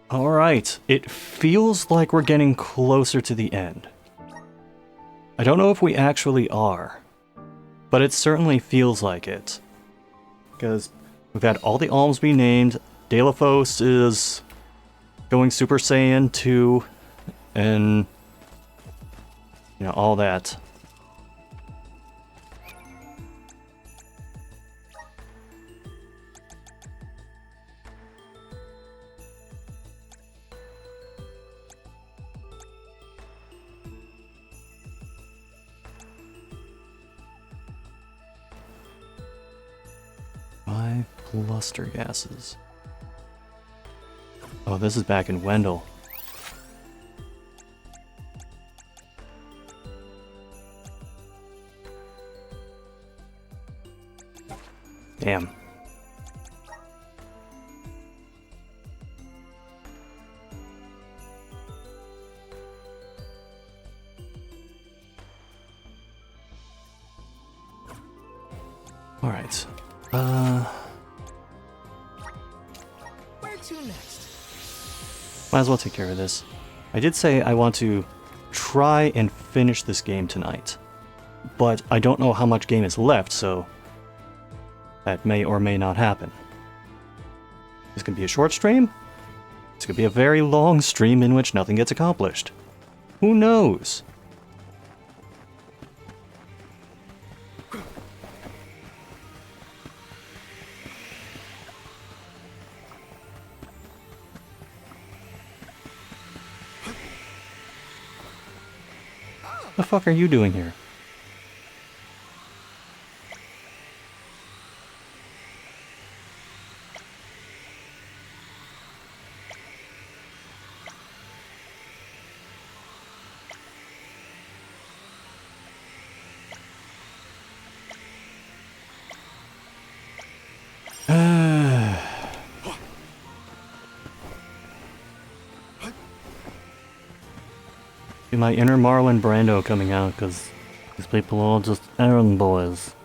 Alright, it feels like we're getting closer to the end. I don't know if we actually are, but it certainly feels like it. Because we've had all the alms be named, Delaphos is going Super Saiyan 2, and, you know, all that. Cluster gases. Oh, this is back in Wendell. Damn. All right. Might as well take care of this. I did say I want to try and finish this game tonight, but I don't know how much game is left, so that may or may not happen. This could be a short stream. This could be a very long stream in which nothing gets accomplished. Who knows? What the fuck are you doing here? My inner Marlon Brando coming out, because these people are all just errand boys.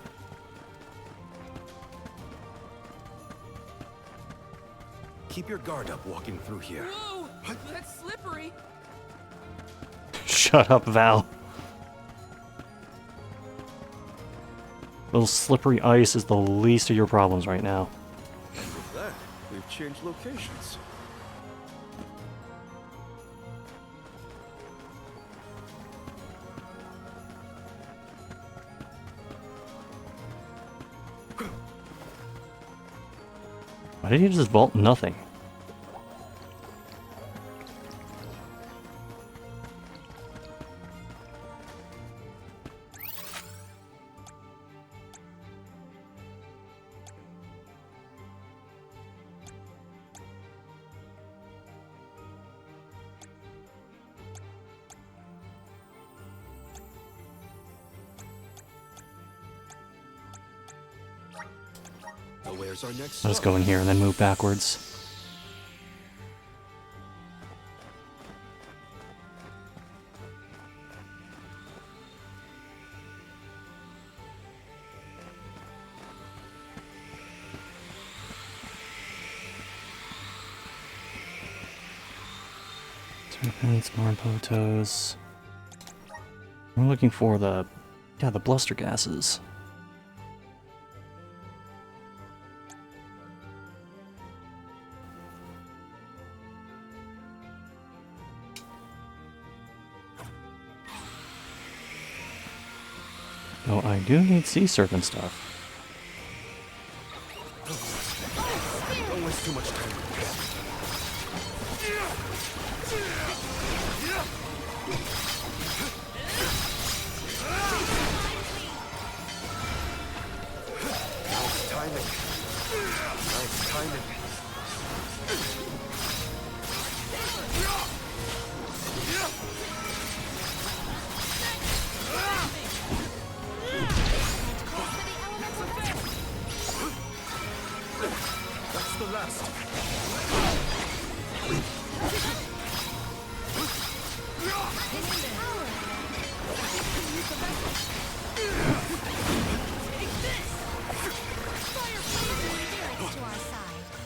Keep your guard up walking through here. Whoa! That's slippery! Shut up, Val. Little slippery ice is the least of your problems right now. With that, we've changed locations. Why did you just vault nothing? Where's our next Let's go in here and then move backwards. Serpents, Marpotos. We're looking for the bluster gases. Oh, I do need sea serpent stuff. Don't waste too much time with this. Nice timing. Nice timing. That's the last.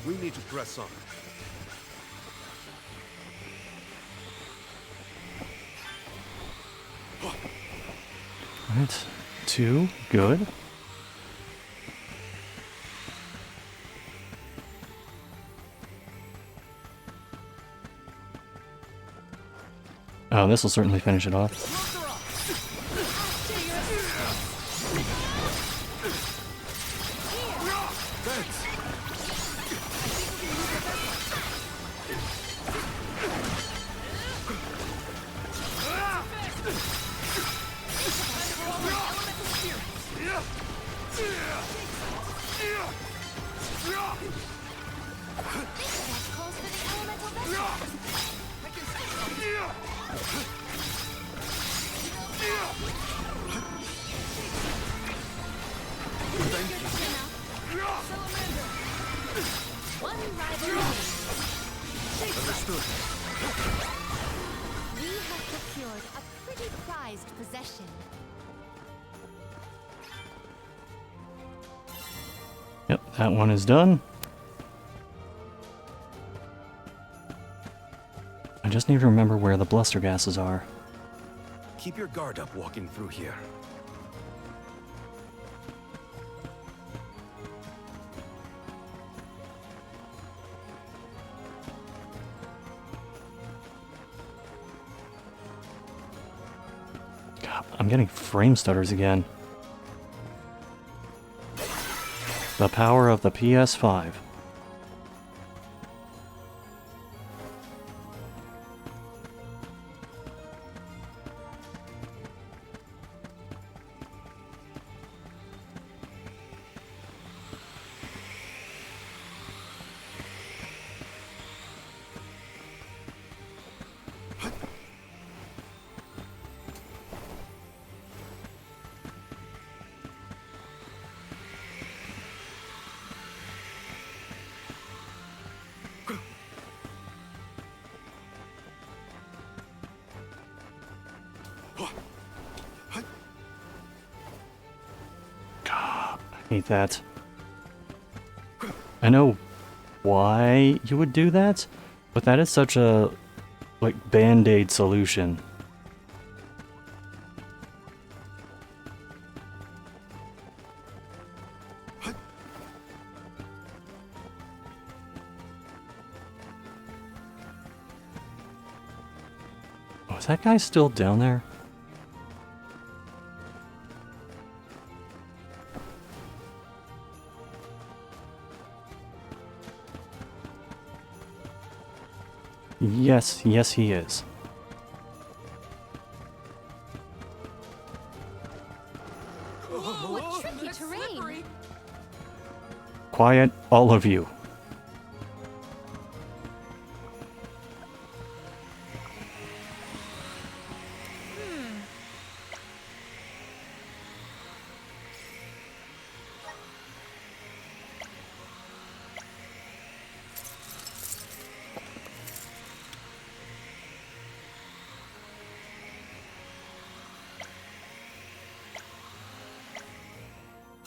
We need to press on. Alright, 2, good. Oh, this will certainly finish it off. Understood. We have procured a pretty prized possession. Yep, that one is done. I just need to remember where the bluster gases are. Keep your guard up walking through here. God, I'm getting frame stutters again. The power of the PS5. Hate that. I know why you would do that, but that is such a, like, band-aid solution. Oh, is that guy still down there? Yes, yes he is. Whoa, what tricky That's terrain! slippery. Quiet, all of you.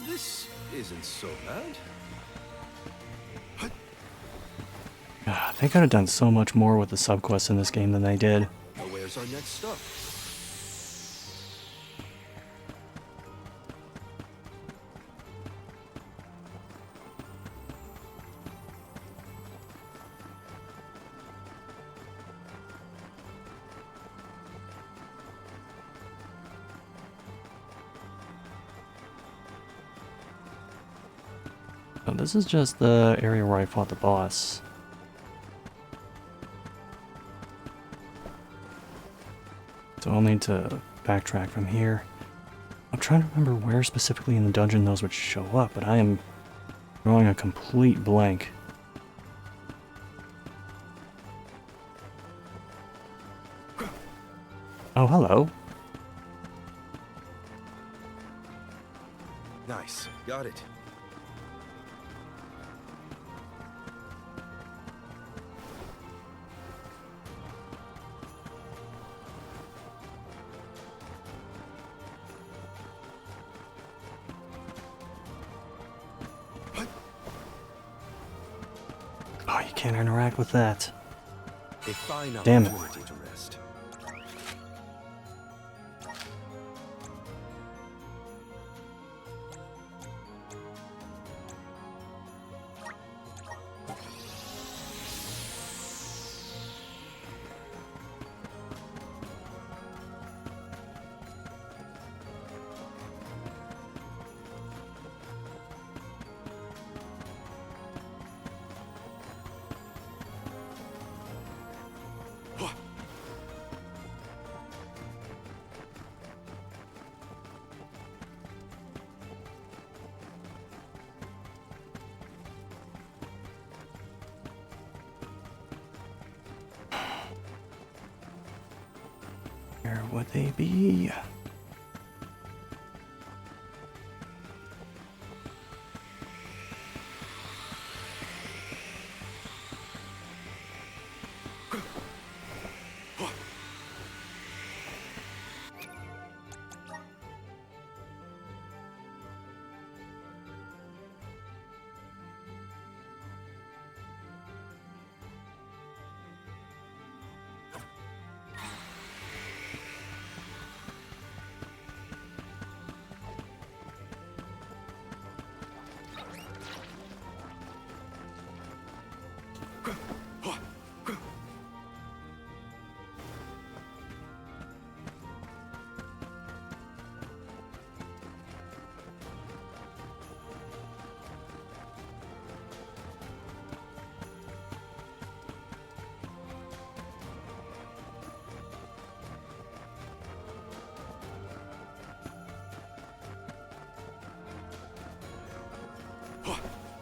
This isn't so bad. God, they could have done so much more with the subquests in this game than they did. Now where's our next stop? Oh, this is just the area where I fought the boss. So I'll need to backtrack from here. I'm trying to remember where specifically in the dungeon those would show up, but I am drawing a complete blank. Oh, hello. Nice. Got it. Oh, you can't interact with that. A fine Damn it. opportunity to rest. Where would they be?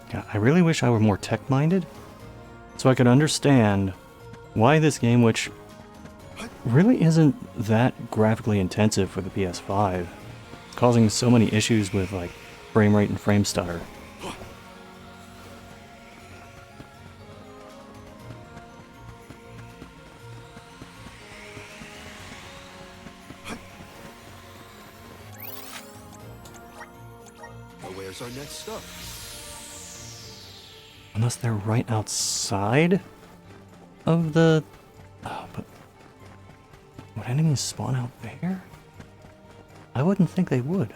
God, I really wish I were more tech-minded, so I could understand why this game, which really isn't that graphically intensive for the PS5, is causing so many issues with, like, frame rate and frame stutter. Now where's our next stop? Unless they're right outside of the... Oh, but... Would enemies spawn out there? I wouldn't think they would.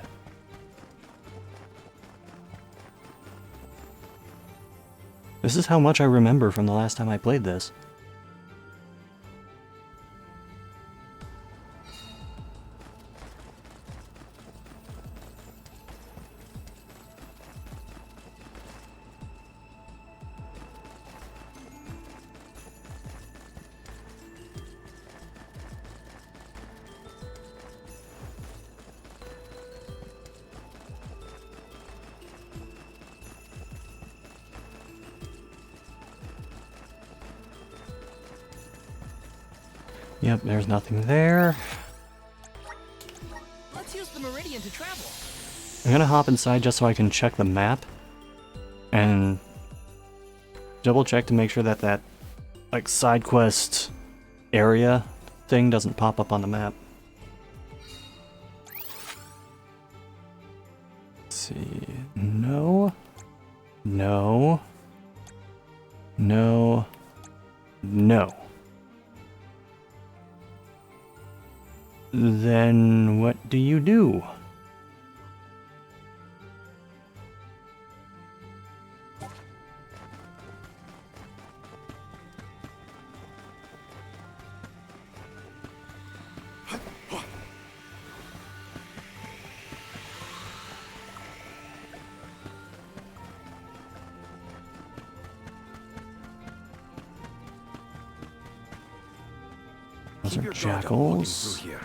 This is how much I remember from the last time I played this. Yep, there's nothing there. Let's use the meridian to travel. I'm gonna hop inside just so I can check the map and double check to make sure that that like side quest area thing doesn't pop up on the map. Let's see. No. No. No. No. Then what do you do? Those Keep are your guard up walking jackals. through here.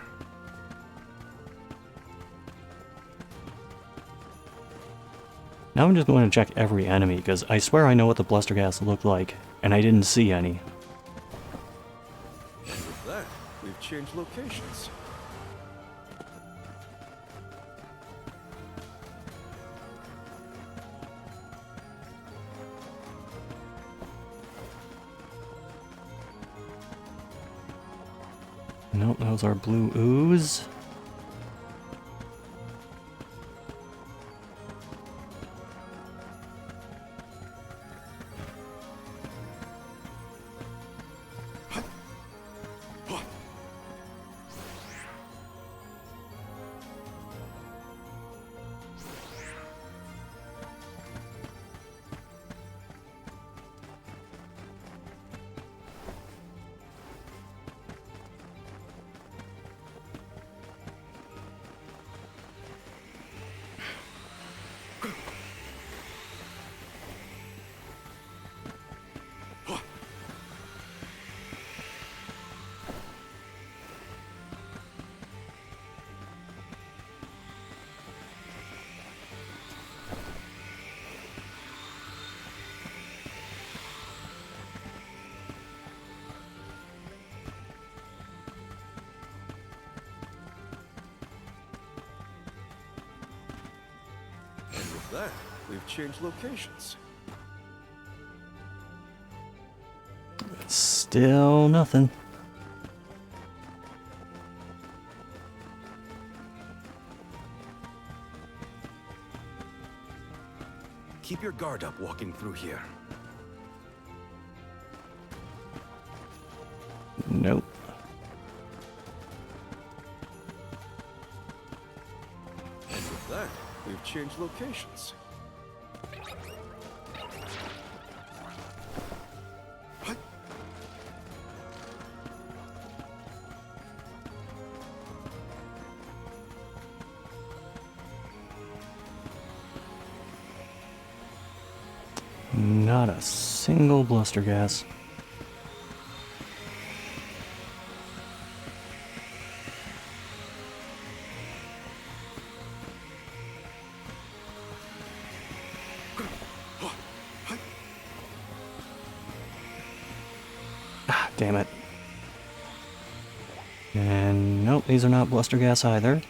Now I'm just going to check every enemy, because I swear I know what the blustergas look like, and I didn't see any. With that, we've changed locations. Nope, those are blue ooze. with that, we've changed locations. Still nothing. Keep your guard up walking through here. Nope. And with that, we've changed locations. Not a single bluster gas. Ah, damn it. And nope, these are not bluster gas either.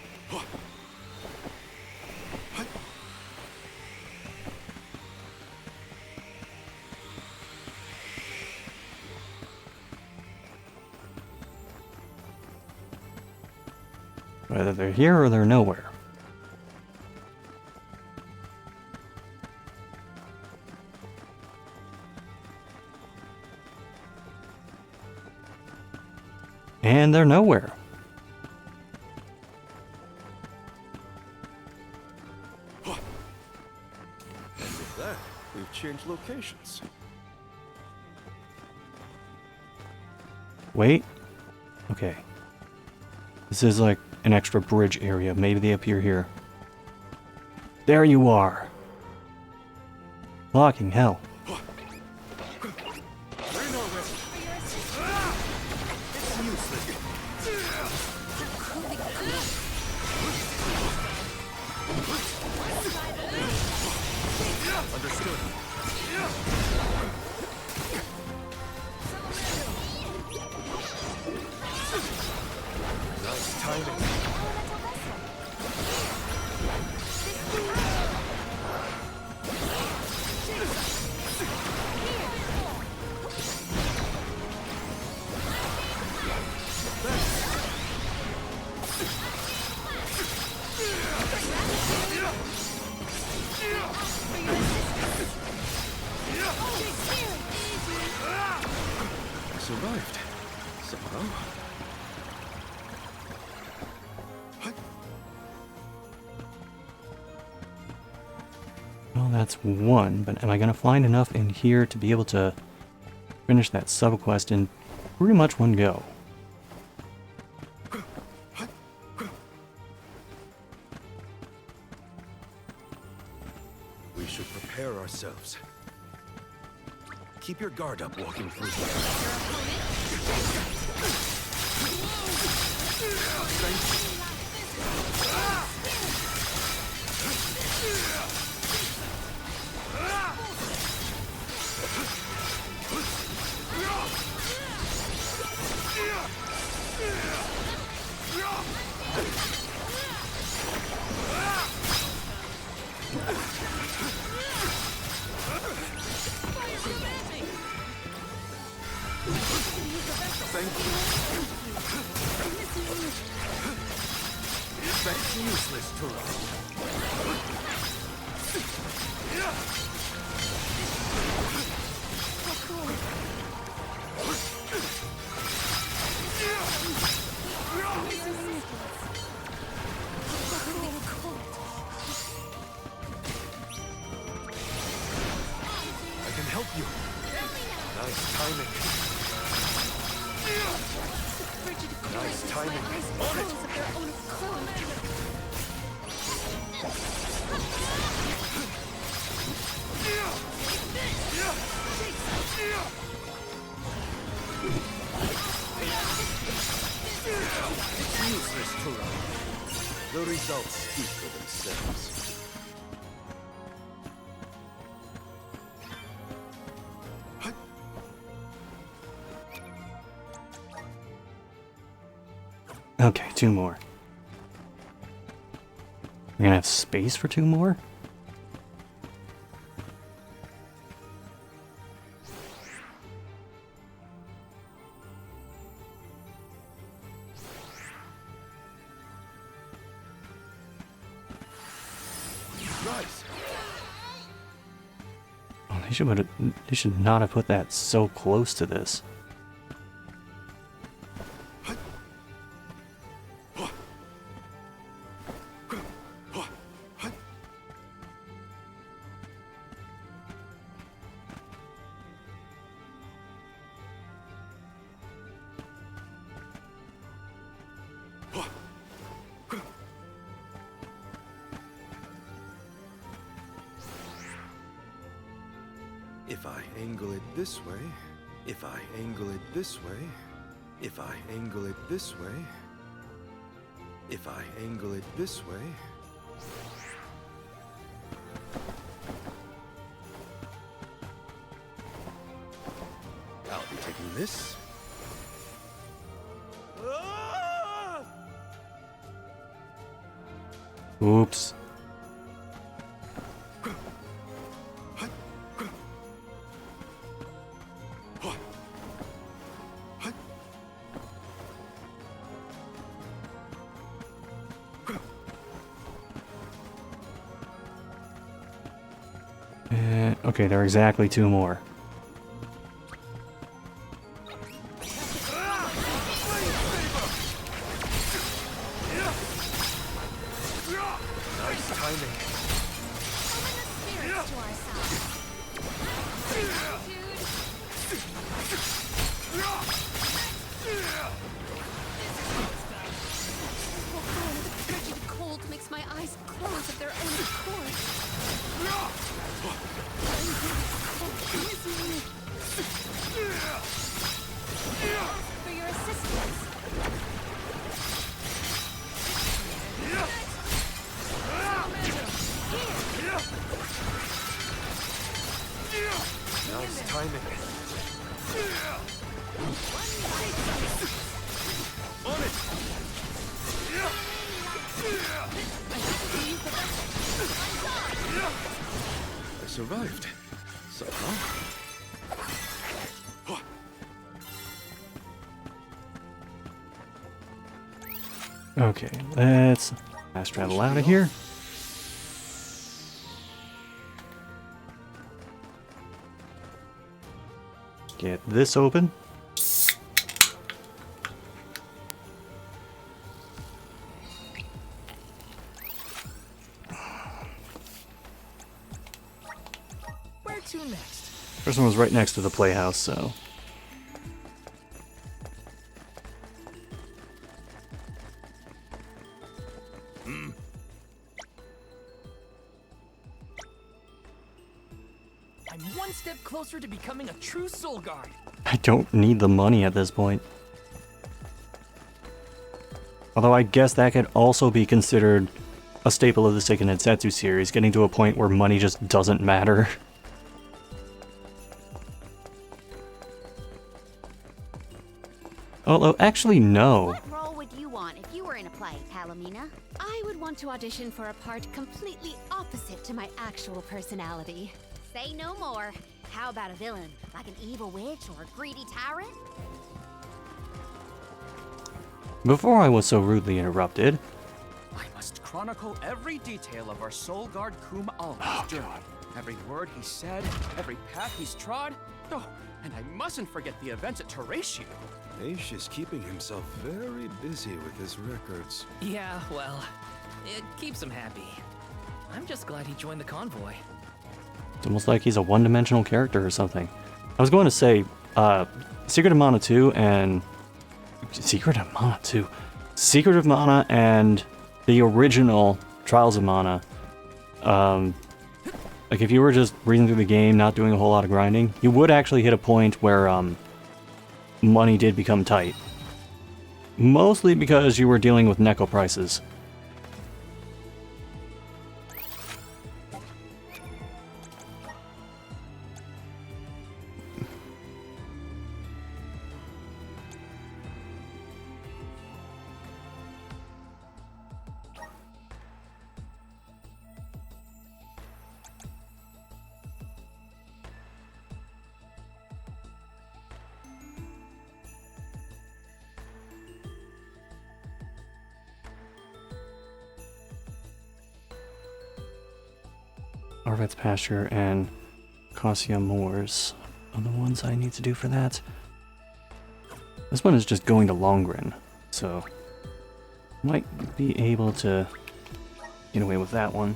Either they're here or they're nowhere. And they're nowhere. And with that, we've changed locations. Wait. Okay. This is like an extra bridge area. Maybe they appear here. There you are. Blocking hell. Understood. Nice timing. I survived. Somehow. Well, that's one, but am I going to find enough in here to be able to finish that sub-quest in pretty much one go? We should prepare ourselves. Keep your guard up walking through here. That's useless to us. I can help you. Nice timing. Nice timing. On it. It's useless to run. The results speak for themselves. Okay, two more. We're gonna have space for two more? They should not have put that so close to this. If I angle it this way, if I angle it this way, if I angle it this way, if I angle it this way. I'll be taking this. Oops. Okay, there are exactly 2 more. Nice timing. Spirits to our side. The frigid cold makes my eyes close of their own accord. For your assistance. Nice timing. On it. I survived. Somehow. Okay, let's fast travel out of here. Get this open. Where to next? First one was right next to the playhouse, so. I'm one step closer to becoming a true soul guard. I don't need the money at this point. Although I guess that could also be considered a staple of the Seiken Densetsu series, getting to a point where money just doesn't matter. Although, actually, no. What role would you want if you were in a play, Palomina? I would want to audition for a part completely opposite to my actual personality. Say no more. How about a villain, like an evil witch or a greedy tyrant? Before I was so rudely interrupted, I must chronicle every detail of our soul guard Kum Alma's journey. Every word he said, every path he's trod. Oh, and I mustn't forget the events at Teratio. Aish is keeping himself very busy with his records. Yeah, well, it keeps him happy. I'm just glad he joined the convoy. it's almost like he's a one-dimensional character or something. I was going to say, Secret of Mana 2 and... Secret of Mana 2? Secret of Mana and the original Trials of Mana. Like, if you were just breezing through the game, not doing a whole lot of grinding, you would actually hit a point where, money did become tight. Mostly because you were dealing with Neko prices. Arvet's Pasture and Nicosia Moors are the ones I need to do for that. This one is just going to Longren, so might be able to get away with that one.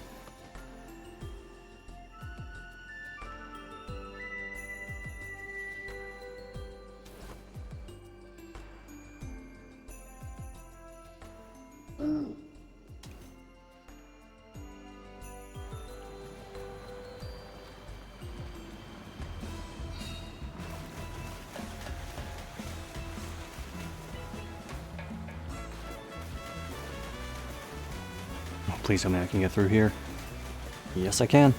Please tell me I can get through here. Yes, I can.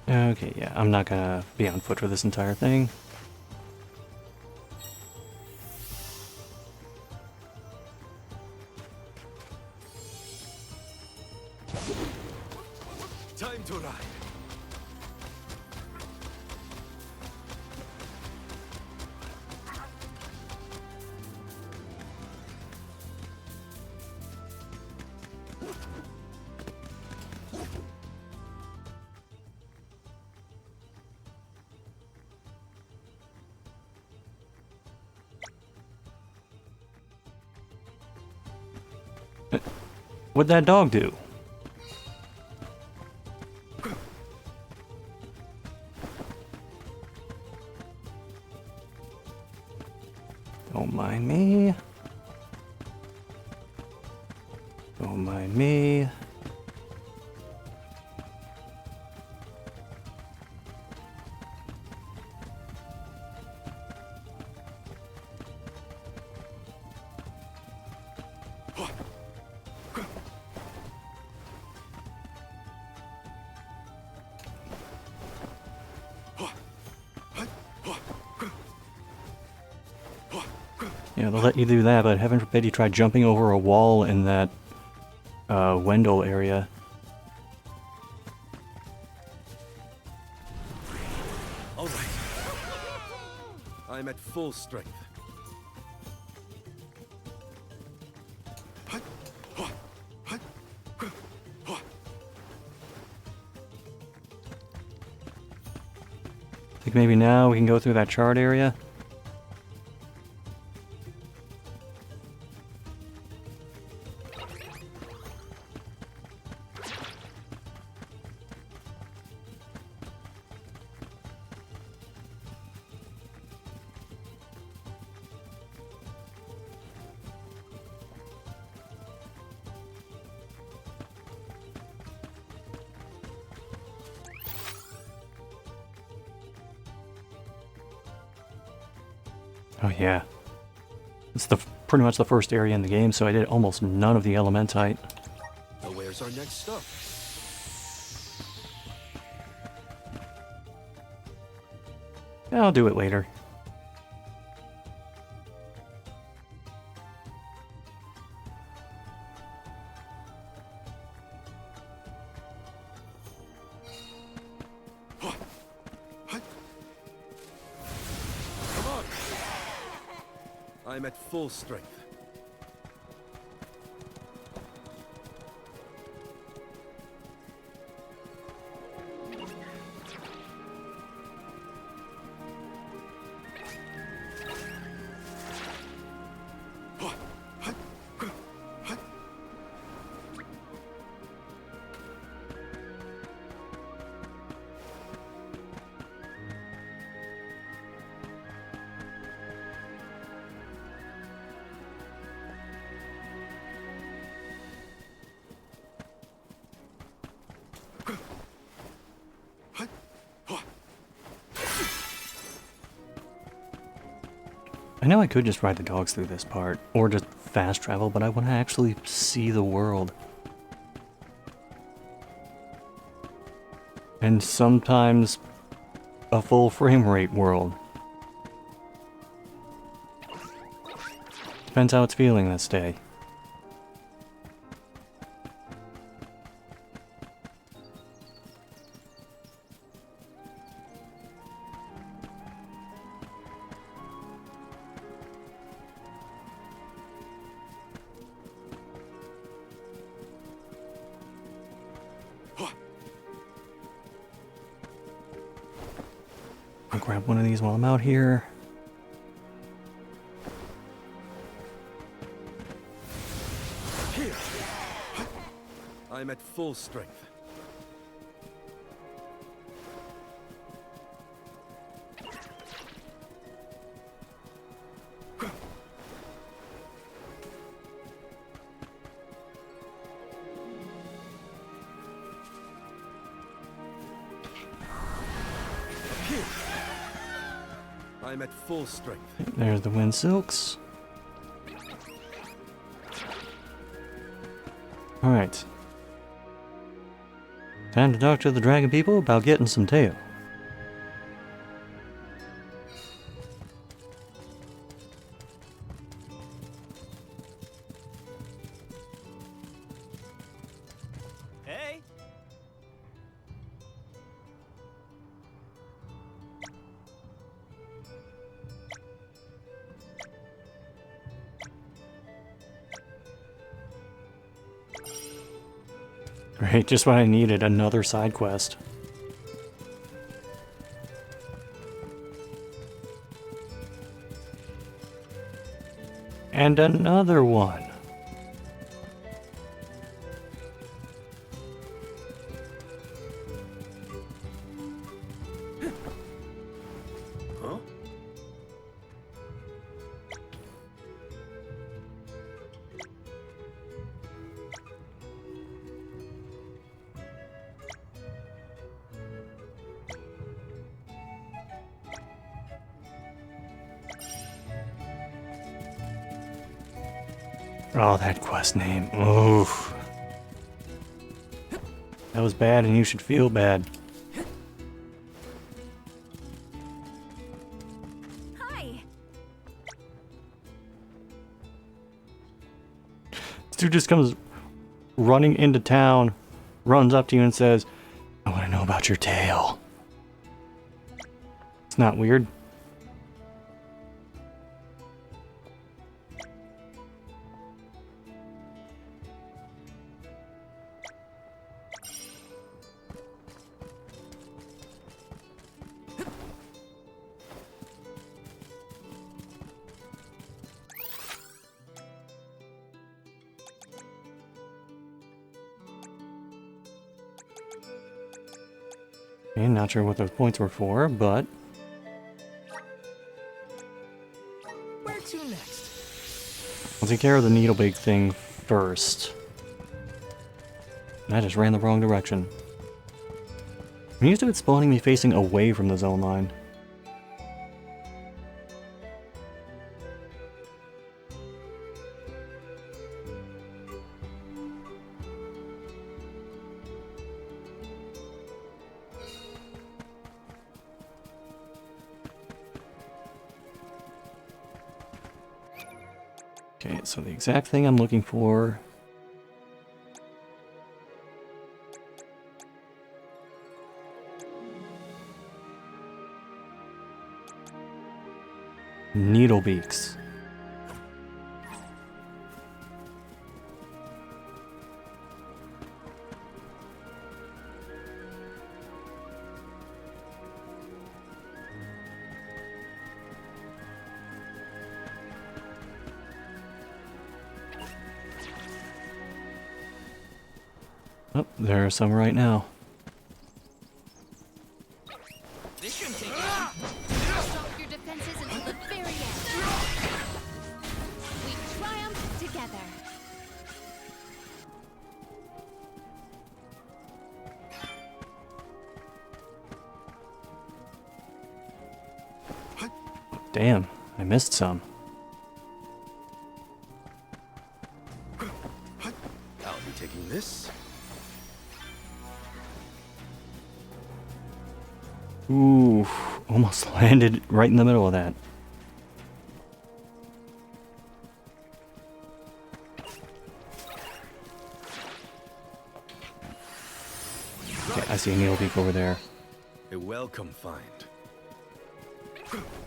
Okay, yeah, I'm not gonna be on foot for this entire thing. Time to ride. What'd that dog do? Don't mind me. Don't mind me. Yeah, they'll let you do that, but heaven forbid you try jumping over a wall in that Wendell area. All right. I'm at full strength. Think maybe now we can go through that chart area? Oh yeah. It's pretty much the first area in the game, so I did almost none of the Elementite. So where's our next stop? I'll do it later. Come on! I'm at full strength. I know I could just ride the dogs through this part, or just fast travel, but I want to actually see the world. And sometimes a full frame rate world. Depends how it's feeling this day. I'll grab one of these while I'm out here. Here! I'm at full strength. I'm at full strength. There's the wind silks. Alright. Time to talk to the dragon people about getting some tail. Hey! Great, just what I needed, another side quest. And another one. Huh? Oh, that quest name. Oof. That was bad and you should feel bad. Hi. This dude just comes running into town, runs up to you and says, I want to know about your tail. It's not weird. Okay, not sure what those points were for, but Where to next? I'll take care of the needlebeak thing first. I just ran the wrong direction. I'm used to it spawning me facing away from the zone line. Okay, so the exact thing I'm looking for. Needlebeaks. Oh, there are some right now. This shouldn't take long. Stop your defenses until the very end. We triumph together. Damn, I missed some. Ooh, almost landed right in the middle of that. Okay, I see a needle beak over there. A welcome find.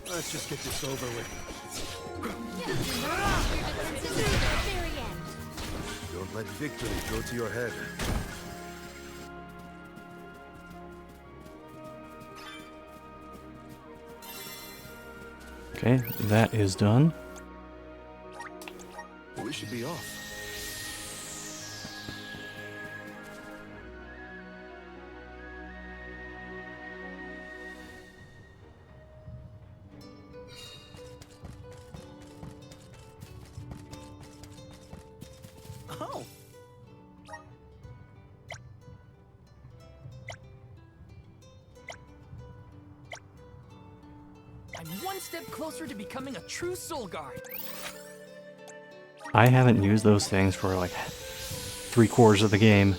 Let's just get this over with. Don't let victory go to your head. Okay, that is done. We should be off. Oh! I'm one step closer to becoming a true soul guard. I haven't used those things for like 3/4 of the game.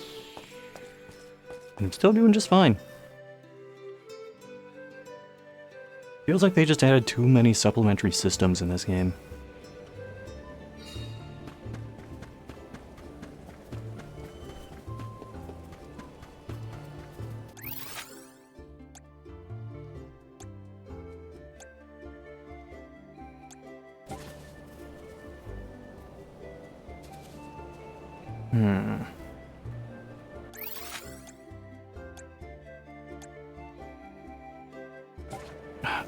And I'm still doing just fine. Feels like they just added too many supplementary systems in this game.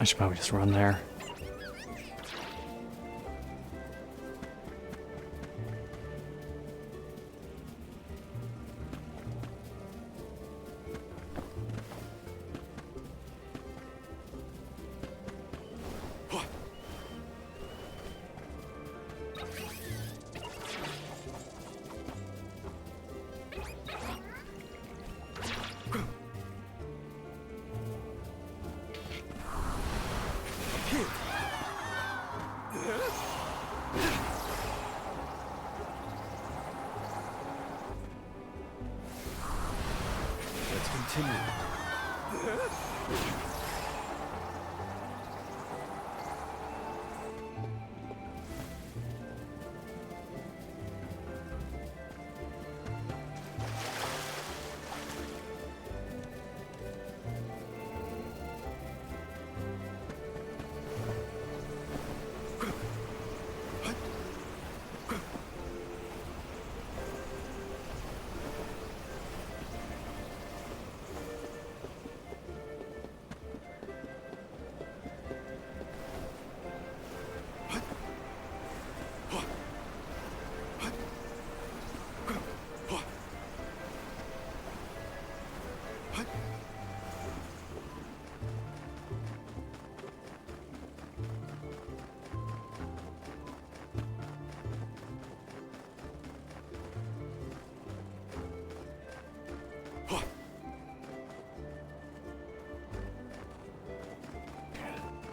I should probably just run there. Let's continue.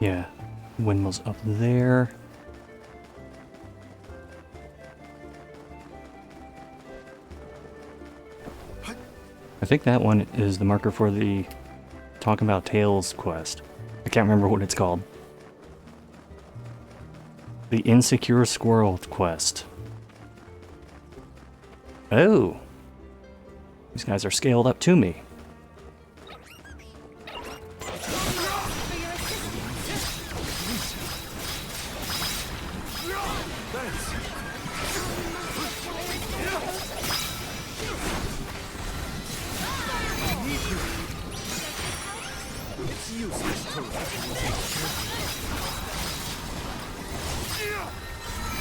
Yeah, windmill's up there. I think that one is the marker for the Talking About Tales quest. I can't remember what it's called. The Insecure Squirrel quest. Oh! These guys are scaled up to me. It's useless to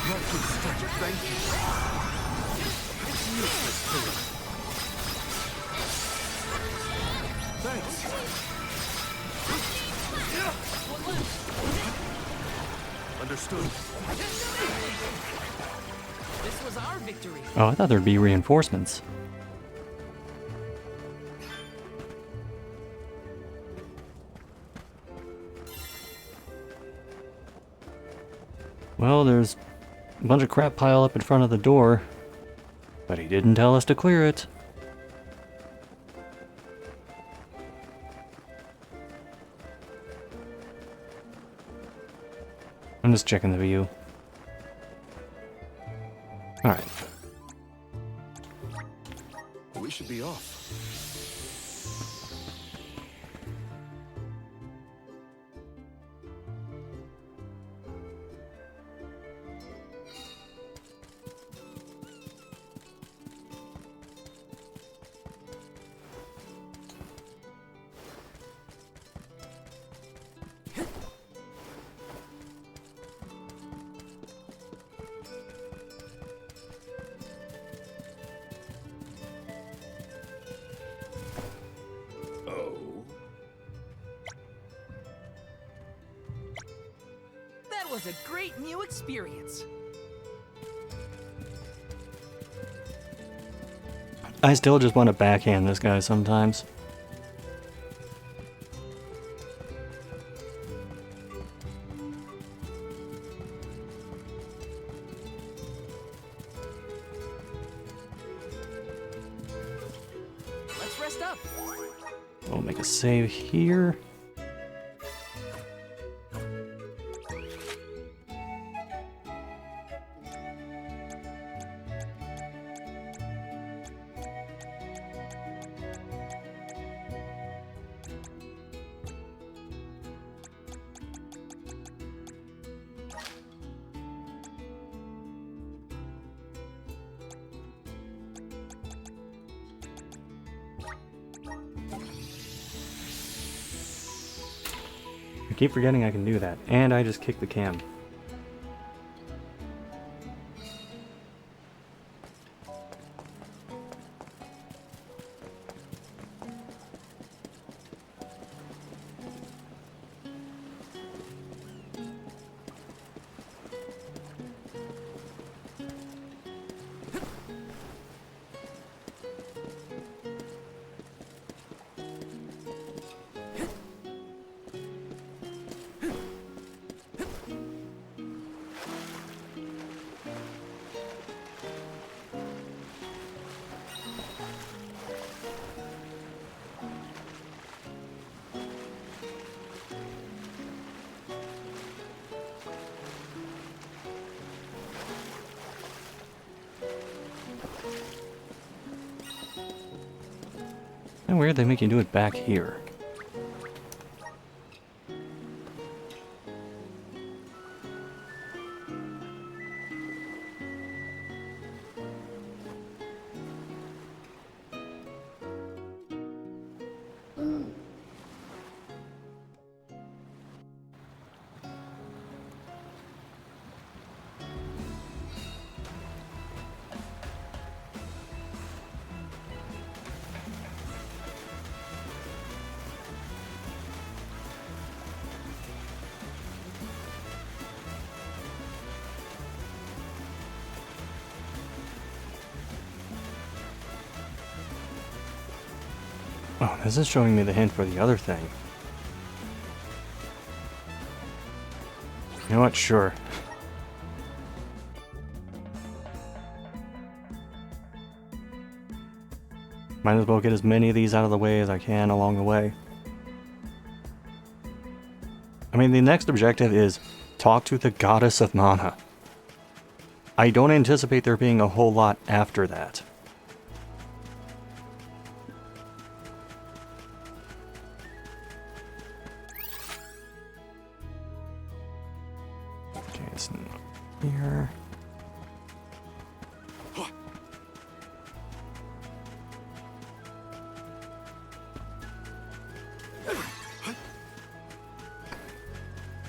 not good stretch, thank you. It's useless to thanks. Understood. This was our victory. Oh, I thought there'd be reinforcements. Well, there's a bunch of crap piled up in front of the door, but he didn't tell us to clear it. I'm just checking the view. Alright. We should be off. That was a great new experience. I still just want to backhand this guy sometimes. Let's rest up. We'll make a save here. I keep forgetting I can do that, and I just kicked the cam. And weird they make you do it back here. Oh, this is showing me the hint for the other thing. You know what? Sure. Might as well get as many of these out of the way as I can along the way. I mean, the next objective is talk to the goddess of mana. I don't anticipate there being a whole lot after that. Okay, it's not here.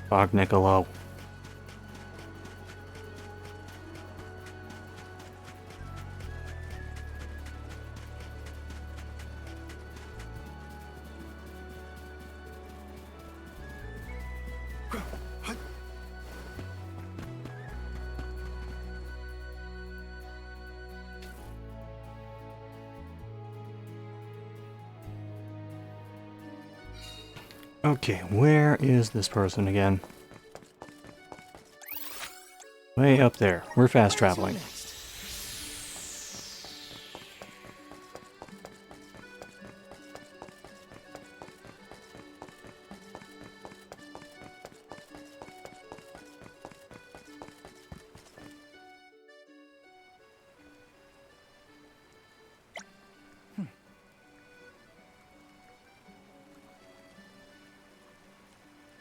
Fuck, Niccolo. Okay, where is this person again? Way up there. We're fast traveling.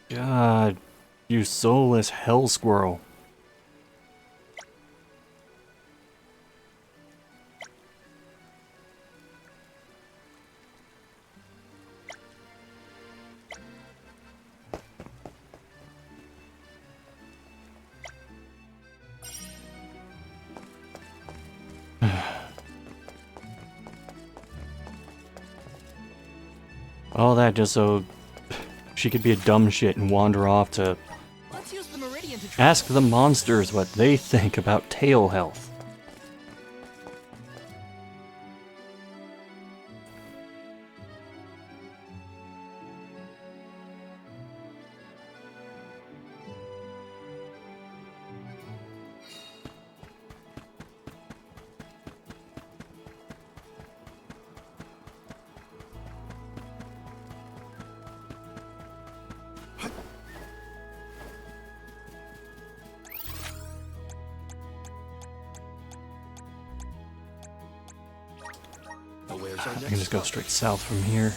God, you soulless hell squirrel. All that just so she could be a dumb shit and wander off to Let's use the meridian to try. ask the monsters what they think about tail health. Where's our I next can just go stop? straight south from here.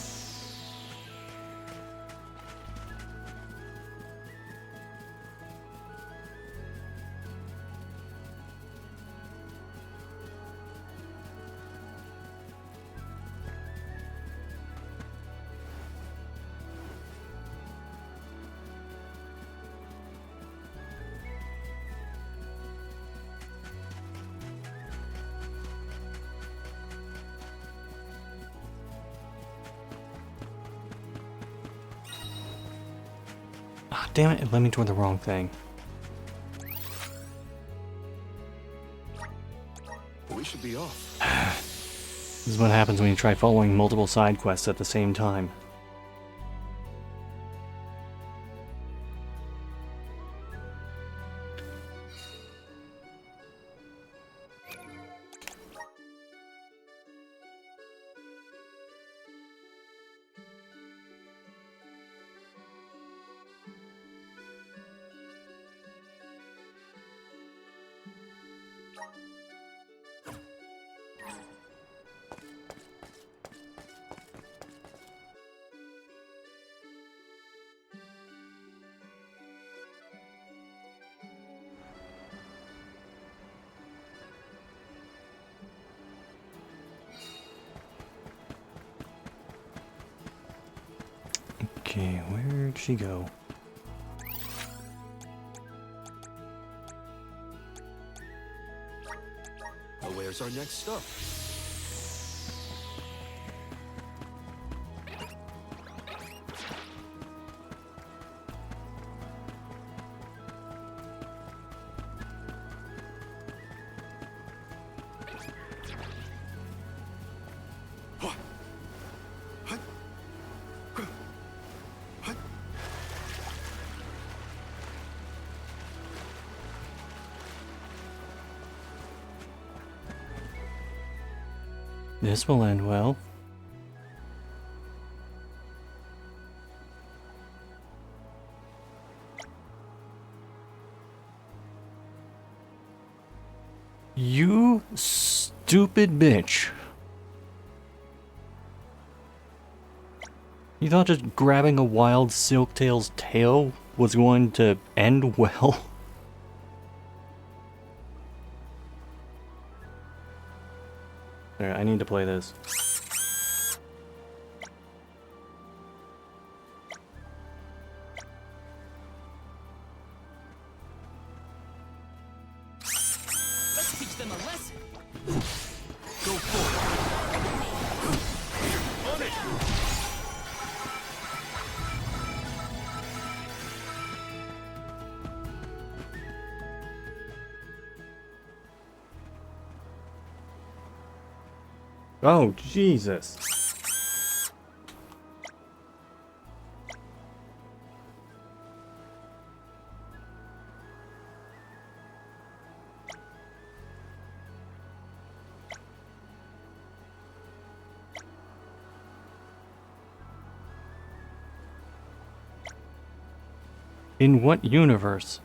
Ah, damn it, it led me toward the wrong thing. We should be off. This is what happens when you try following multiple side quests at the same time. Okay, where'd she go? Where's our next stop? This will end well. You stupid bitch. You thought just grabbing a wild silktail's tail was going to end well? Alright, I need to play this. Let's teach them a lesson. Go for it. On it. Oh, Jesus. In what universe?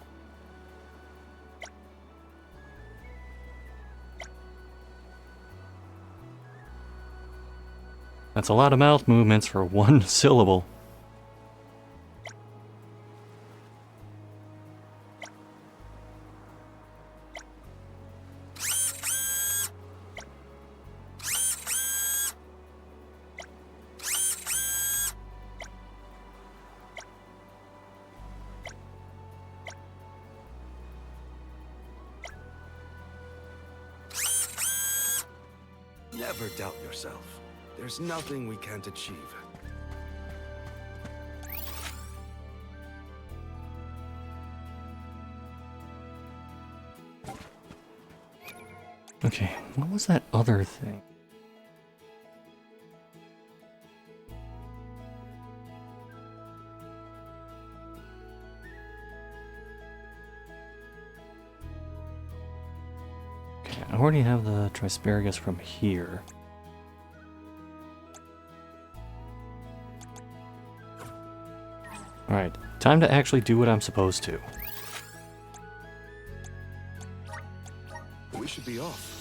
That's a lot of mouth movements for one syllable. Never doubt yourself. There's nothing we can't achieve. Okay, what was that other thing? Okay, I already have the Trisparagus from here. Alright, time to actually do what I'm supposed to. We should be off.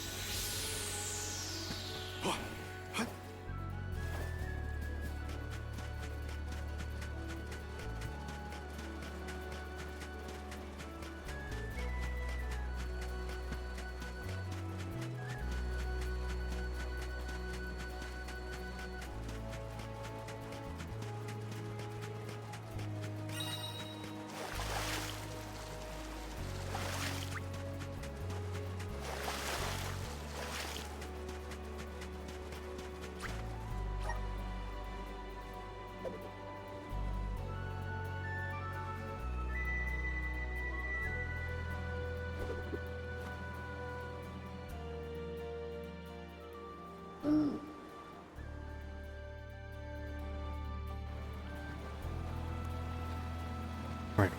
Right.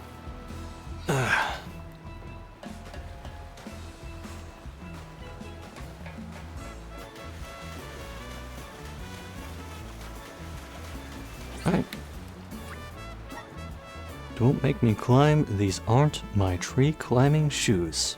Alright. Don't make me climb. These aren't my tree climbing shoes.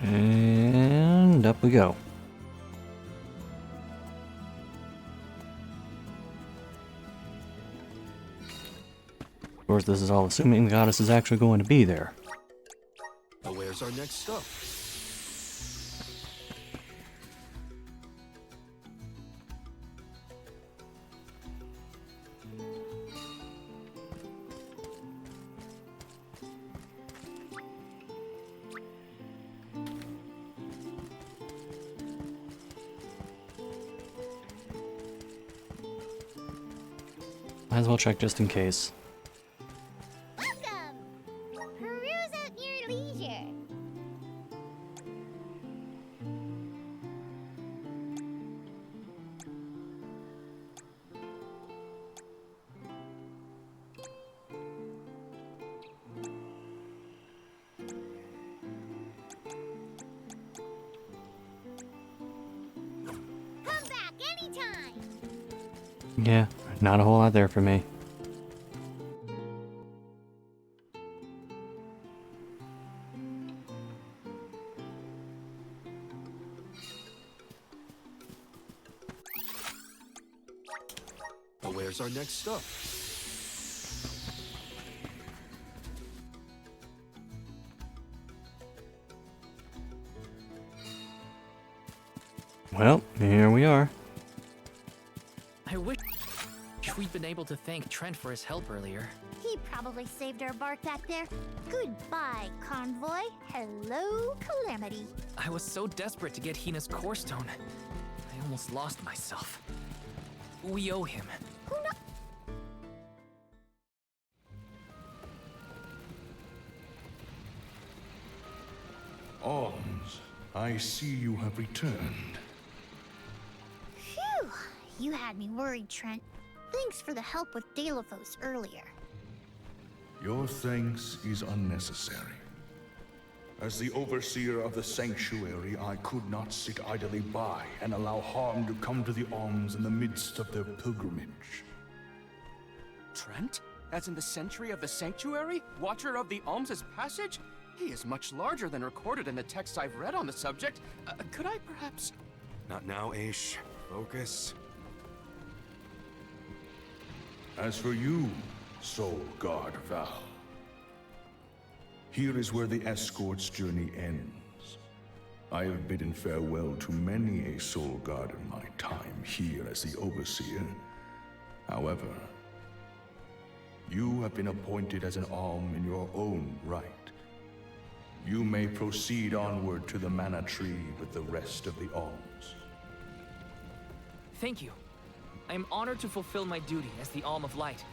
And up we go. Of course, this is all assuming the goddess is actually going to be there. Well, where's our next stop? Might as well check just in case. Welcome! Peruse at your leisure. Come back anytime! Yeah, not a whole lot there for me. Well, where's our next stop? Well, here we are. I wish we'd been able to thank Trent for his help earlier. He probably saved our bark back there. Goodbye, convoy. Hello, Calamity. I was so desperate to get Hina's core stone. I almost lost myself. We owe him. Alms, I see you have returned. Phew! You had me worried, Trent. Thanks for the help with Delaphos earlier. Your thanks is unnecessary. As the overseer of the sanctuary, I could not sit idly by and allow harm to come to the Alms in the midst of their pilgrimage. Trent? As in the Sentry of the Sanctuary? Watcher of the Alms' Passage? He is much larger than recorded in the texts I've read on the subject. Could I perhaps... Not now, Aish. Focus. As for you, Soul Guard Val, here is where the escort's journey ends. I have bidden farewell to many a Soul Guard in my time here as the Overseer. However, you have been appointed as an Alm in your own right. You may proceed onward to the Mana Tree with the rest of the Alms. Thank you. I am honored to fulfill my duty as the Alm of Light.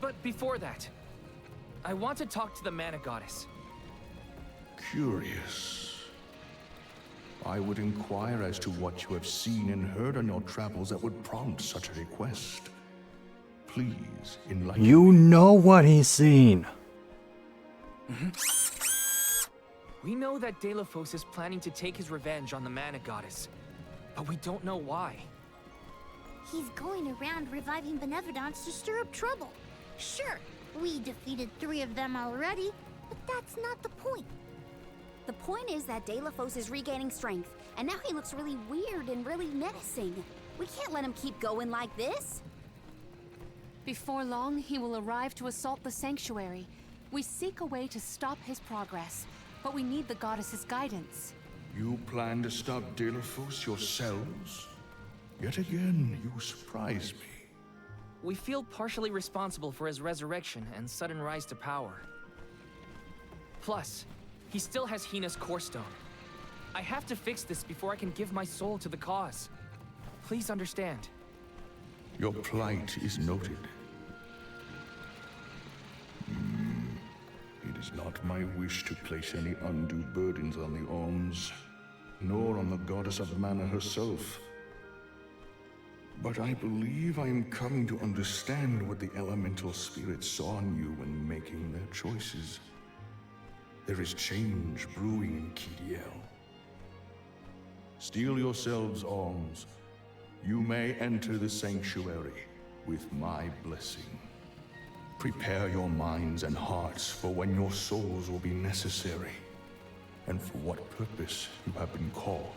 But before that, I want to talk to the Mana Goddess. Curious. I would inquire as to what you have seen and heard on your travels that would prompt such a request. Please, enlighten You me. know what he's seen. We know that Delafos is planning to take his revenge on the Mana Goddess, but we don't know why. He's going around reviving Benevolence to stir up trouble. Sure, we defeated 3 of them already, but that's not the point. The point is that Delafos is regaining strength, and now he looks really weird and really menacing. We can't let him keep going like this. Before long, he will arrive to assault the sanctuary. We seek a way to stop his progress, but we need the goddess's guidance. You plan to stop Delafos yourselves? Yet again, you surprise me. We feel partially responsible for his resurrection and sudden rise to power. Plus, he still has Hina's core stone. I have to fix this before I can give my soul to the cause. Please understand. Your plight is noted. It is not my wish to place any undue burdens on the Alms, nor on the goddess of mana herself. But I believe I am coming to understand what the elemental spirits saw in you when making their choices. There is change brewing in Kidiel. Steel yourselves, Alms. You may enter the sanctuary with my blessing. Prepare your minds and hearts for when your souls will be necessary, and for what purpose you have been called.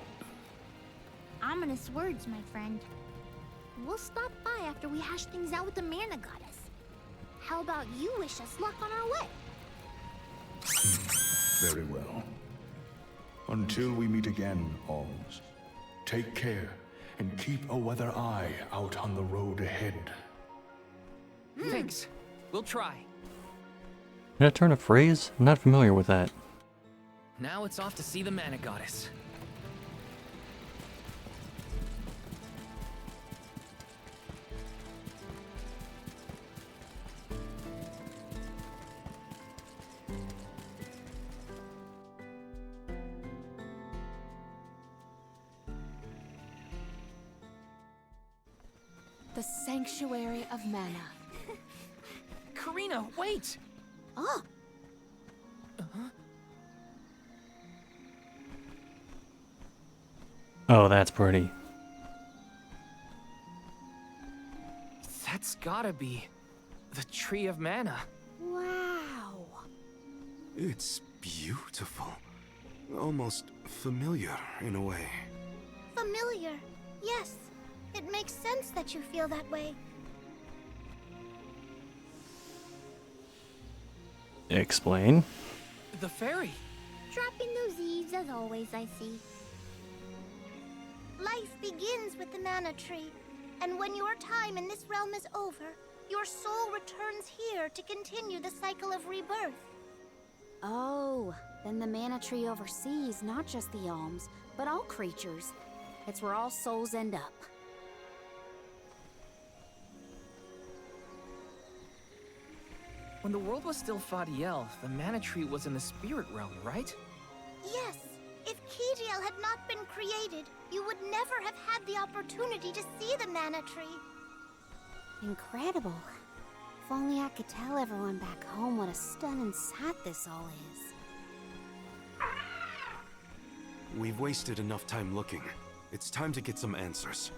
Ominous words, my friend. We'll stop by after we hash things out with the Mana Goddess. How about you wish us luck on our way? Very well. Until we meet again, Alms, take care and keep a weather eye out on the road ahead. Thanks. We'll try. Did I turn a phrase? I'm not familiar with that. Now it's off to see the Mana Goddess. The Sanctuary of Mana. Karina, wait! Oh! Oh, that's pretty. That's gotta be the Tree of Mana. Wow. It's beautiful. Almost familiar in a way. Familiar. Yes. It makes sense that you feel that way. Explain. The fairy. Dropping those eaves as always, I see. Life begins with the Mana Tree, and when your time in this realm is over, your soul returns here to continue the cycle of rebirth. Oh, then the Mana Tree oversees not just the Alms, but all creatures. It's where all souls end up. When the world was still Fadiel, the Mana Tree was in the spirit realm, right? Yes. If Kidiel had not been created, you would never have had the opportunity to see the Mana Tree. Incredible. If only I could tell everyone back home what a stunning sight this all is. We've wasted enough time looking. It's time to get some answers.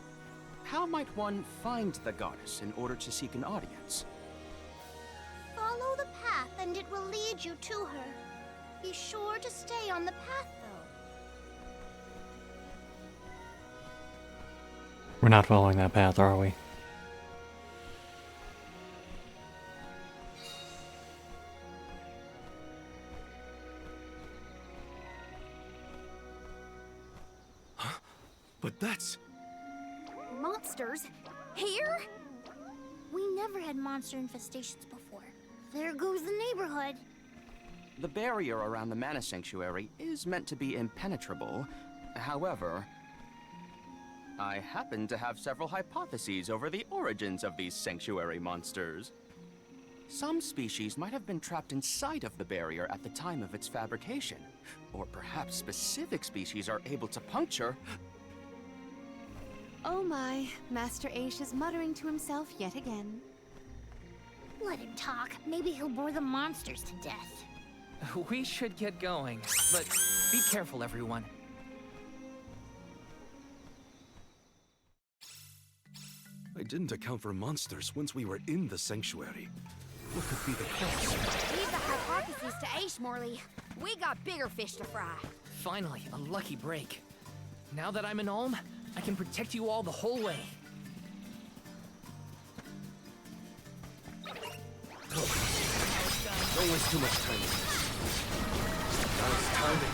How might one find the goddess in order to seek an audience? Follow the path and it will lead you to her. Be sure to stay on the path, though. We're not following that path, are we? But that's... Monsters? Here? We never had monster infestations before. There goes the neighborhood. The barrier around the Mana Sanctuary is meant to be impenetrable. However, I happen to have several hypotheses over the origins of these sanctuary monsters. Some species might have been trapped inside of the barrier at the time of its fabrication. Or perhaps specific species are able to puncture... Oh my, Master Aish is muttering to himself yet again. Let him talk. Maybe he'll bore the monsters to death. We should get going, but be careful, everyone. I didn't account for monsters once we were in the sanctuary. What could be the cause? Leave the hypotheses to Aish, Morley. We got bigger fish to fry. Finally, a lucky break. Now that I'm in Ulm, I can protect you all the whole way. Don't waste too much time with this. Now it's timing.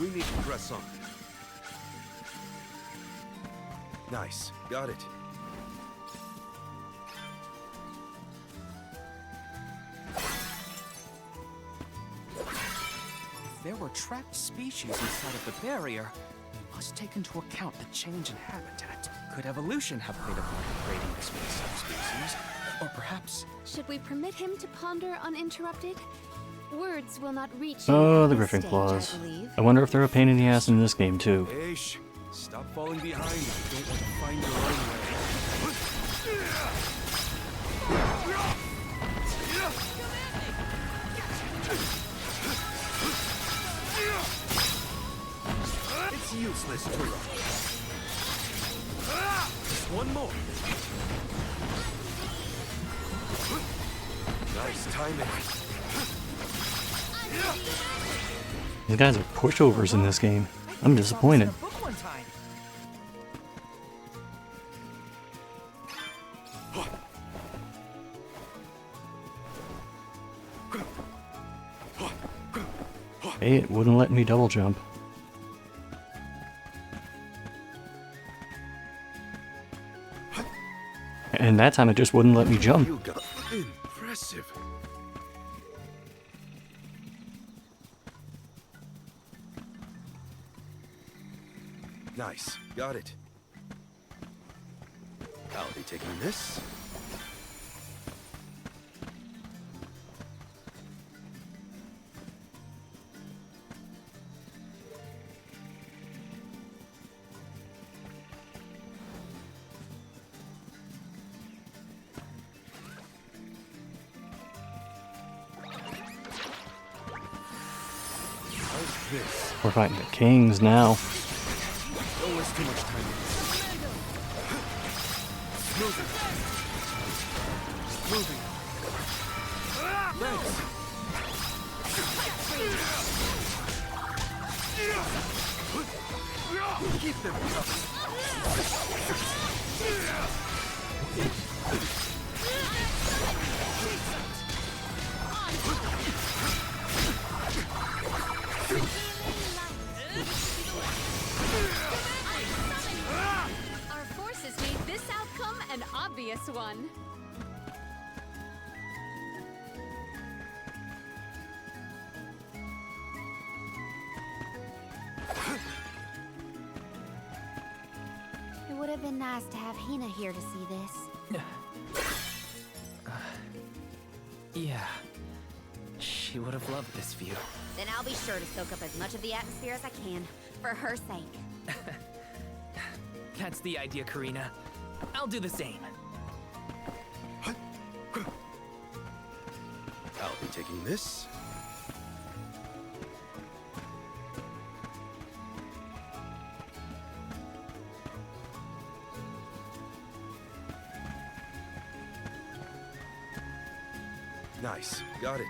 We need to press on. Nice. Got it. If there were trapped species inside of the barrier, we must take into account the change in habitat. Could evolution have played a part in creating this many subspecies? Or perhaps... Should we permit him to ponder uninterrupted? Words will not reach Oh, him the at this Griffin stage, Claws. I believe. I wonder if they're a pain in the ass in this game, too. Aish, stop falling behind. I don't want to find your own way. It's useless to run. Just one more. Nice timing. These guys are pushovers in this game. I'm disappointed. Book one time. Hey, it wouldn't let me double jump. And that time it just wouldn't let me jump. You got impressive. Nice. Got it. I'll be taking this. How's this? We're fighting the kings now. Don't waste too much time with this. Moving. Moving. Thanks. Keep them coming. Our forces made this outcome an obvious one. It would have been nice to have Hina here to see this. Yeah. She would have loved this view. Then I'll be sure to soak up as much of the atmosphere as I can, for her sake. That's the idea, Karina. I'll do the same. I'll be taking this. Nice. Got it.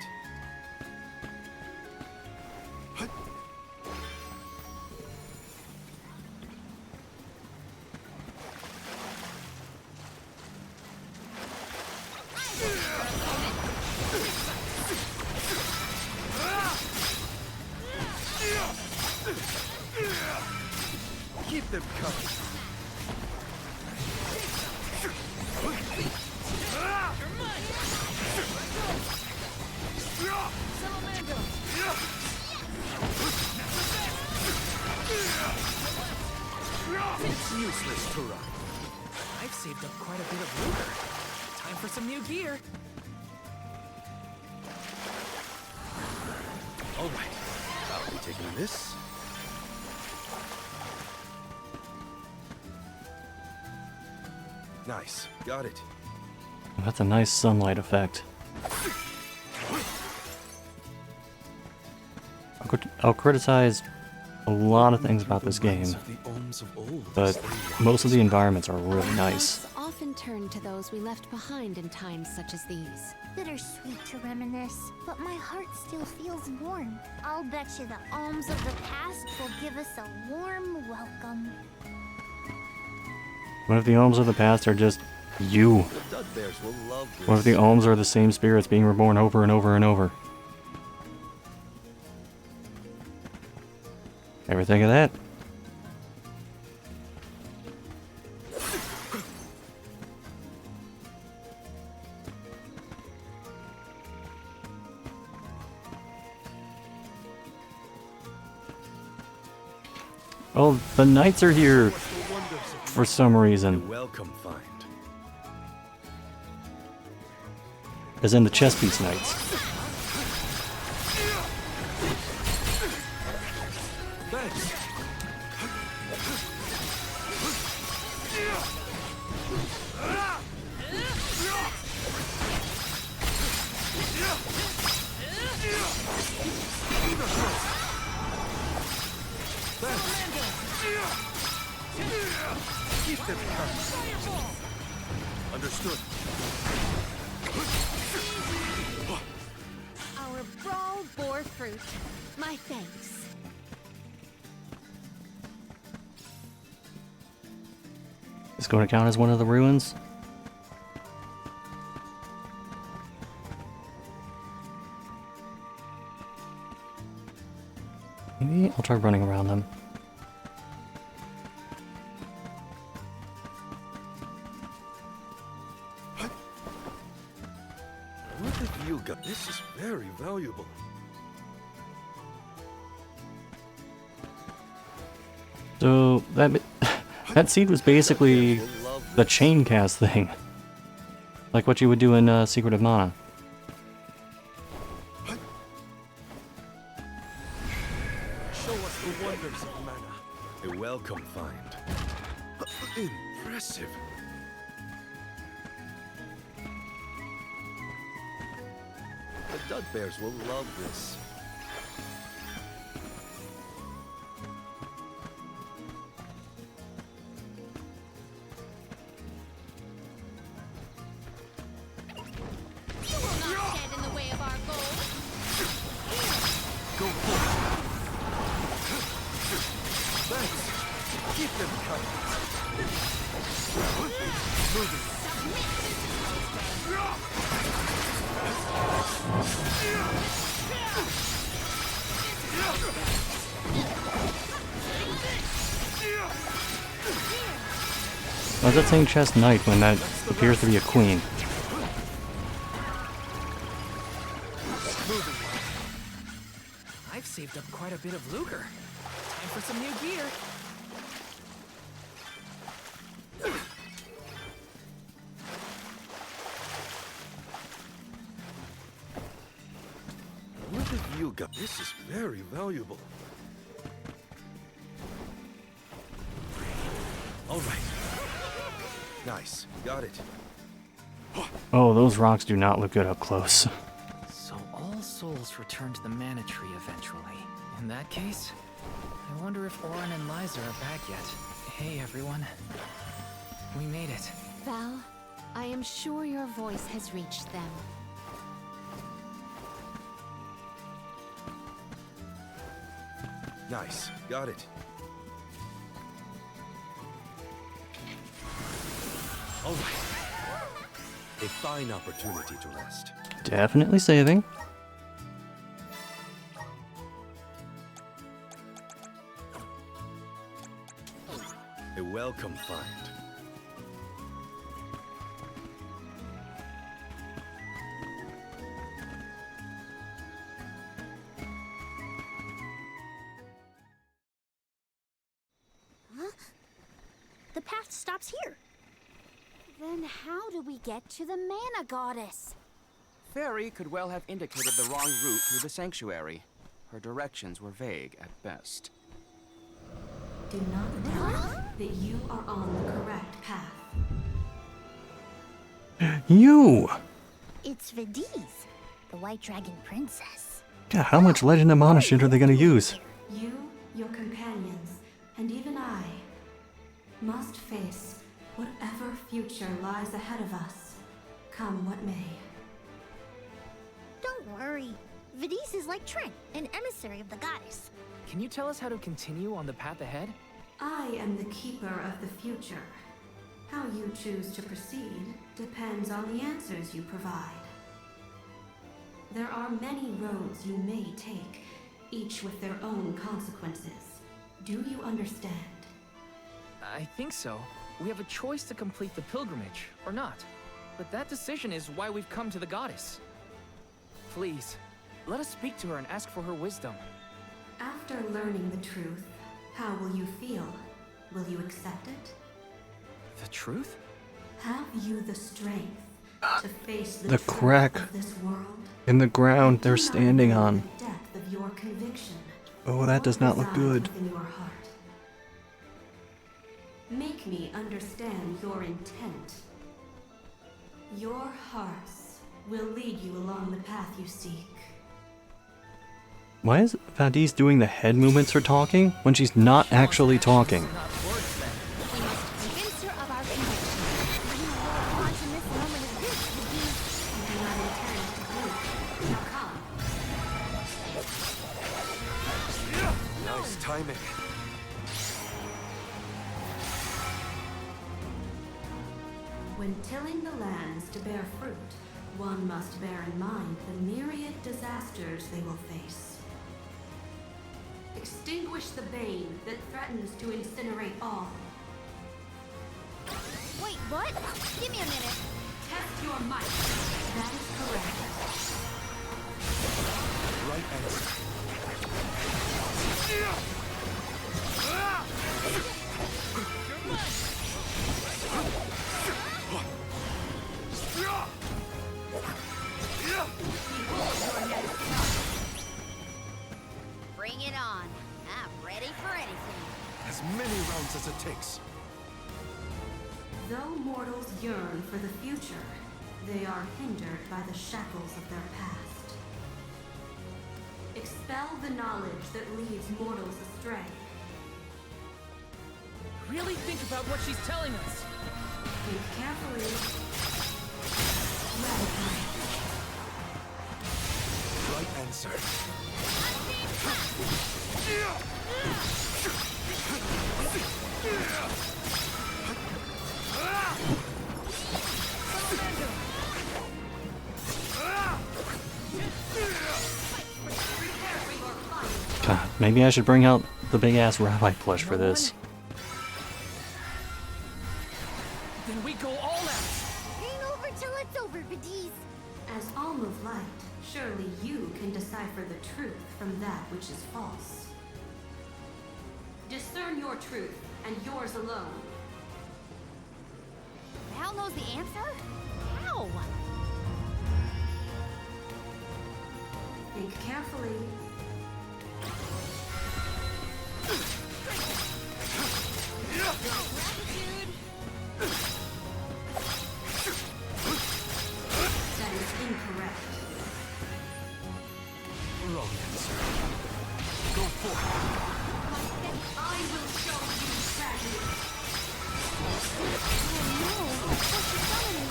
Keep them coming. It's useless to run. I've saved up quite a bit of lucre. Time for some new gear. All right. I'll be taking this. Nice. Got it. That's a nice sunlight effect. I'll criticize a lot of things about this game, but most of the environments are really nice. Thoughts often turn to those we left behind in times such as these. Bittersweet to reminisce, but my heart still feels warm. I'll bet you the alms of the past will give us a warm welcome. What if the Ohms of the past are just you? The Dud Bears will love this. What if the Ohms are the same spirits being reborn over and over and over? Ever think of that? Oh, the knights are here for some reason. Welcome find. As in the chess piece knights. Thanks. Keep them coming. Understood. Our brawl bore fruit. My thanks. Is going to count as one of the ruins? Maybe I'll try running around them. What have you got? This is very valuable. So that seed was basically the chain cast thing, like what you would do in Secret of Mana. Show us the wonders of mana. A welcome find. Impressive. The Dud Bears will love this. You will not stand in the way of our goal. Go for it. Thanks. Keep them coming. Moving. Why is that saying chess knight when that appears to be a queen? I've saved up quite a bit of lucre. Time for some new gear. What have you got? This is very valuable. All right. Nice. Got it. Oh, those rocks do not look good up close. So all souls return to the mana tree eventually. In that case, I wonder if Orin and Liza are back yet. Hey everyone. We made it. Val, I am sure your voice has reached them. Nice. Got it. All right. A fine opportunity to rest. Definitely saving. A welcome find. The path stops here. Then how do we get to the mana goddess? Fairy could well have indicated the wrong route through the sanctuary. Her directions were vague at best. Do not doubt that you are on the correct path. You! It's Vidiz, the White Dragon Princess. God, how much Legend of Mana shit are they gonna use? You, your companions, and even I must face whatever future lies ahead of us, come what may. Don't worry. Vidiz is like Trent, an emissary of the goddess. Can you tell us how to continue on the path ahead? I am the keeper of the future. How you choose to proceed depends on the answers you provide. There are many roads you may take, each with their own consequences. Do you understand? I think so. We have a choice to complete the pilgrimage, or not. But that decision is why we've come to the goddess. Please, let us speak to her and ask for her wisdom. After learning the truth, how will you feel? Will you accept it? The truth? Have you the strength to face the The truth crack of this world? in the ground they're Do not standing know on. the depth of your conviction. Oh, that does not look What resides good. within your heart. Make me understand your intent. Your hearts will lead you along the path you seek. Why is Vadiz doing the head movements for talking when she's not actually talking? Not words, then. We must convince her of our conviction. You won't want to miss a moment of this, Vidiz. I do not intend to do. Now come. Nice timing. When tilling the lands to bear fruit, one must bear in mind the myriad disasters they will face. Extinguish the bane that threatens to incinerate all. Wait, what? Give me a minute. Test your might. That is correct. Right answer. Bring it on. I'm ready for anything. As many rounds as it takes. Though mortals yearn for the future, they are hindered by the shackles of their past. Expel the knowledge that leads mortals astray. Really think about what she's telling us. Think carefully. Ratify. Right answer. God, maybe I should bring out the big ass rabbi plush for this. Then we go all out. Ain't over till it's over, Vidiz. As Alm of Light, surely you can decipher the truth from that which is false. Discern your truth, and yours alone. Val knows the answer? How? Think carefully. Gratitude. That is incorrect. Wrong answer. Go forth. I will show you tragedy. Oh no, what's the summoning?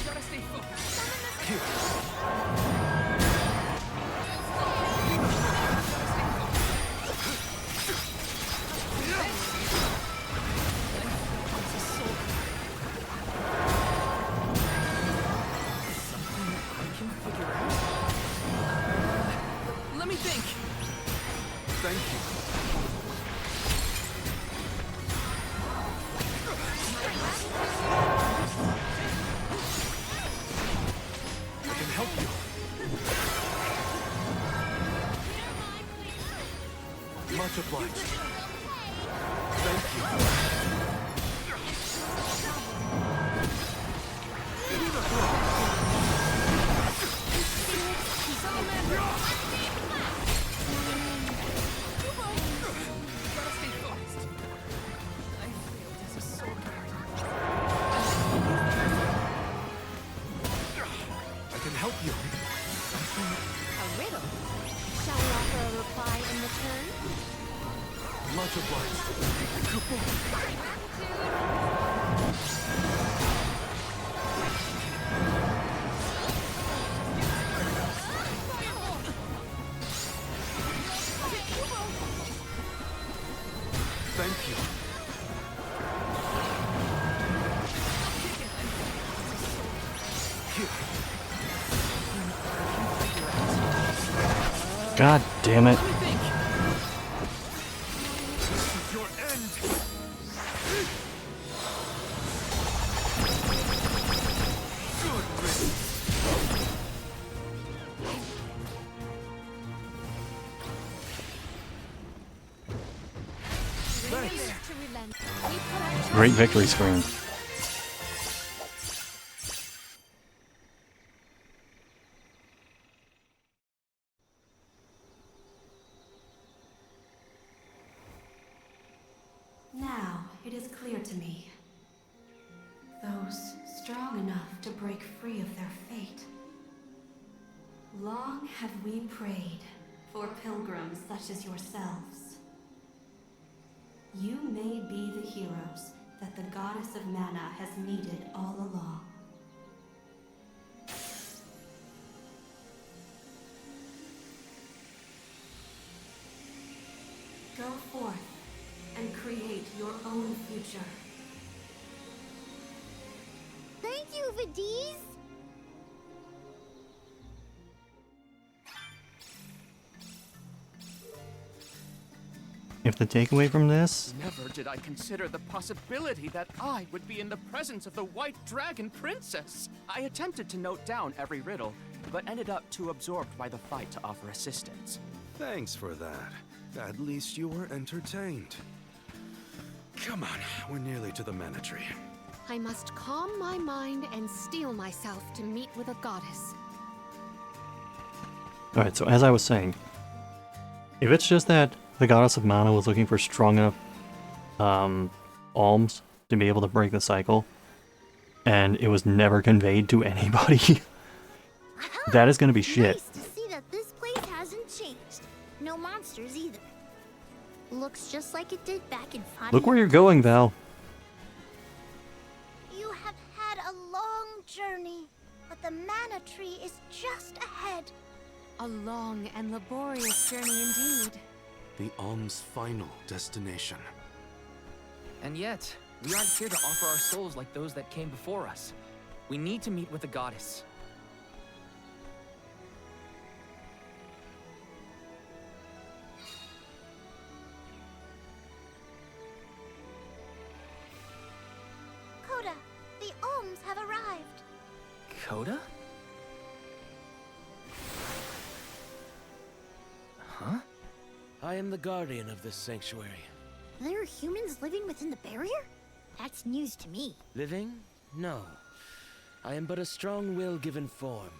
Gotta stay focused. Let me think. Thank you. I can help you. Much obliged. Thank you. Gotta stay focused. I failed as a soldier. I can help you. A riddle. Shall we offer a reply in return? Much obliged. Thank you. God damn it. Let me think. This is your end. Good riddance. Refuse to relent. We put our Great victory scream. Now it is clear to me. Those strong enough to break free of their fate. Long have we prayed for pilgrims such as yourselves. You may be the heroes that the goddess of mana has needed all along. Go forth and create your own future. Thank you, Vidiz! If the takeaway from this, Never did I consider the possibility that I would be in the presence of the White Dragon Princess. I attempted to note down every riddle, but ended up too absorbed by the fight to offer assistance. Thanks for that. At least you were entertained. Come on, we're nearly to the mana tree. I must calm my mind and steel myself to meet with a goddess. alright, so as I was saying, if it's just that the goddess of mana was looking for strong enough alms to be able to break the cycle, and it was never conveyed to anybody, that is gonna be shit. Nice to see that this place hasn't changed. No monsters either. Looks just like it did back in 5 Look where you're going, Val. You have had a long journey, but the mana tree is just ahead. A long and laborious journey indeed. The alm's final destination. And yet, we aren't here to offer our souls like those that came before us. We need to meet with the goddess. Coda, the alms have arrived. Coda? Huh? I am the guardian of this sanctuary. There are humans living within the barrier? That's news to me. Living? No. I am but a strong will given form.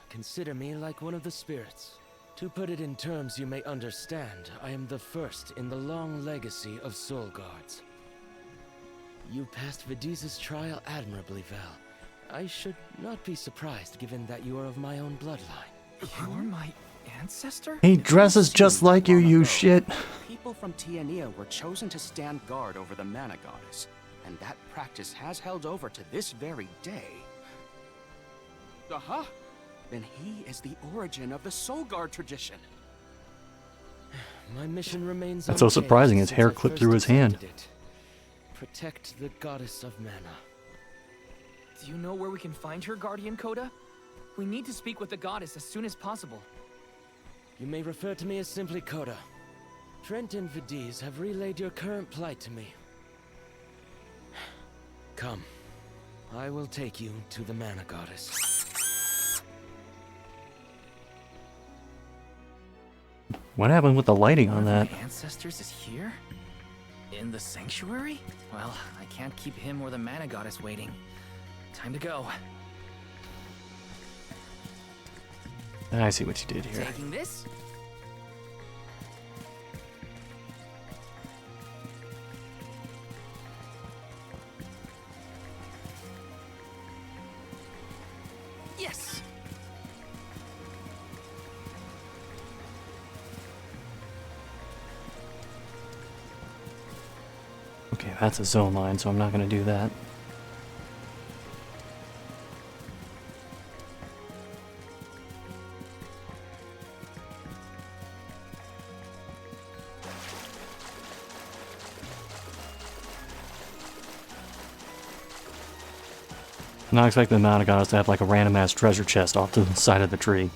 Consider me like one of the spirits. To put it in terms you may understand, I am the first in the long legacy of soul guards. You passed Vidiz's trial admirably, Val. I should not be surprised given that you are of my own bloodline. You're my ancestor? He dresses just like you, you shit. People from Tiania were chosen to stand guard over the Mana Goddess, and that practice has held over to this very day. Uh-huh. Then he is the origin of the Soul Guard tradition. My mission remains That's so surprising, his unchanged hair since I clipped first through his hand. accepted it. Protect the Goddess of Mana. Do you know where we can find her, Guardian Coda? We need to speak with the goddess as soon as possible. You may refer to me as simply Coda. Trent and Vidiz have relayed your current plight to me. Come. I will take you to the Mana Goddess. What happened with the lighting on that? My ancestors is here? In the sanctuary? Well, I can't keep him or the Mana Goddess waiting. Time to go. I see what you did here. Taking this? Yes! Okay, that's a zone line, so I'm not going to do that. I'm not expecting the Mana Goddess to have like a random ass treasure chest off to the side of the tree.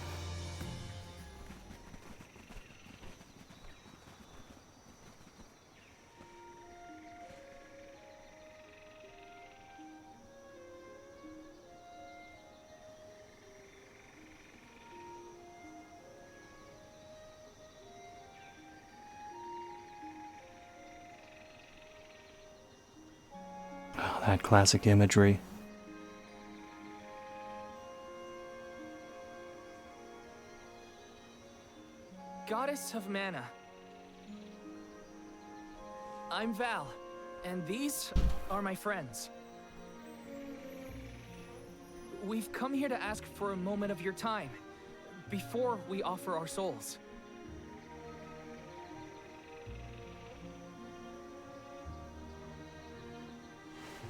Oh, that classic imagery. Goddess of Mana. I'm Val, and these are my friends. We've come here to ask for a moment of your time, before we offer our souls.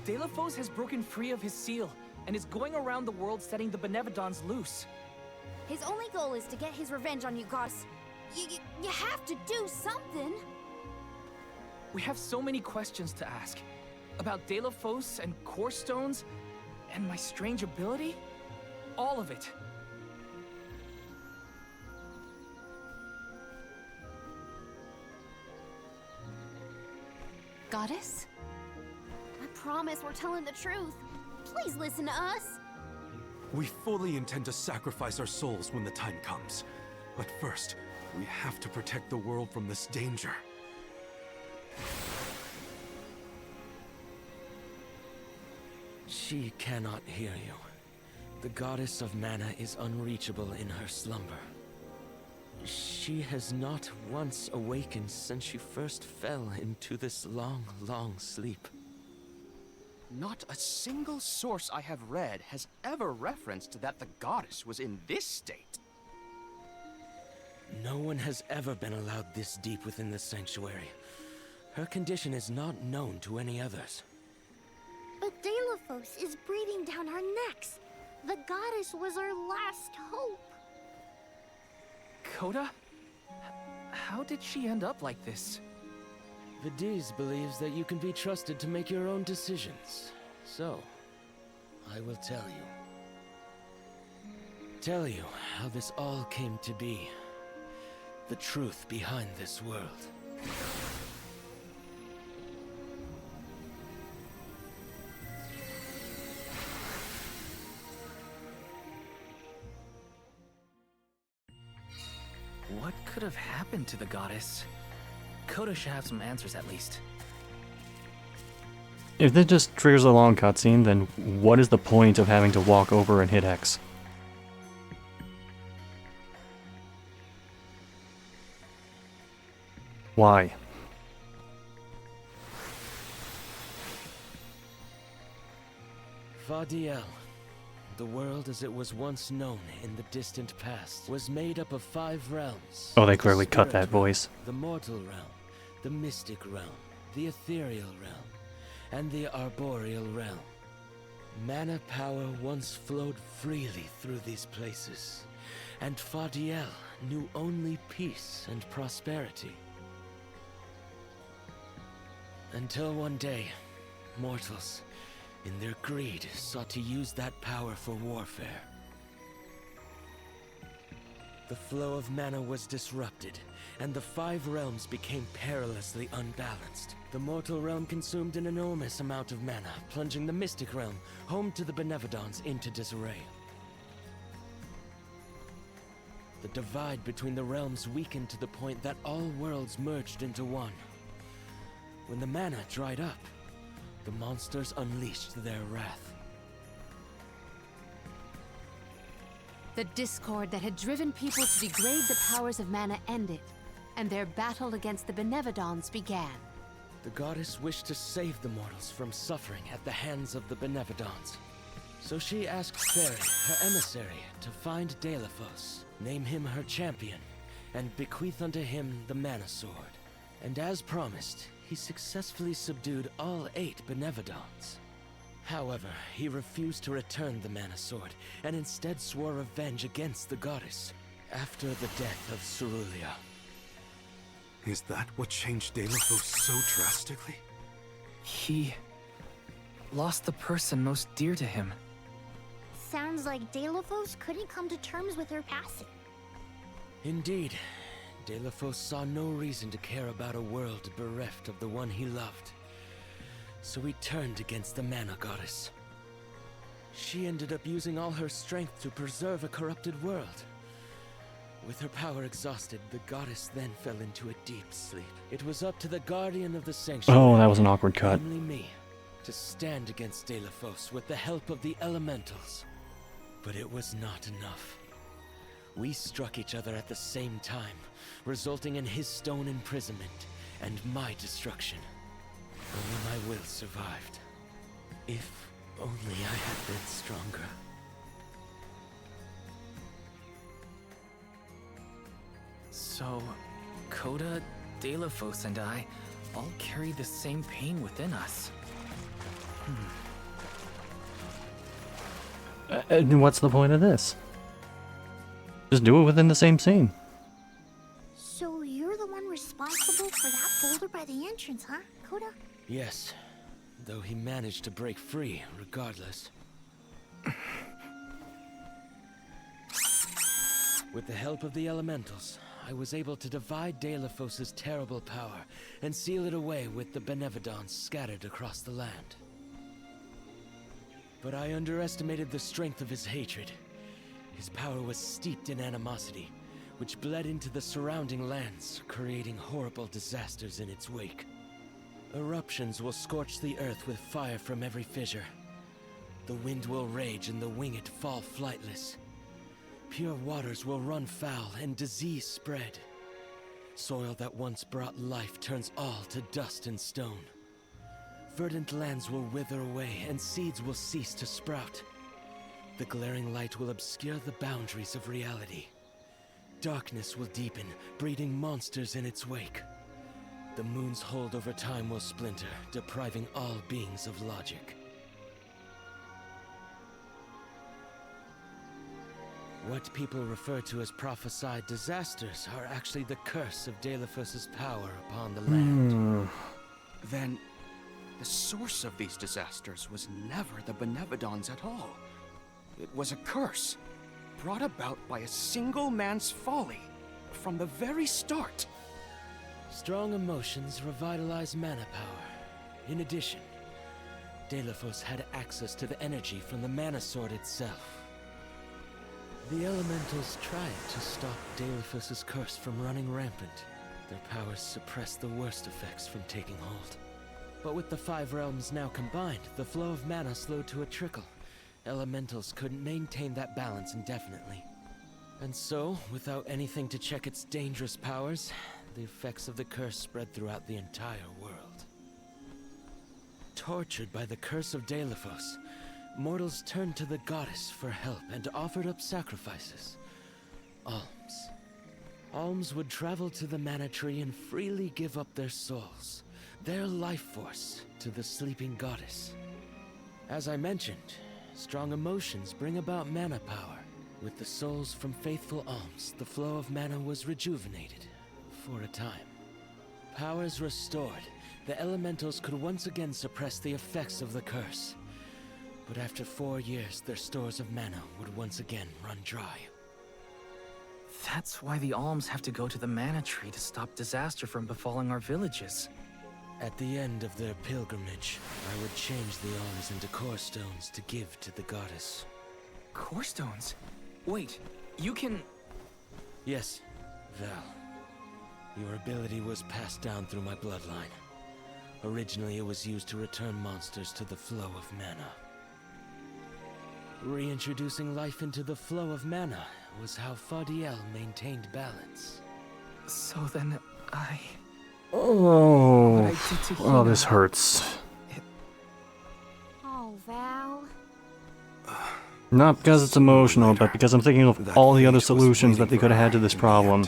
Delafos has broken free of his seal, and is going around the world setting the Benevodons loose. His only goal is to get his revenge on you, Goddess. You have to do something. We have so many questions to ask. About Delafos and Core Stones, and my strange ability. All of it. Goddess? I promise we're telling the truth. Please listen to us. We fully intend to sacrifice our souls when the time comes. But first, we have to protect the world from this danger. She cannot hear you. The Goddess of Mana is unreachable in her slumber. She has not once awakened since she first fell into this long, long sleep. Not a single source I have read has ever referenced that the goddess was in this state. No one has ever been allowed this deep within the sanctuary. Her condition is not known to any others. But Delafos is breathing down our necks. The goddess was our last hope. Coda? How did she end up like this? Vidiz believes that you can be trusted to make your own decisions. So, I will tell you. Tell you how this all came to be. The truth behind this world. What could have happened to the goddess? Coda should have some answers at least. If this just triggers a long cutscene, then what is the point of having to walk over and hit X? Why? Fadiel, the world as it was once known in the distant past, was made up of 5 realms. Oh, they The clearly cut spirit that voice. realm, the mortal realm, the mystic realm, the ethereal realm, and the arboreal realm. Mana power once flowed freely through these places, and Fadiel knew only peace and prosperity. Until one day, mortals, in their greed, sought to use that power for warfare. The flow of mana was disrupted, and the 5 realms became perilously unbalanced. The mortal realm consumed an enormous amount of mana, plunging the mystic realm, home to the Benevodons, into disarray. The divide between the realms weakened to the point that all worlds merged into one. When the mana dried up, the monsters unleashed their wrath. The discord that had driven people to degrade the powers of mana ended, and their battle against the Benevodons began. The goddess wished to save the mortals from suffering at the hands of the Benevodons. So she asked Fairy, her emissary, to find Delaphos, name him her champion, and bequeath unto him the Mana Sword. And as promised, he successfully subdued all 8 Benevodons. However, he refused to return the Mana Sword, and instead swore revenge against the goddess, after the death of Cerulia. Is that what changed Delaphos so drastically? He lost the person most dear to him. Sounds like Delaphos couldn't come to terms with her passing. Indeed, Delaphos saw no reason to care about a world bereft of the one he loved. So he turned against the Mana Goddess. She ended up using all her strength to preserve a corrupted world. With her power exhausted, the goddess then fell into a deep sleep. It was up to the guardian of the sanctuary, Oh, that was an awkward cut. namely me, to stand against Delaphos with the help of the elementals. But it was not enough. We struck each other at the same time, resulting in his stone imprisonment and my destruction. Only my will survived. If only I had been stronger. So, Coda, Delaphos, and I all carry the same pain within us. And what's the point of this? Just do it within the same scene. So you're the one responsible for that boulder by the entrance, huh, Coda? Yes, though he managed to break free regardless. With the help of the elementals, I was able to divide Delaphos' terrible power and seal it away with the Benevodons scattered across the land. But I underestimated the strength of his hatred. His power was steeped in animosity, which bled into the surrounding lands, creating horrible disasters in its wake. Eruptions will scorch the earth with fire from every fissure. The wind will rage and the winged fall flightless. Pure waters will run foul and disease spread. Soil that once brought life turns all to dust and stone. Verdant lands will wither away and seeds will cease to sprout. The glaring light will obscure the boundaries of reality. Darkness will deepen, breeding monsters in its wake. The moon's hold over time will splinter, depriving all beings of logic. What people refer to as prophesied disasters are actually the curse of Delaphos' power upon the land. Then, the source of these disasters was never the Benevodons at all. It was a curse, brought about by a single man's folly, from the very start. Strong emotions revitalize mana power. In addition, Delaphos had access to the energy from the Mana Sword itself. The elementals tried to stop Delaphos' curse from running rampant. Their powers suppressed the worst effects from taking hold. But with the 5 realms now combined, the flow of mana slowed to a trickle. Elementals couldn't maintain that balance indefinitely. And so, without anything to check its dangerous powers, the effects of the curse spread throughout the entire world. Tortured by the curse of Deilephos, mortals turned to the goddess for help and offered up sacrifices. Alms. Alms would travel to the mana tree and freely give up their souls, their life force, to the sleeping goddess. As I mentioned, strong emotions bring about mana power. With the souls from faithful alms, the flow of mana was rejuvenated, for a time. Powers restored, the elementals could once again suppress the effects of the curse. But after 4 years, their stores of mana would once again run dry. That's why the alms have to go to the mana tree to stop disaster from befalling our villages. At the end of their pilgrimage, I would change the alms into core stones to give to the goddess. Core stones? Wait, you can... Yes, Val. Your ability was passed down through my bloodline. Originally, it was used to return monsters to the flow of mana. Reintroducing life into the flow of mana was how Fadiel maintained balance. So then, Oh, What I did to oh, Hina. this hurts. Oh, Val. Not because it's emotional, but because I'm thinking of all the other solutions that they could have had to this problem.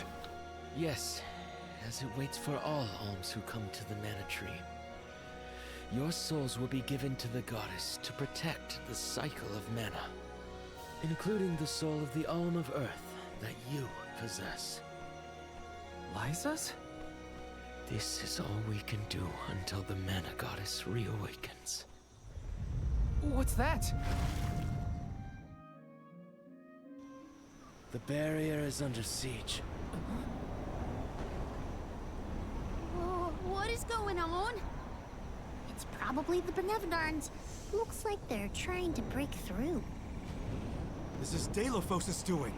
Yes, as it waits for all alms who come to the mana tree. Your souls will be given to the goddess to protect the cycle of mana, including the soul of the Alm of Earth that you possess. Liza's? This is all we can do until the mana goddess reawakens. What's that? The barrier is under siege. Whoa, what is going on? It's probably the Benevodons. Looks like they're trying to break through. This is Deilephos' doing.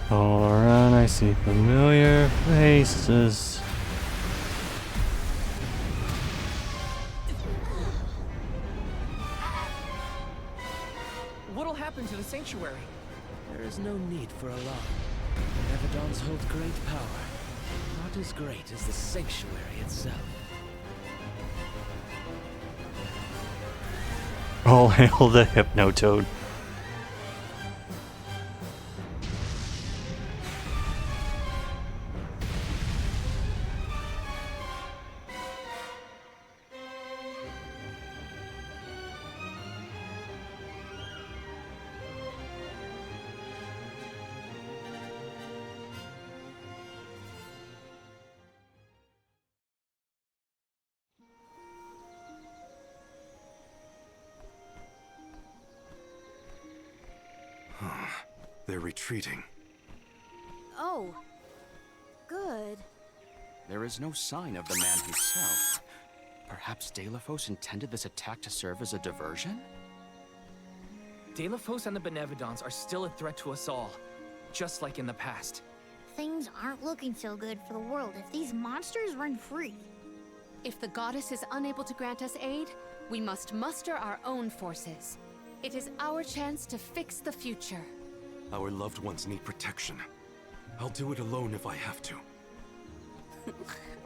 All around, I see familiar faces. What'll happen to the sanctuary? There is no need for alarm. Benevodons hold great power. Not as great as the sanctuary itself. All hail the Hypnotoad. They're retreating. Oh. Good. There is no sign of the man himself. Perhaps Deilephos intended this attack to serve as a diversion? Deilephos and the Benevodons are still a threat to us all, just like in the past. Things aren't looking so good for the world if these monsters run free. If the goddess is unable to grant us aid, we must muster our own forces. It is our chance to fix the future. Our loved ones need protection. I'll do it alone if I have to.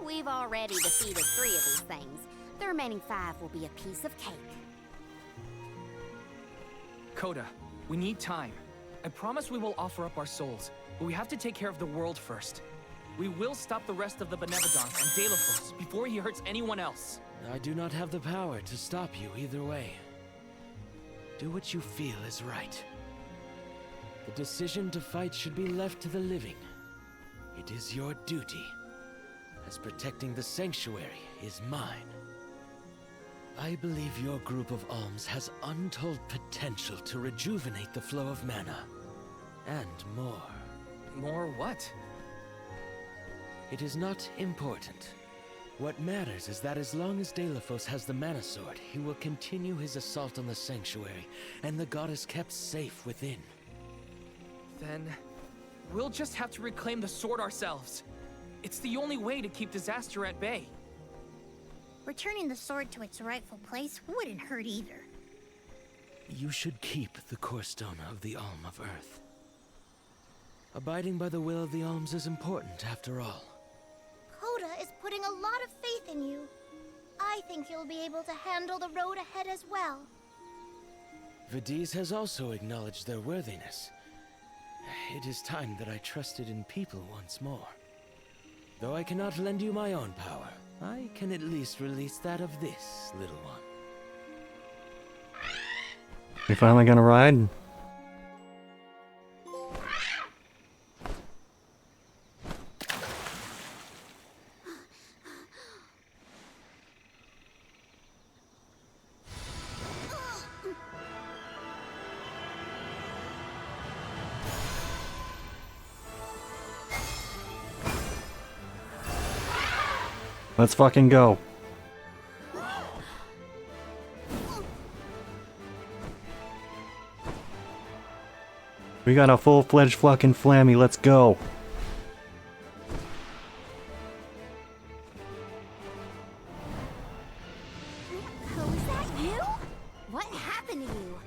We've already defeated 3 of these things. The remaining 5 will be a piece of cake. Coda, we need time. I promise we will offer up our souls, but we have to take care of the world first. We will stop the rest of the Benevodons and Deilephos before he hurts anyone else. I do not have the power to stop you either way. Do what you feel is right. The decision to fight should be left to the living. It is your duty, as protecting the sanctuary is mine. I believe your group of alms has untold potential to rejuvenate the flow of mana. And more. More what? It is not important. What matters is that as long as Delafos has the Mana Sword, he will continue his assault on the Sanctuary, and the goddess kept safe within. Then we'll just have to reclaim the sword ourselves. It's the only way to keep disaster at bay. Returning the sword to its rightful place wouldn't hurt either. You should keep the core stone of the Alm of Earth. Abiding by the will of the Alms is important, after all. Coda is putting a lot of faith in you. I think you'll be able to handle the road ahead as well. Vidiz has also acknowledged their worthiness. It is time that I trusted in people once more. Though I cannot lend you my own power, I can at least release that of this little one. We finally gonna ride? Let's fucking go. We got a full-fledged fucking Flammie, let's go. Oh, is that you? What happened to you?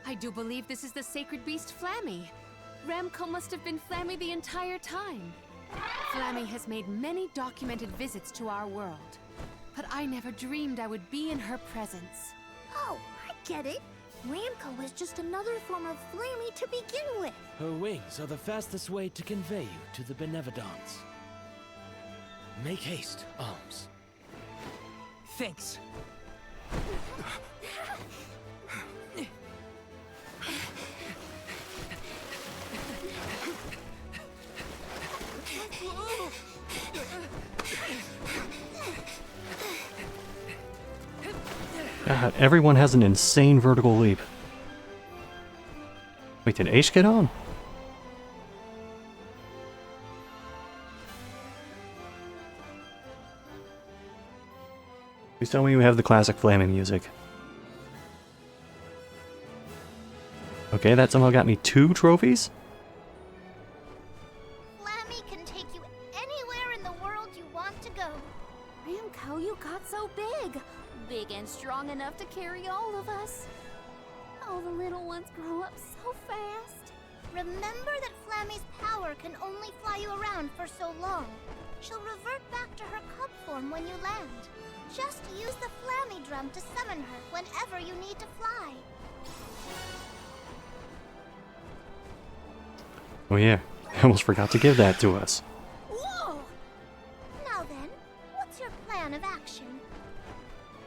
I do believe this is the sacred beast Flammie. Ramco must have been Flammie the entire time. Flammie has made many documented visits to our world, but I never dreamed I would be in her presence. Oh, I get it. Ramco was just another form of Flammie to begin with. Her wings are the fastest way to convey you to the Benevodons. Make haste, Alms. Thanks. God, everyone has an insane vertical leap. Wait, did Aish get on? Please tell me we have the classic Flammie music. Okay, that somehow got me 2 trophies? Flammie can take you anywhere in the world you want to go. Ramco, you got so big. Big and strong enough to carry all of us. All the little ones grow up so fast. Remember that Flammie's power can only fly you around for so long. She'll revert back to her cub form when you land. Just use the Flammie drum to summon her whenever you need to fly. Oh yeah, I almost forgot to give that to us. Whoa! Now then, what's your plan of action?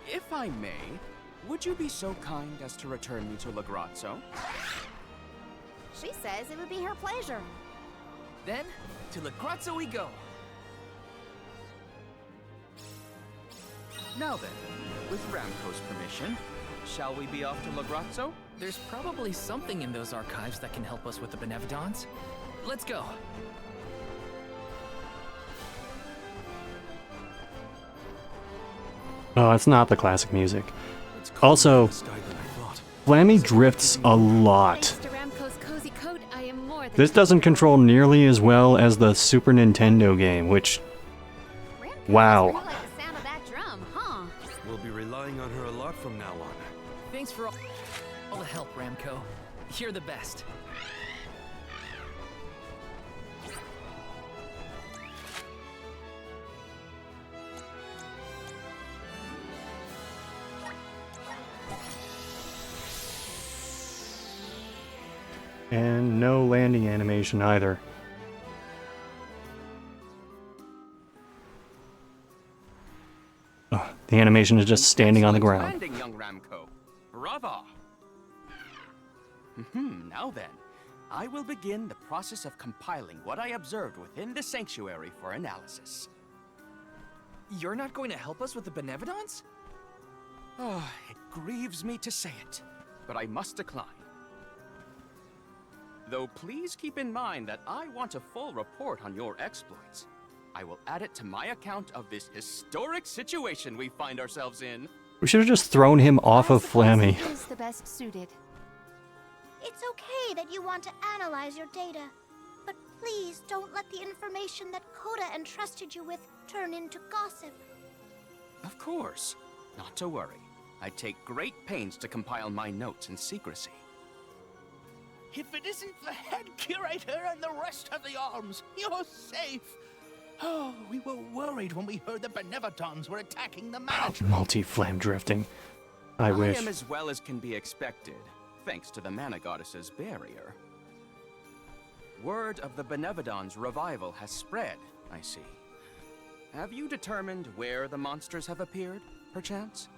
If I may, would you be so kind as to return me to Lagrazzo? She says it would be her pleasure. Then, to Lagrazzo we go. Now then, with Ramco's permission, shall we be off to Lagrazzo? There's probably something in those archives that can help us with the Benevodons. Let's go. Oh, it's not the classic music. Also, Flammie drifts a lot. Thanks to Ramco's cozy coat, I am more than This doesn't control nearly as well as the Super Nintendo game, which... Ramco Wow. must really like the sound of that drum, huh? We'll be relying on her a lot from now on. Thanks for all the help, Ramco. You're the best. And no landing animation either. Ugh, the animation is just standing on the ground. Landing, young Ramco. Brava! Now then, I will begin the process of compiling what I observed within the sanctuary for analysis. You're not going to help us with the Benevodons? It grieves me to say it, but I must decline. Though please keep in mind that I want a full report on your exploits. I will add it to my account of this historic situation we find ourselves in. We should have just thrown him off of Flammie. He is the best suited. It's okay that you want to analyze your data, but please don't let the information that Coda entrusted you with turn into gossip. Of course. Not to worry. I take great pains to compile my notes in secrecy. If it isn't the head curator and the rest of the arms, you're safe. Oh, we were worried when we heard the Benevatons were attacking the manager. Multi-flame drifting. I wish. I am as well as can be expected, thanks to the Mana Goddess's barrier. Word of the Benevodon's revival has spread, I see. Have you determined where the monsters have appeared, perchance?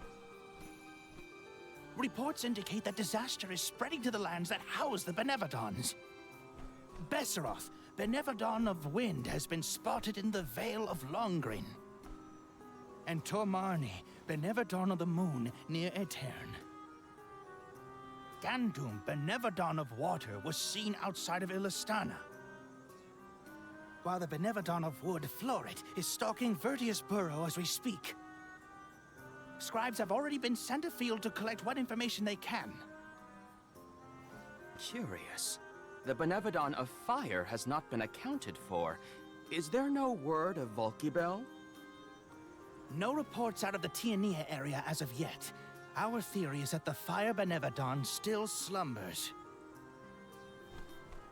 Reports indicate that disaster is spreading to the lands that house the Benevodons. Besseroth, Benevodon of Wind, has been spotted in the Vale of Longrin. And Tormarni, Benevodon of the Moon, near Aetern. Gandum, Benevodon of Water, was seen outside of Illistana. While the Benevodon of Wood, Floret, is stalking Vertius Burrow as we speak. Scribes have already been sent afield to collect what information they can. Curious. The Benevodon of Fire has not been accounted for. Is there no word of Volkibel? No reports out of the Tiania area as of yet. Our theory is that the Fire Benevodon still slumbers.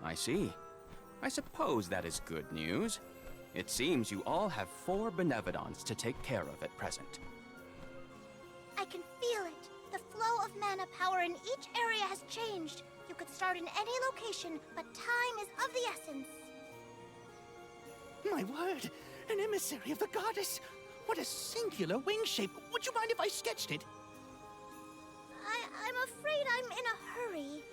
I see. I suppose that is good news. It seems you all have 4 Benevodons to take care of at present. I can feel it. The flow of mana power in each area has changed. You could start in any location, but time is of the essence. My word! An emissary of the goddess! What a singular wing shape! Would you mind if I sketched it? I'm afraid I'm in a hurry.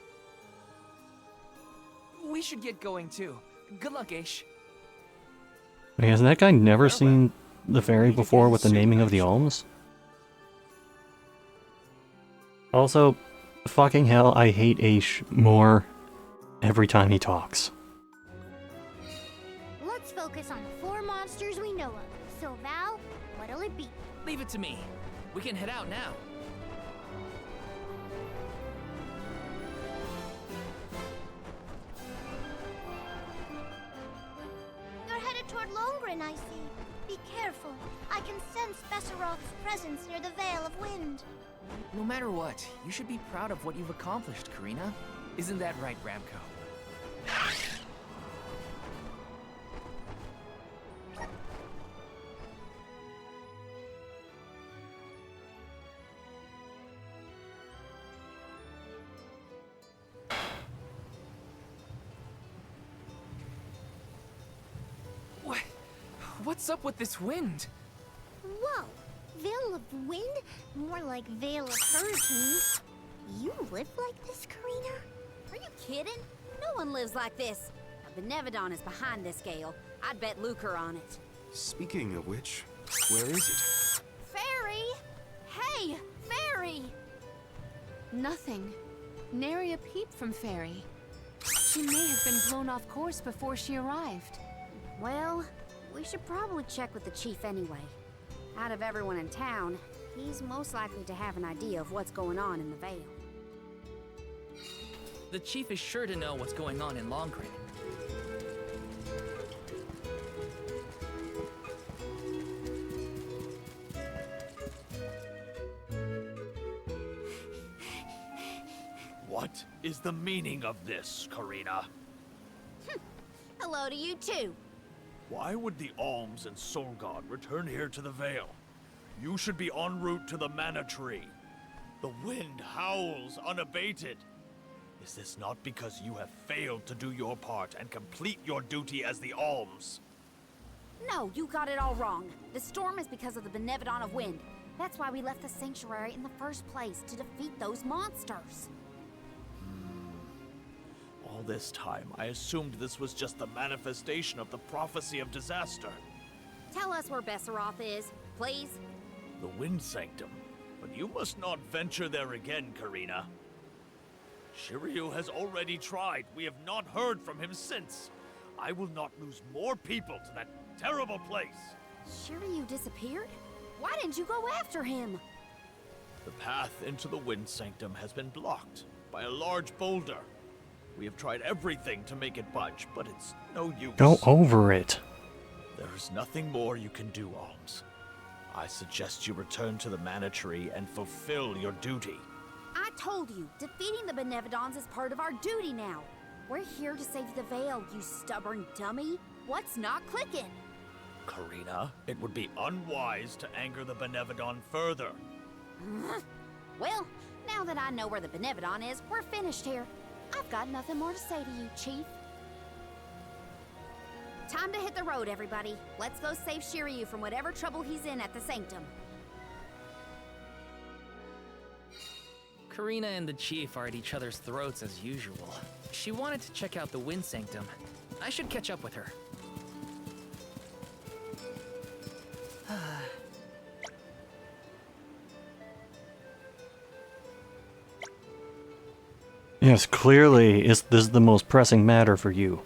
We should get going too. Good luck, Aish. Wait, has that guy never seen the fairy before with the naming of the alms? Also, fucking hell, I hate Aish more every time he talks. Let's focus on the 4 monsters we know of. So, Val, what'll it be? Leave it to me. We can head out now. You're headed toward Longrin, I see. Be careful. I can sense Besseroth's presence near the Vale of Wind. No matter what, you should be proud of what you've accomplished, Karina. Isn't that right, Ramco? What's up with this wind? Whoa! Vale of Wind? More like Vale of Hurricanes. You live like this, Karina? Are you kidding? No one lives like this. A Benevodon is behind this gale. I'd bet lucre on it. Speaking of which, where is it? Fairy! Hey, Fairy! Nothing. Nary a peep from Fairy. She may have been blown off course before she arrived. Well, we should probably check with the chief anyway. Out of everyone in town, he's most likely to have an idea of what's going on in the Vale. The chief is sure to know what's going on in Longrin. What is the meaning of this, Karina? Hello to you too. Why would the Alms and Solgod return here to the Vale? You should be en route to the Mana Tree. The wind howls unabated. Is this not because you have failed to do your part and complete your duty as the Alms? No, you got it all wrong. The storm is because of the Benevodon of Wind. That's why we left the sanctuary in the first place, to defeat those monsters. All this time, I assumed this was just the manifestation of the prophecy of disaster. Tell us where Besseroth is, please. The Wind Sanctum. But you must not venture there again, Karina. Shiryu has already tried. We have not heard from him since. I will not lose more people to that terrible place. Shiryu disappeared? Why didn't you go after him? The path into the Wind Sanctum has been blocked by a large boulder. We have tried everything to make it budge, but it's no use. Go over it. There is nothing more you can do, Alms. I suggest you return to the Mana Tree and fulfill your duty. I told you, defeating the Benevodons is part of our duty now. We're here to save the Veil, you stubborn dummy. What's not clicking? Karina, it would be unwise to anger the Benevodon further. Well, now that I know where the Benevodon is, we're finished here. I've got nothing more to say to you, Chief. Time to hit the road, everybody. Let's go save Shiryu from whatever trouble he's in at the Sanctum. Karina and the Chief are at each other's throats as usual. She wanted to check out the Wind Sanctum. I should catch up with her. Yes, clearly this is the most pressing matter for you.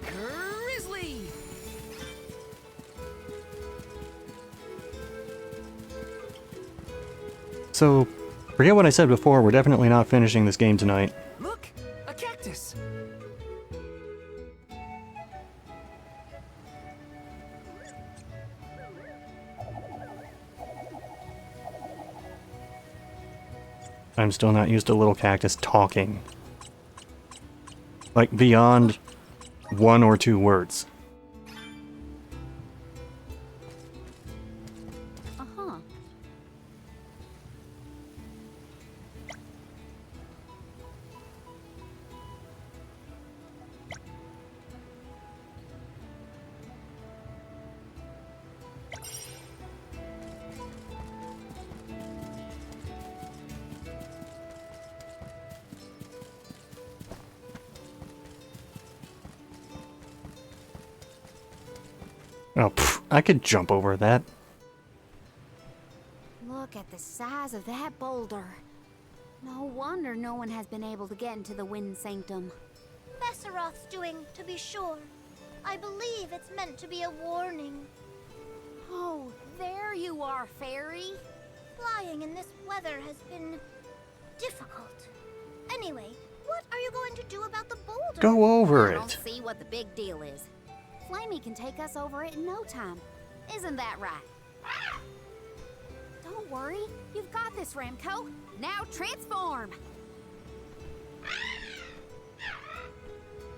Grizzly! So, forget what I said before, we're definitely not finishing this game tonight. Look! A cactus! I'm still not used to little cactus talking. Like, beyond 1 or 2 words. Uh-huh. Oh, pff, I could jump over that. Look at the size of that boulder. No wonder no one has been able to get into the Wind Sanctum. Besseroth's doing, to be sure. I believe it's meant to be a warning. Oh, there you are, Fairy. Flying in this weather has been difficult. Anyway, what are you going to do about the boulder? Go over I don't it. see what the big deal is. Flammie can take us over it in no time. Isn't that right? Don't worry. You've got this, Ramco. Now transform.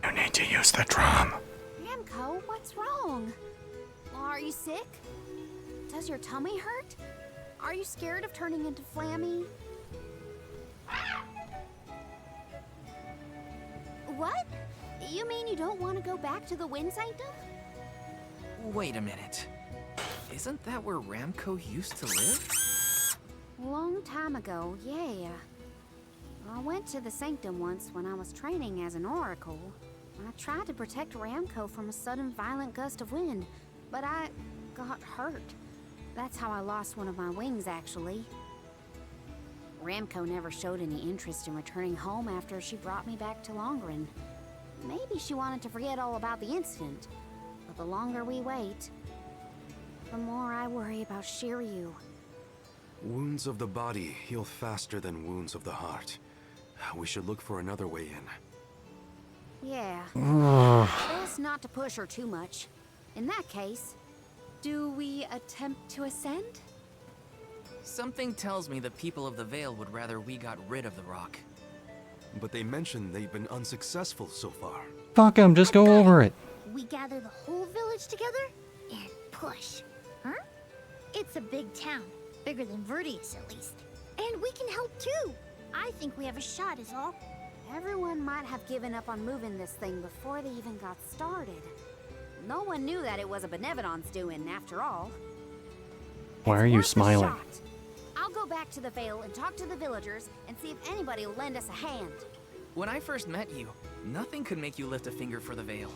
You need to use the drum. Ramco, what's wrong? Are you sick? Does your tummy hurt? Are you scared of turning into Flammie? What? You mean you don't want to go back to the Wind Sanctum? Wait a minute. Isn't that where Ramco used to live? Long time ago, yeah. I went to the Sanctum once when I was training as an oracle. I tried to protect Ramco from a sudden violent gust of wind, but I got hurt. That's how I lost one of my wings, actually. Ramco never showed any interest in returning home after she brought me back to Longren. Maybe she wanted to forget all about the incident. But the longer we wait, the more I worry about Shiryu. Wounds of the body heal faster than wounds of the heart. We should look for another way in. Yeah. Best not to push her too much. In that case, do we attempt to ascend? Something tells me the people of the Vale would rather we got rid of the rock. But they mentioned they've been unsuccessful so far. Fuck 'em, just go over it. We gather the whole village together and push. Huh? It's a big town. Bigger than Verdius, at least. And we can help too. I think we have a shot is all. Everyone might have given up on moving this thing before they even got started. No one knew that it was a Benevodon's doing, after all. Why are you smiling? I'll go back to the Vale and talk to the villagers and see if anybody will lend us a hand. When I first met you, nothing could make you lift a finger for the Vale.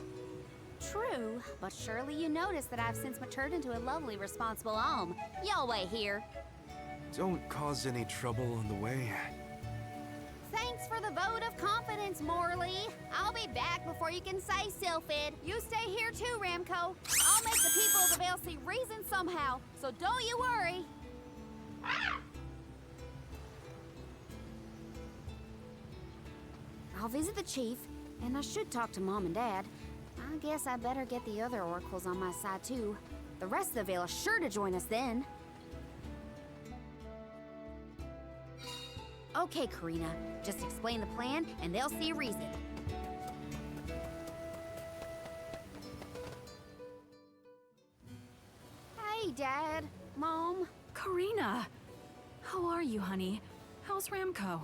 True, but surely you noticed that I've since matured into a lovely, responsible alm. Y'all wait here. Don't cause any trouble on the way. Thanks for the vote of confidence, Morley. I'll be back before you can say Sylphid. You stay here too, Ramco. I'll make the people of the Vale see reason somehow, so don't you worry. I'll visit the chief, and I should talk to Mom and Dad. I guess I better get the other oracles on my side too. The rest of the Vale is sure to join us then. Okay, Karina, just explain the plan and they'll see reason. Hey, Dad, Mom. Karina! How are you, honey? How's Ramco?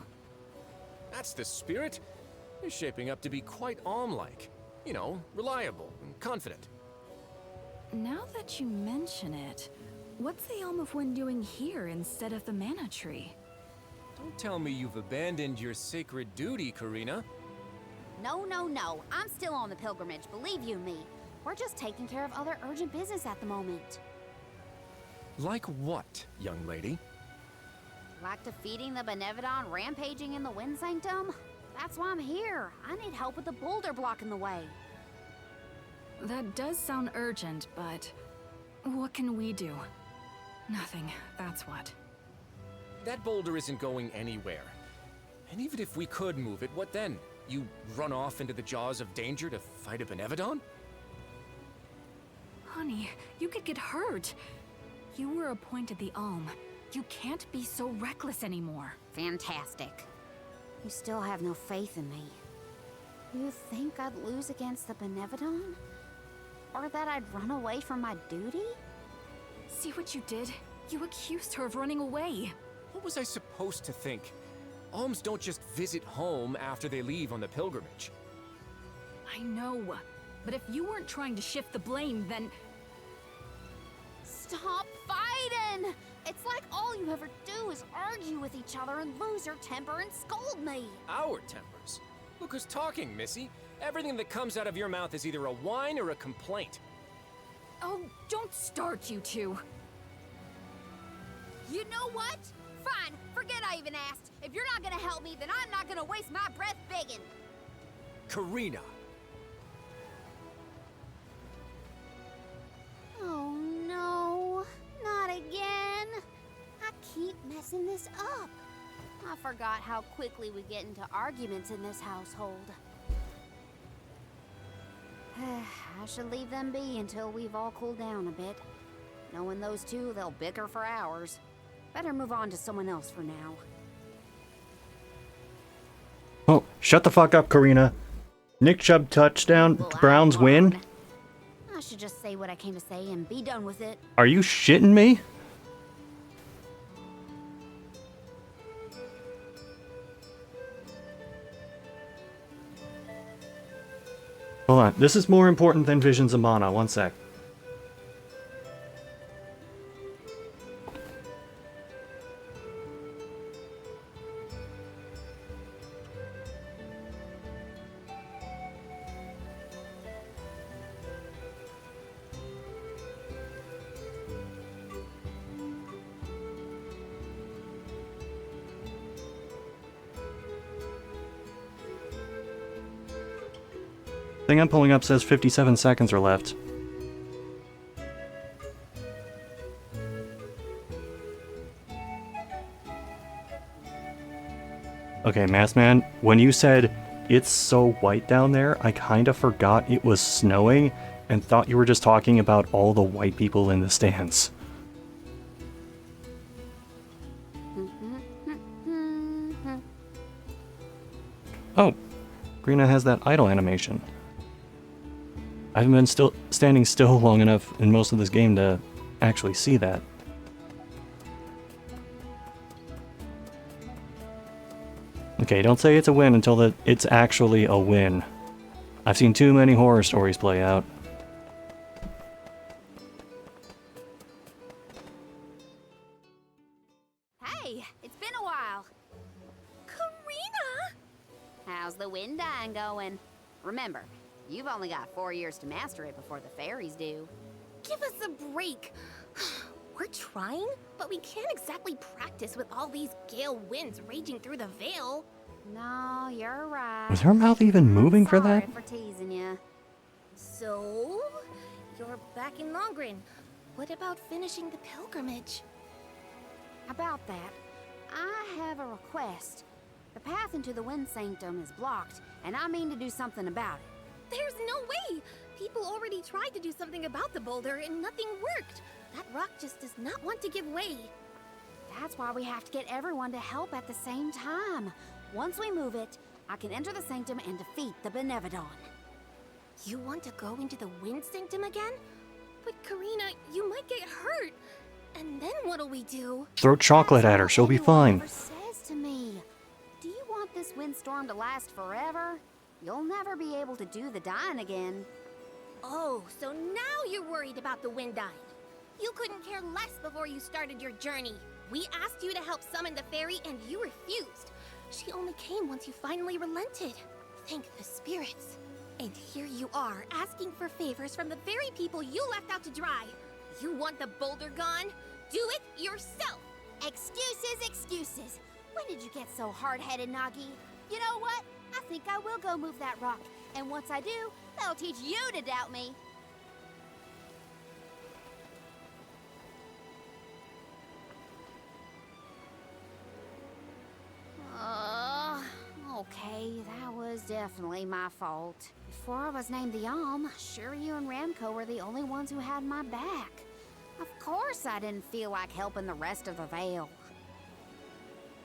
That's the spirit. You're shaping up to be quite Alm-like. You know, reliable and confident. Now that you mention it, what's the Elm of Wind doing here instead of the Mana Tree? Don't tell me you've abandoned your sacred duty, Karina. No, no, no. I'm still on the pilgrimage, believe you me. We're just taking care of other urgent business at the moment. Like what, young lady? Like defeating the Benevodon rampaging in the Wind Sanctum? That's why I'm here. I need help with the boulder blocking the way. That does sound urgent, but what can we do? Nothing, that's what. That boulder isn't going anywhere. And even if we could move it, what then? You run off into the jaws of danger to fight a Benevodon? Honey, you could get hurt. You were appointed the Alm. You can't be so reckless anymore. Fantastic. You still have no faith in me. You think I'd lose against the Benevodon? Or that I'd run away from my duty? See what you did? You accused her of running away. What was I supposed to think? Alms don't just visit home after they leave on the pilgrimage. I know, but if you weren't trying to shift the blame, then... Stop fighting! It's like all you ever do is argue with each other and lose your temper and scold me. Our tempers? Look who's talking, Missy. Everything that comes out of your mouth is either a whine or a complaint. Oh, don't start, you two. You know what? Fine, forget I even asked. If you're not gonna help me, then I'm not gonna waste my breath begging. Karina! Oh no, not again. I keep messing this up. I forgot how quickly we get into arguments in this household. I should leave them be until we've all cooled down a bit. Knowing those two, they'll bicker for hours. Better move on to someone else for now. Oh, shut the fuck up, Karina. Nick Chubb touchdown, Browns win? I should just say what I came to say and be done with it. Are you shitting me? Hold on, this is more important than Visions of Mana, one sec. Thing I'm pulling up says 57 seconds are left. Okay, Maskman, when you said it's so white down there, I kind of forgot it was snowing and thought you were just talking about all the white people in the stands. Oh, Grina has that idle animation. I haven't been standing still long enough in most of this game to actually see that. Okay, don't say it's a win until it's actually a win. I've seen too many horror stories play out. Hey, How's the wind dying going? Remember, you've only got 4 years to master it before the fairies do. Give us a break. We're trying, but we can't exactly practice with all these gale winds raging through the Vale. No, you're right. Was her mouth even moving for that? Sorry for teasing you. So, you're back in Longrin. What about finishing the pilgrimage? About that, I have a request. The path into the Wind Sanctum is blocked, and I mean to do something about it. There's no way! People already tried to do something about the boulder and nothing worked. That rock just does not want to give way. That's why we have to get everyone to help at the same time. Once we move it, I can enter the Sanctum and defeat the Benevodon. You want to go into the Wind Sanctum again? But Karina, you might get hurt. And then what'll we do? Throw chocolate at her, she'll be fine. Never says to me, do you want this windstorm to last forever? You'll never be able to do the dying again. Oh, so now you're worried about the wind dying. You couldn't care less before you started your journey. We asked you to help summon the fairy and you refused. She only came once you finally relented. Thank the spirits. And here you are, asking for favors from the very people you left out to dry. You want the boulder gone? Do it yourself! Excuses, excuses. When did you get so hard-headed, Nagi? You know what? I think I will go move that rock. And once I do, that'll teach you to doubt me. Okay, that was definitely my fault. Before I was named the Alm, Shiryu and Ramco were the only ones who had my back. Of course I didn't feel like helping the rest of the Vale.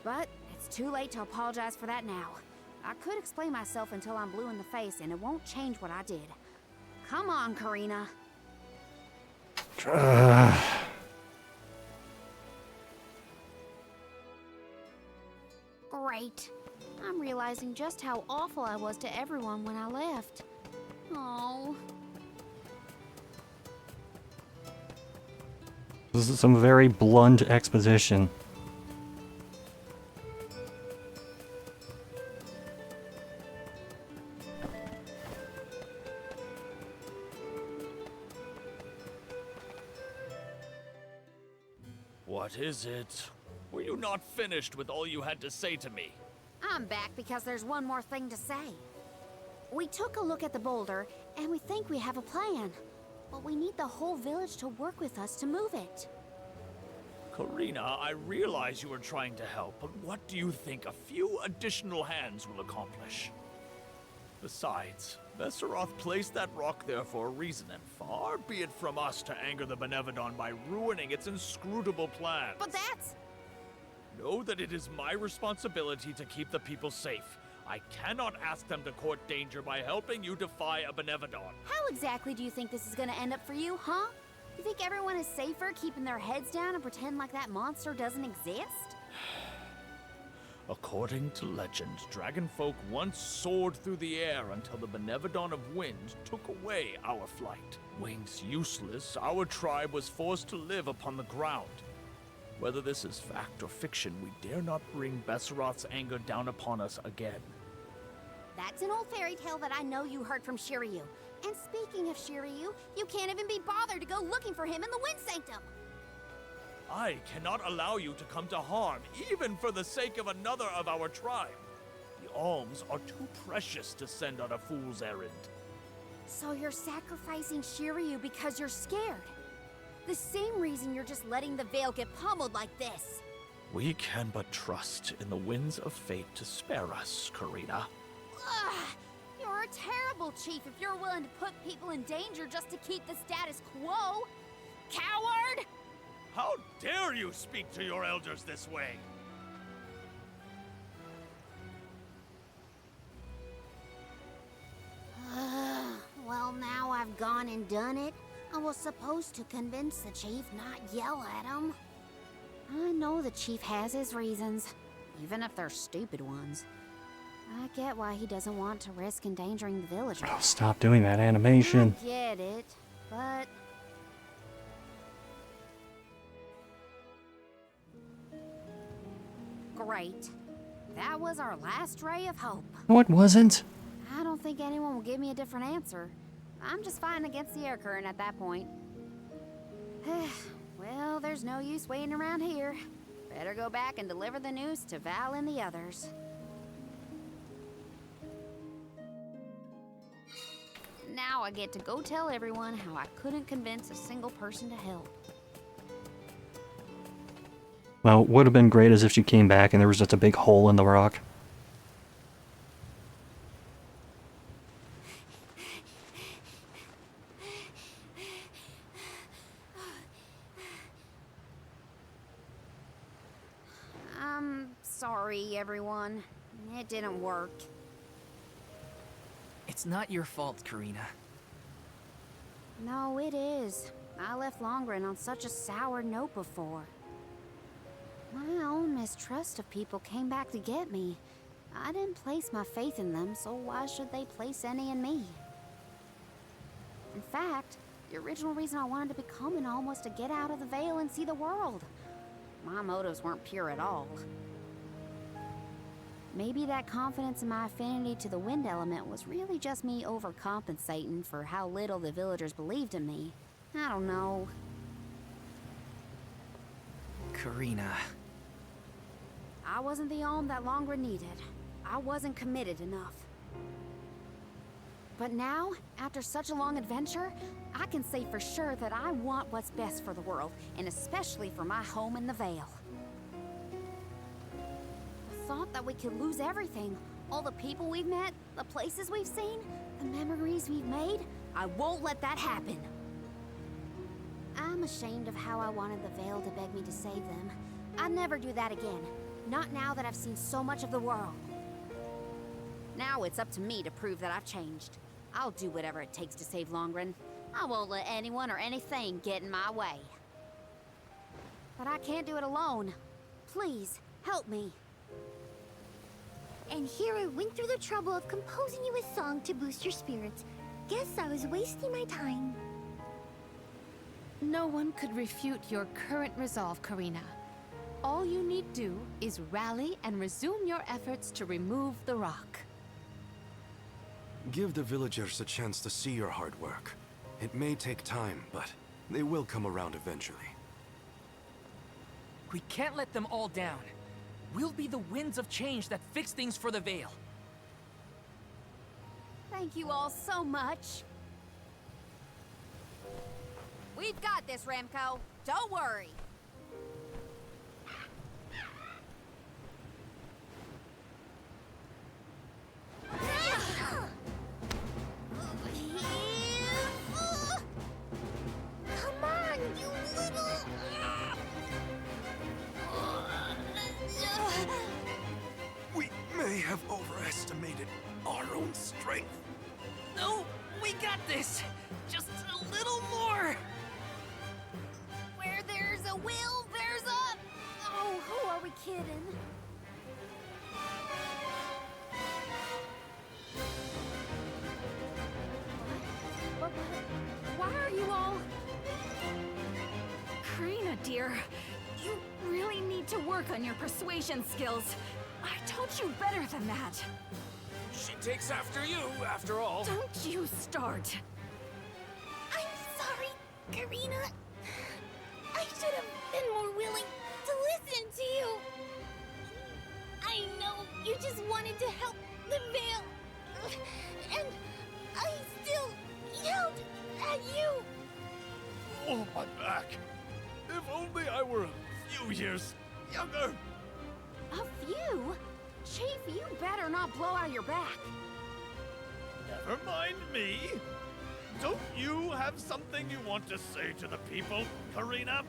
But it's too late to apologize for that now. I could explain myself until I'm blue in the face, and it won't change what I did. Come on, Karina. Great. I'm realizing just how awful I was to everyone when I left. Oh. This is some very blunt exposition. What is it? Were you not finished with all you had to say to me? I'm back because there's one more thing to say. We took a look at the boulder, and we think we have a plan. But we need the whole village to work with us to move it. Karina, I realize you are trying to help, but what do you think a few additional hands will accomplish? Besides, Besseroth placed that rock there for a reason, and far be it from us to anger the Benevodon by ruining its inscrutable plans. But that's... Know that it is my responsibility to keep the people safe. I cannot ask them to court danger by helping you defy a Benevodon. How exactly do you think this is gonna end up for you, huh? You think everyone is safer keeping their heads down and pretend like that monster doesn't exist? According to legend, dragonfolk once soared through the air until the Benevodon of Wind took away our flight. Wings useless, our tribe was forced to live upon the ground. Whether this is fact or fiction, we dare not bring Besseroth's anger down upon us again. That's an old fairy tale that I know you heard from Shiryu. And speaking of Shiryu, you can't even be bothered to go looking for him in the Wind Sanctum. I cannot allow you to come to harm, even for the sake of another of our tribe. The alms are too precious to send on a fool's errand. So you're sacrificing Shiryu because you're scared? The same reason you're just letting the Vale get pummeled like this. We can but trust in the winds of fate to spare us, Karina. Ugh, you're a terrible chief if you're willing to put people in danger just to keep the status quo. Coward! How dare you speak to your elders this way? Well, now I've gone and done it. I was supposed to convince the chief, not yell at him. I know the chief has his reasons, even if they're stupid ones. I get why he doesn't want to risk endangering the villagers. Oh, stop doing that animation. I get it, but... Great. That was our last ray of hope. No, it wasn't. I don't think anyone will give me a different answer. I'm just fighting against the air current at that point. Well, there's no use waiting around here. Better go back and deliver the news to Val and the others. Now I get to go tell everyone how I couldn't convince a single person to help. Well, it would have been great as if she came back and there was just a big hole in the rock. I'm sorry, everyone. It didn't work. It's not your fault, Karina. No, it is. I left Longren on such a sour note before. My own mistrust of people came back to get me. I didn't place my faith in them, so why should they place any in me? In fact, the original reason I wanted to become an Alm was to get out of the Veil and see the world. My motives weren't pure at all. Maybe that confidence in my affinity to the wind element was really just me overcompensating for how little the villagers believed in me. I don't know. Karina. I wasn't the Alm that Longren needed. I wasn't committed enough. But now, after such a long adventure, I can say for sure that I want what's best for the world, and especially for my home in the Vale. The thought that we could lose everything, all the people we've met, the places we've seen, the memories we've made, I won't let that happen. I'm ashamed of how I wanted the Vale to beg me to save them. I'd never do that again. Not now that I've seen so much of the world. Now it's up to me to prove that I've changed. I'll do whatever it takes to save Longren. I won't let anyone or anything get in my way. But I can't do it alone. Please, help me. And here I went through the trouble of composing you a song to boost your spirits. Guess I was wasting my time. No one could refute your current resolve, Karina. All you need do is rally and resume your efforts to remove the rock. Give the villagers a chance to see your hard work. It may take time, but they will come around eventually. We can't let them all down. We'll be the winds of change that fix things for the Vale. Thank you all so much. We've got this, Remco. Don't worry. Come on, you little... We may have overestimated our own strength. No, we got this. Just a little more. Where there's a will, there's a... Oh, who are we kidding? What? Why are you all... Karina, dear, you really need to work on your persuasion skills. I taught you better than that. She takes after you, after all. Don't you start. I'm sorry, Karina. I should have been more willing to listen to you. I know you just wanted to help the Vale. And I still yelled at you. Oh, my back. If only I were a few years younger. A few? Chief, you better not blow out your back. Never mind me. Don't you have something you want to say to the people, Karina?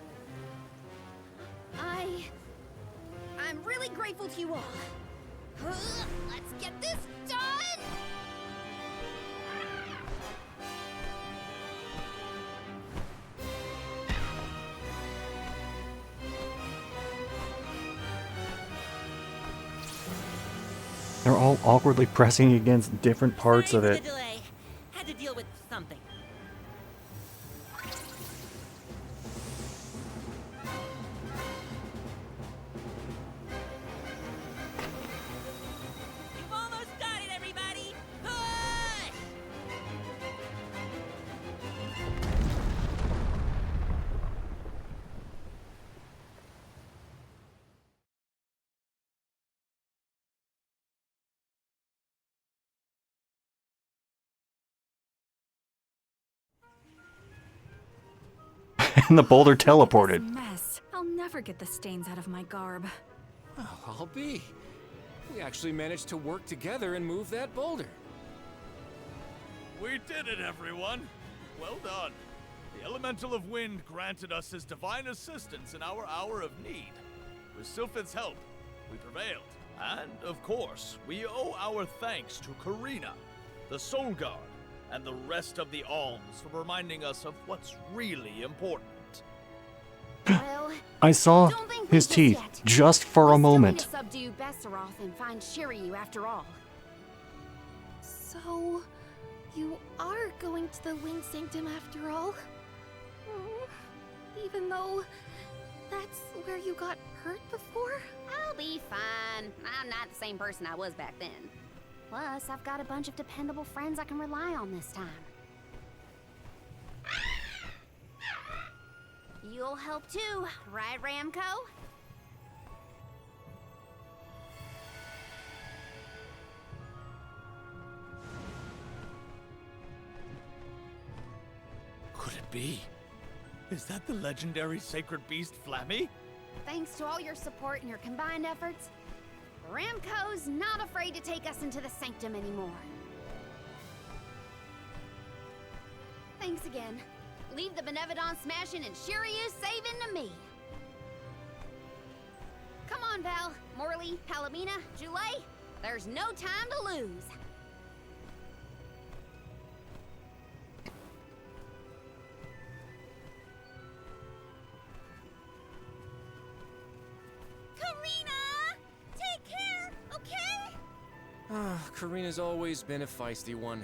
I'm really grateful to you all. Let's get this done! They're all awkwardly pressing against different parts of it. Delay. Had to deal with something. and the boulder teleported. Mess. I'll never get the stains out of my garb. Oh, I'll be. We actually managed to work together and move that boulder. We did it, everyone! Well done. The Elemental of Wind granted us his divine assistance in our hour of need. With Sylphid's help, we prevailed. And, of course, we owe our thanks to Karina, the Soul Guard, and the rest of the Alms for reminding us of what's really important. Well, I saw don't think his we teeth yet. just for a moment. Still need to subdue Besseroth and find Shiryu after all. So, you are going to the Wind Sanctum after all? Even though that's where you got hurt before? I'll be fine. I'm not the same person I was back then. Plus, I've got a bunch of dependable friends I can rely on this time. You'll help too, right, Ramco? Could it be? Is that the legendary sacred beast Flammie? Thanks to all your support and your combined efforts, Ramco's not afraid to take us into the Sanctum anymore. Thanks again. Leave the Benevodon smashing and Shiryu saving to me. Come on, Val, Morley, Palomina, Joulet. There's no time to lose. Karina's always been a feisty one.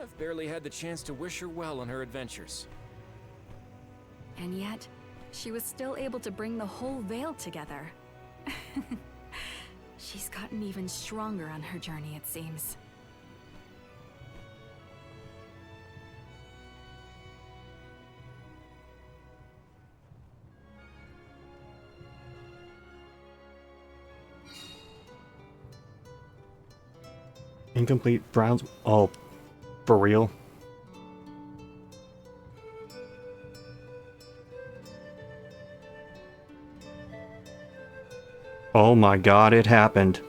I've barely had the chance to wish her well on her adventures. And yet, she was still able to bring the whole Vale together. She's gotten even stronger on her journey, it seems. Incomplete Browns. Oh, for real? Oh my god, it happened.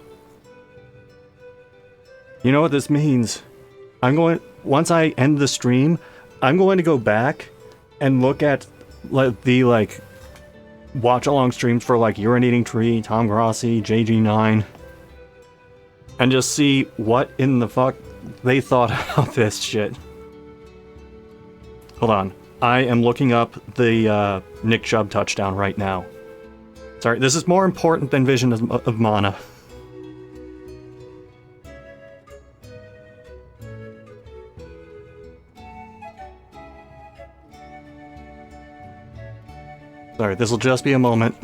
You know what this means? Once I end the stream, I'm going to go back and look at the watch along streams for Urinating Tree, Tom Grossi, JG9. And just see what in the fuck they thought about this shit. Hold on. I am looking up the Nick Chubb touchdown right now. Sorry, this is more important than Vision of Mana. Sorry, this will just be a moment.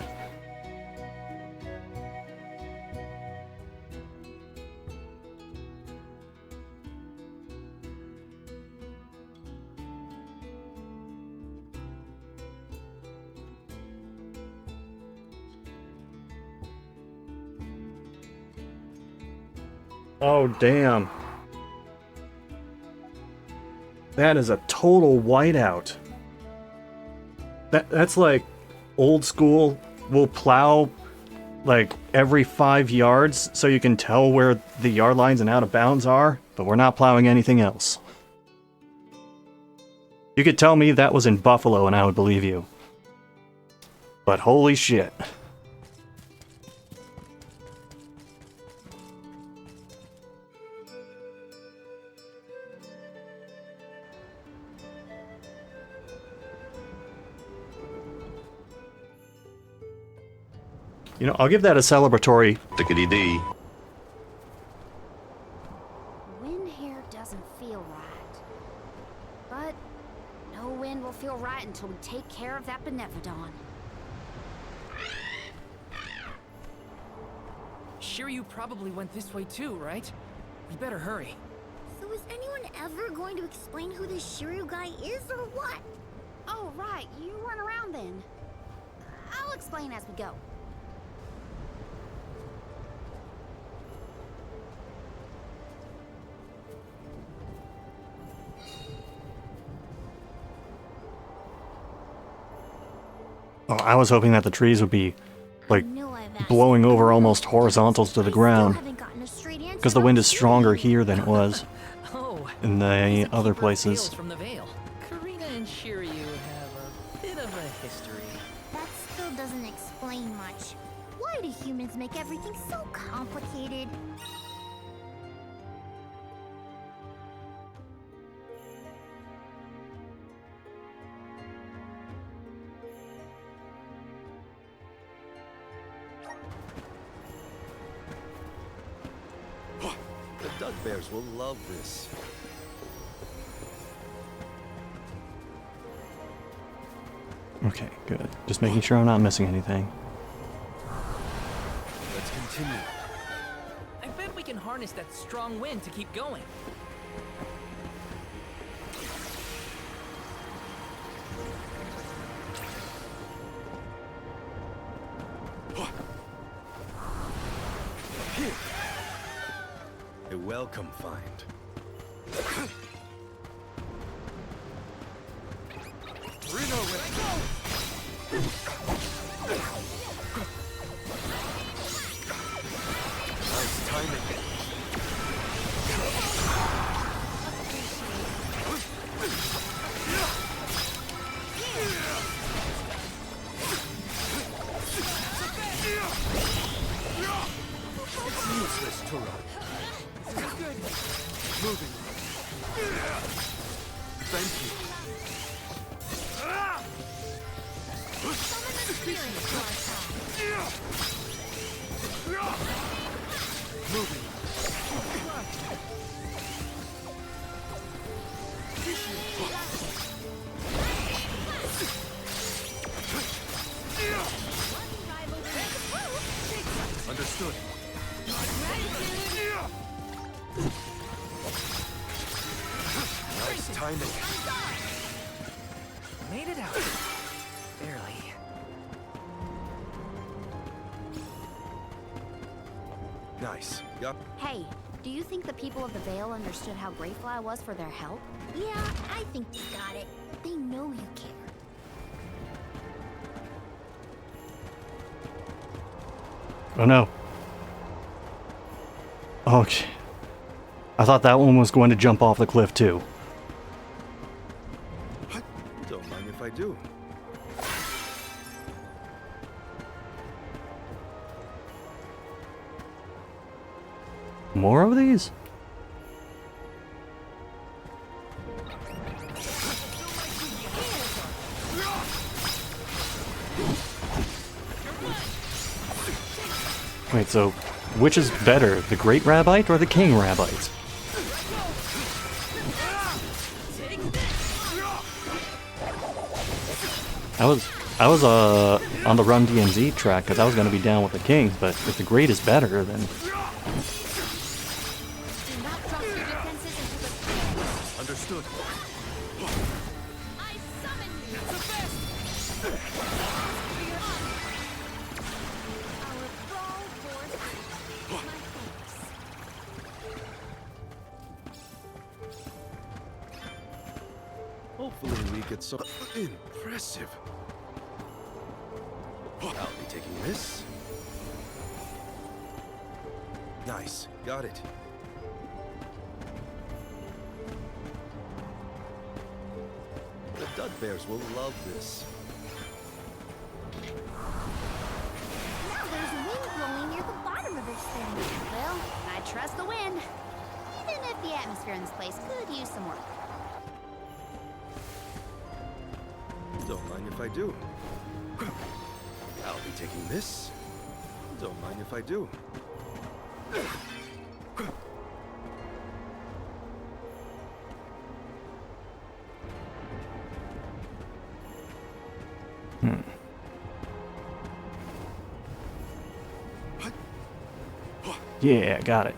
Oh, damn. That is a total whiteout. That's like old school. We'll plow every 5 yards so you can tell where the yard lines and out of bounds are, but we're not plowing anything else. You could tell me that was in Buffalo and I would believe you. But holy shit. You know, I'll give that a celebratory tickety-dee. Wind here doesn't feel right. But no wind will feel right until we take care of that Benevodon. Shiryu probably went this way too, right? We better hurry. So is anyone ever going to explain who this Shiryu guy is or what? Oh, right. You weren't around then. I'll explain as we go. Oh, I was hoping that the trees would be, like, blowing over almost horizontal to the ground. Because the wind is stronger here than it was in the other places. From the Vale. Karina and Shiryu have a bit of a history. That still doesn't explain much. Why do humans make everything so complicated? The Dugbears will love this. Okay, good. Just making sure I'm not missing anything. Let's continue. I bet we can harness that strong wind to keep going. A welcome find. Nice timing. It's useless to run. Moving. Thank you. Moving. Understood. Nice timing. Made it out. Barely. Nice. Yup. Hey, do you think the people of the Vale understood how grateful I was for their help? Yeah, I think they got it. They know you care. Oh no. Okay. I thought that one was going to jump off the cliff too. Don't mind if I do. More of these? Wait, so which is better, the Great Rabbite or the King Rabbite? I was on the Run DMZ track because I was going to be down with the Kings, but if the Great is better, then Understood. I summon you. Our thrall force. My thanks. Hopefully we get some impressive. I'll be taking this. Nice. Got it. The Dugbears will love this. Now there's wind blowing near the bottom of this thing. Well, I trust the wind. Even if the atmosphere in this place could use some work. Don't mind if I do. I'll be taking this. Don't mind if I do. yeah, got it.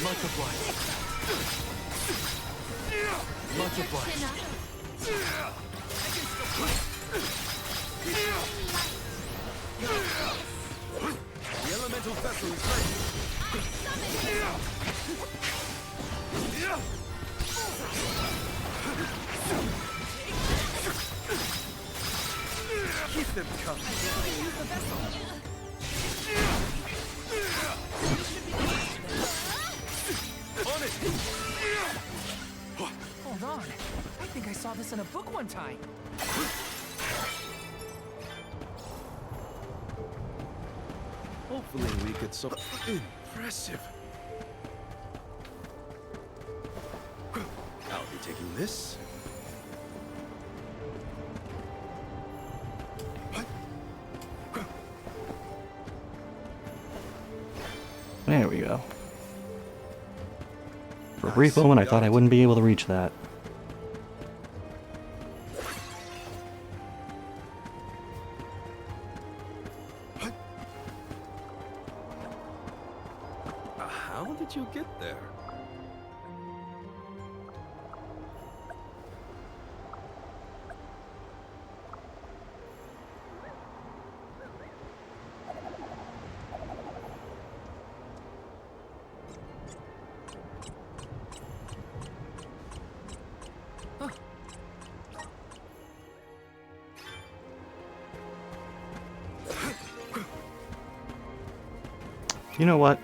Much obliged. Much obliged. The elemental vessel is ready. Keep them coming. On it. Hold on. I think I saw this in a book one time. Hopefully we get some impressive. I'll be taking this. There we go. For a brief moment, I thought I wouldn't be able to reach that. How did you get there? You know what?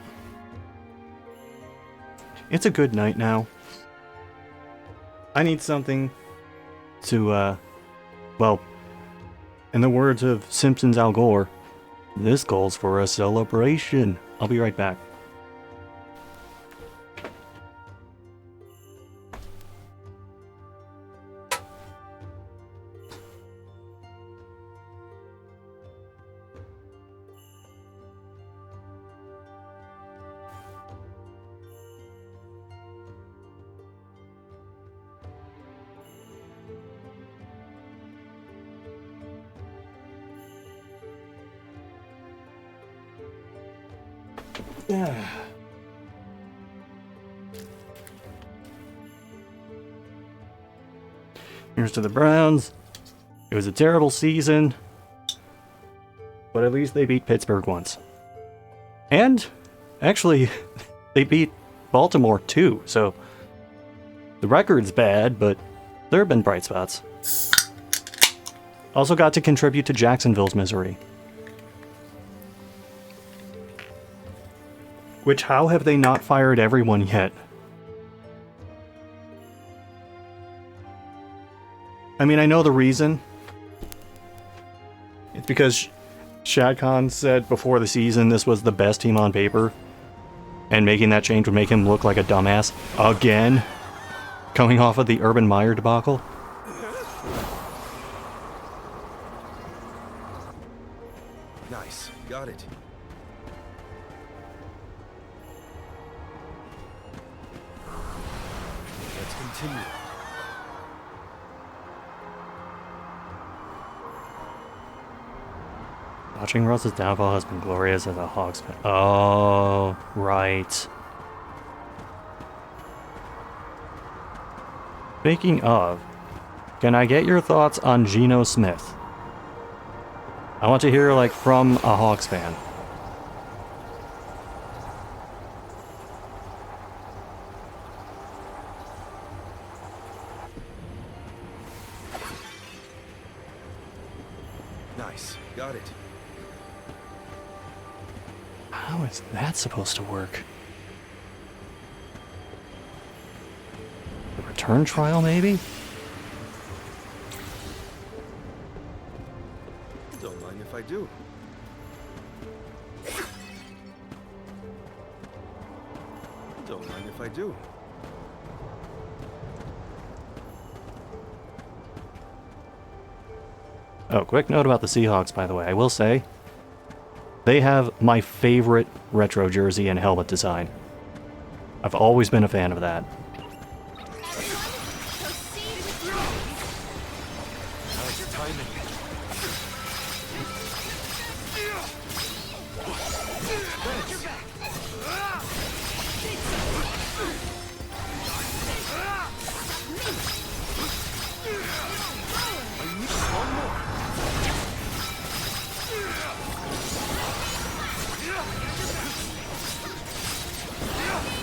It's a good night now. I need something to, well, in the words of Simpsons Al Gore, this calls for a celebration. I'll be right back. Yeah. Here's to the Browns. It was a terrible season, but at least they beat Pittsburgh once. And, actually, they beat Baltimore too, so the record's bad, but there have been bright spots. Also got to contribute to Jacksonville's misery. Which, how have they not fired everyone yet? I mean, I know the reason. It's because Shad Khan said before the season this was the best team on paper. And making that change would make him look like a dumbass. Again. Coming off of the Urban Meyer debacle. Nice. Got it. Let's continue. Watching Russ's downfall has been glorious as a Hawks fan. Oh, right. Speaking of, can I get your thoughts on Geno Smith? I want to hear, like, from a Hawks fan. Nice. Got it. How is that supposed to work? The return trial, maybe? Don't mind if I do. Don't mind if I do. Oh, quick note about the Seahawks, by the way. I will say, they have my favorite retro jersey and helmet design. I've always been a fan of that. Nice timing.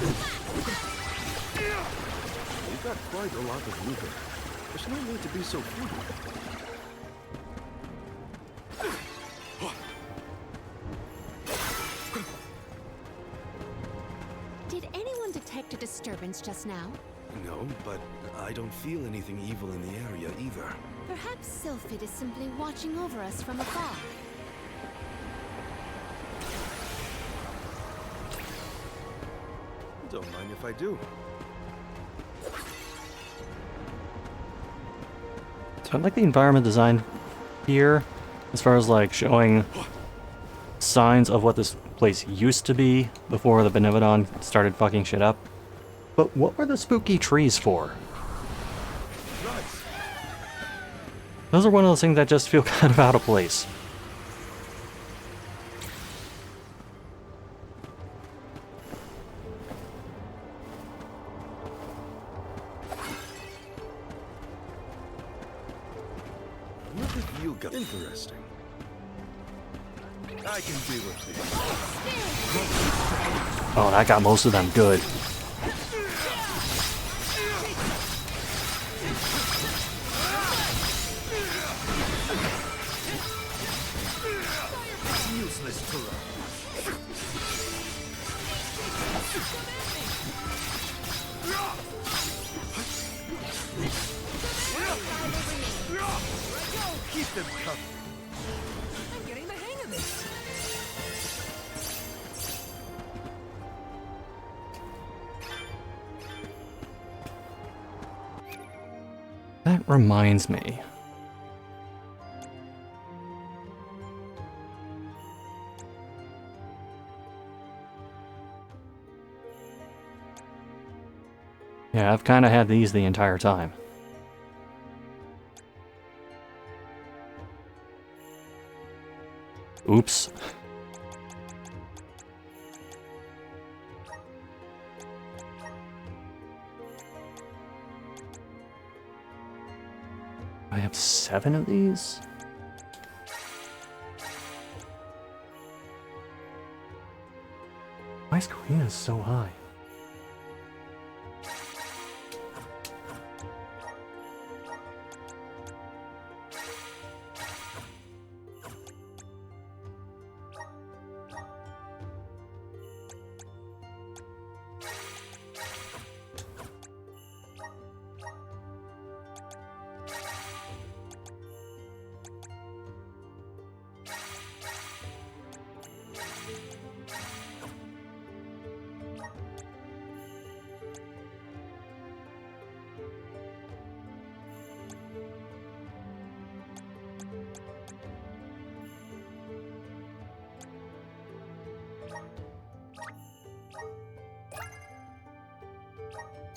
You've got quite a lot of movement. There's no need to be so frugal. Did anyone detect a disturbance just now? No, but I don't feel anything evil in the area either. Perhaps Sylphid is simply watching over us from afar. Don't mind if I do. So I like the environment design here, as far as like showing signs of what this place used to be before the Benevodon started fucking shit up. But what were the spooky trees for? Those are one of those things that just feel kind of out of place. What have you got? Interesting. I can deal with this. Oh, that got most of them good. Useless Tura. Keep them covered. I'm getting the hang of this. That reminds me. Yeah, I've kind of had these the entire time. Oops. I have 7 of these? My screen is so high.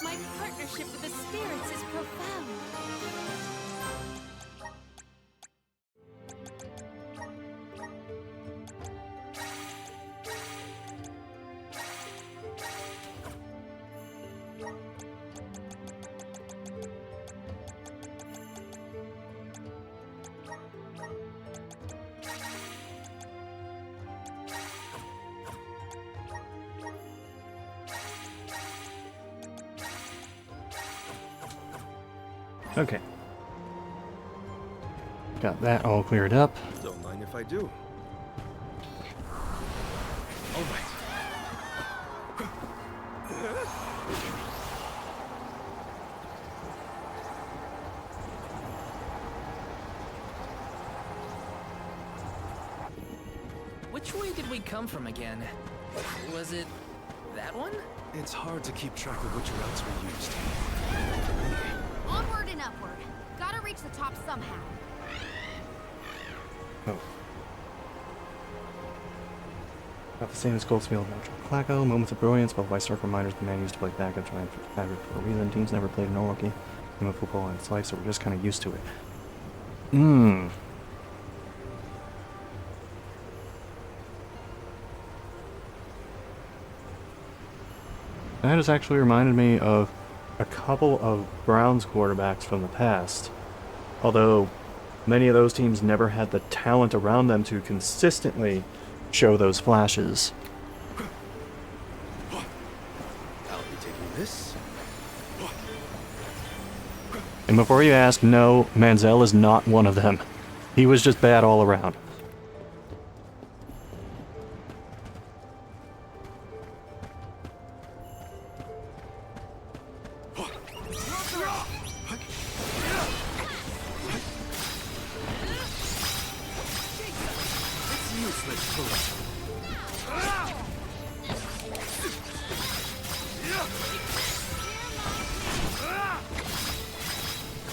My partnership with the spirits is profound. Okay. Got that all cleared up. Don't mind if I do. All right. Which way did we come from again? Was it that one? It's hard to keep track of which routes we used. Onward and upward. Gotta reach the top somehow. Oh. Got the same as Goldsfield, Natural Clacko, Moments of Brilliance, both by stark reminders the man used to play backup giant for a reason. Teams never played a normal game of football in its life, so we're just kind of used to it. That has actually reminded me of a couple of Browns quarterbacks from the past. Although many of those teams never had the talent around them to consistently show those flashes. this. And before you ask, no, Manzel is not one of them. He was just bad all around.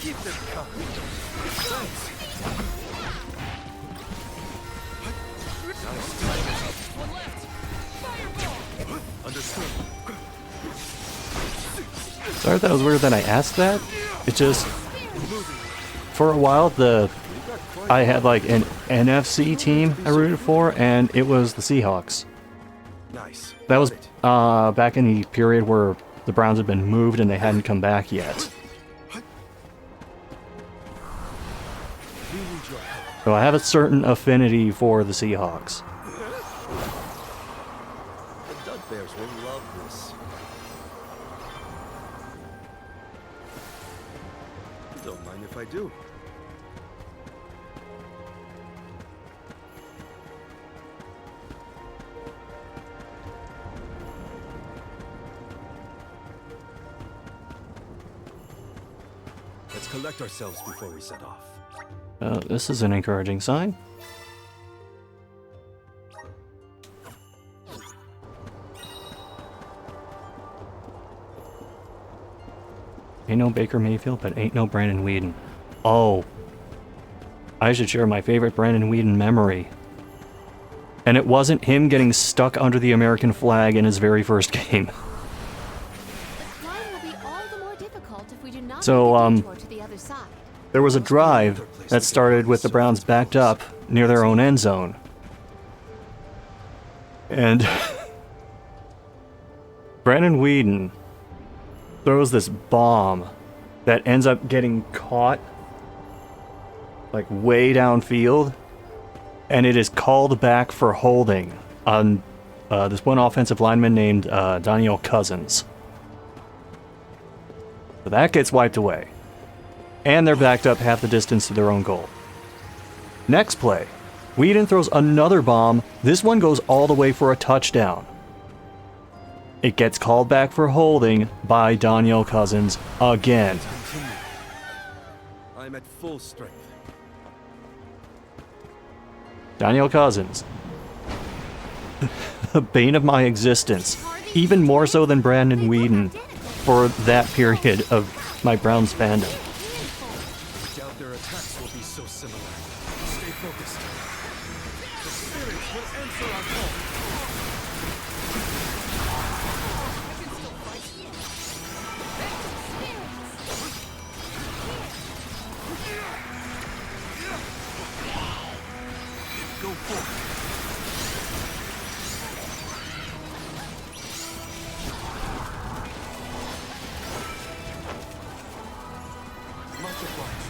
Keep them coming. Thanks. Nice timing. One left. Fireball. Understood. Sorry that was weird that I asked that. It just... For a while, I had like an NFC team I rooted for, and it was the Seahawks. Nice. That was back in the period where the Browns had been moved and they hadn't come back yet. So I have a certain affinity for the Seahawks. The Dug Bears will love this. Don't mind if I do. Let's collect ourselves before we set off. This is an encouraging sign. Ain't no Baker Mayfield, but ain't no Brandon Whedon. Oh. I should share my favorite Brandon Whedon memory. And it wasn't him getting stuck under the American flag in his very first game. So, there was a drive that started with the Browns backed up near their own end zone. And Brandon Whedon throws this bomb that ends up getting caught like way downfield, and it is called back for holding on this one offensive lineman named Daniel Cousins. So that gets wiped away. And they're backed up half the distance to their own goal. Next play, Whedon throws another bomb. This one goes all the way for a touchdown. It gets called back for holding by Daniel Cousins again. I'm at full strength. Daniel Cousins. The bane of my existence. Even more so than Brandon Whedon for that period of my Browns fandom. Their attacks will be so similar. Stay focused. The spirits will answer our call. Go forth. Much obliged.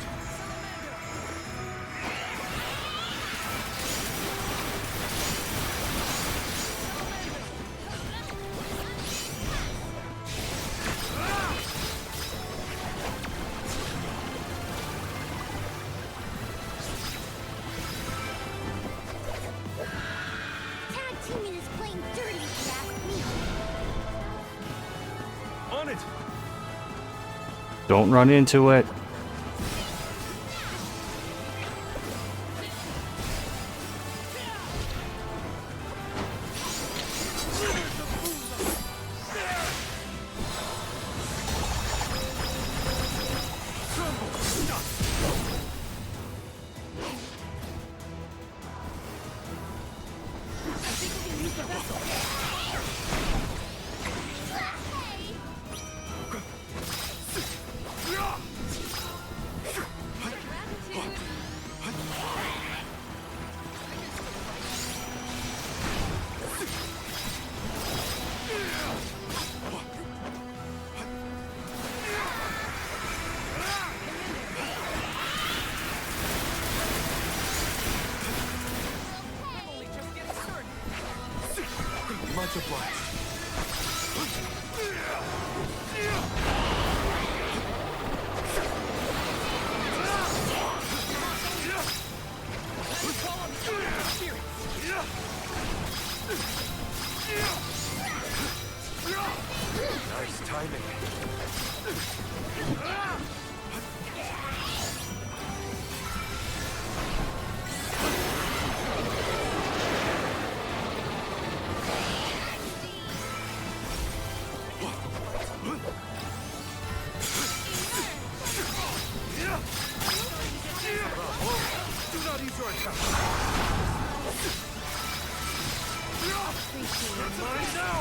Don't run into it. Much obliged. Nice timing. Do not ease your attack. Mine now.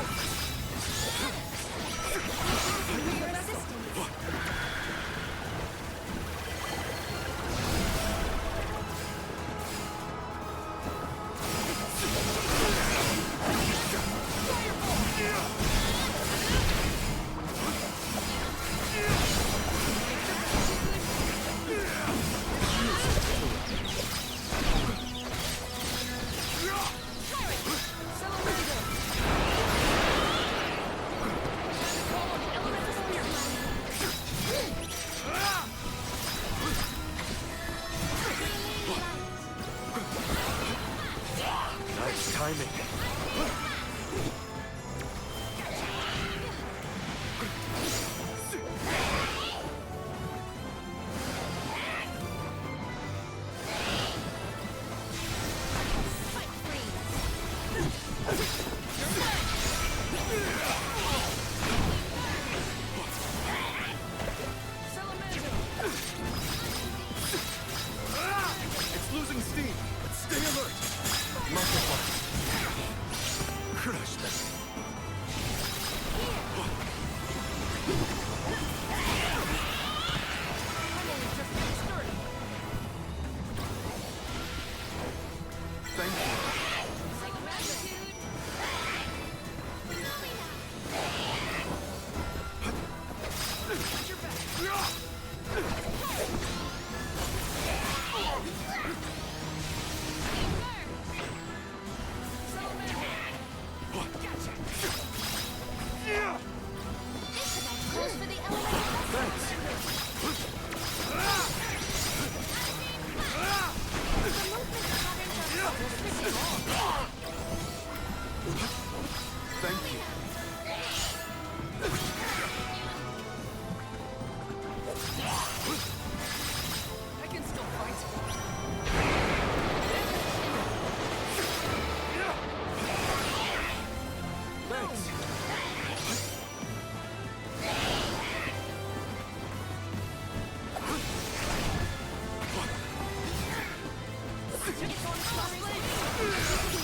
Nice timing. It's losing steam, but stay alert. Multiply. Crush them. Thank you. Thank you. I can still fight. Thanks.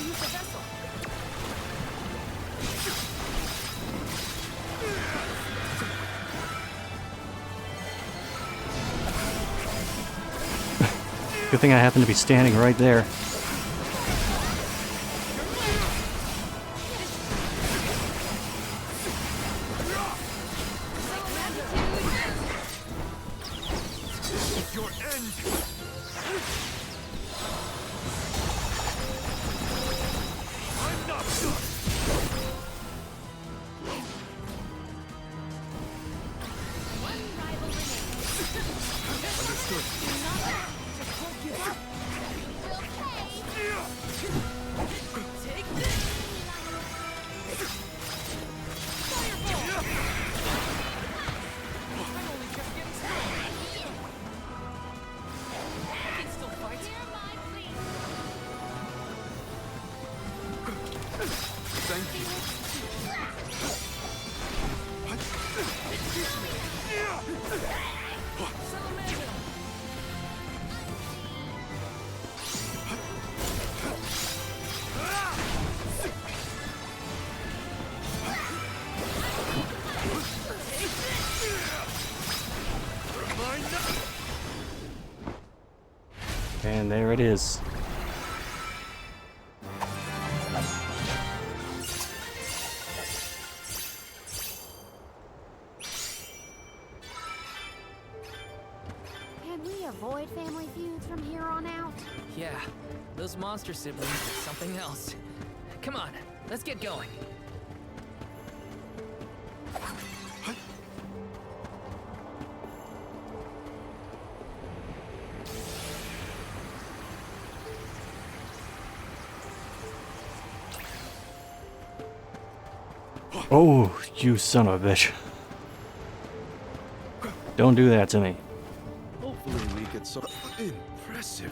Use the vessel. Good thing I happen to be standing right there. Your end. I'm not done. Understood. Thank you. And there it is. Can we avoid family feuds from here on out? Yeah, those monster siblings are something else. Come on, let's get going. Oh, you son of a bitch. Don't do that to me. Hopefully we get some impressive.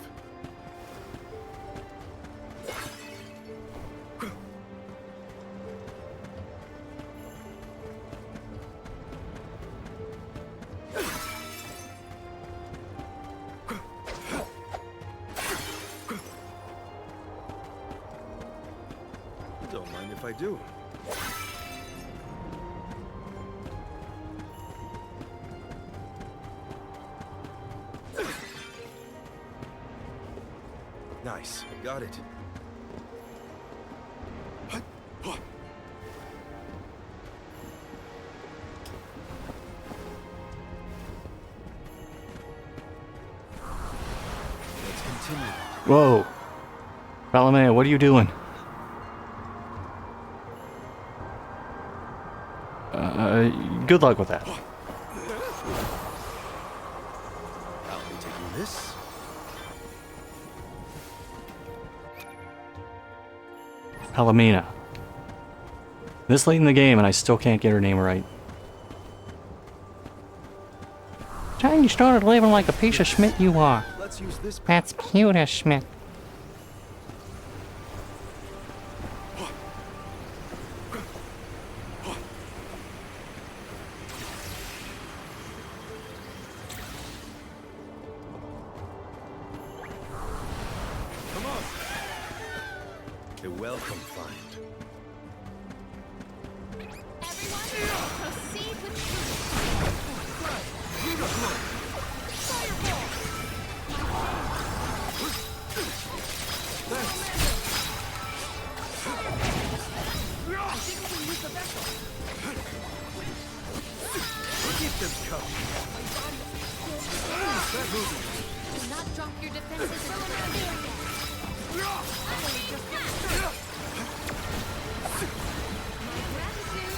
Don't mind if I do. Nice. Got it. Let's continue. Whoa. Flammie, what are you doing? Good luck with that. I'll be taking this. Palomina. This late in the game and I still can't get her name right. Time you started living like a piece of Schmidt you are. Let's use this. That's cute as Schmidt. Come on. A welcome find. Proceed with Keep them coming. That movie. do not drop your defenses until I'm not there yet. I only just got started. My gratitude.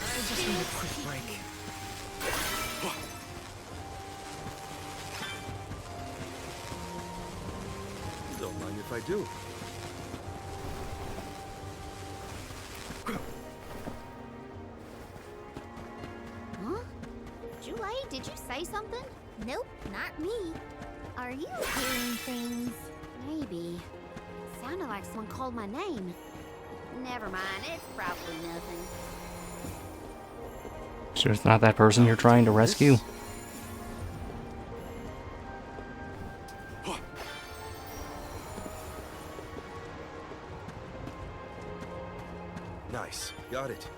I just need a quick break. Don't mind if I do. Huh? Julie, did you say something? Nope, not me. Are you hearing things? Maybe. Sounded like someone called my name. Never mind, it's probably nothing. Sure it's not that person you're trying to rescue? Nice. Got it.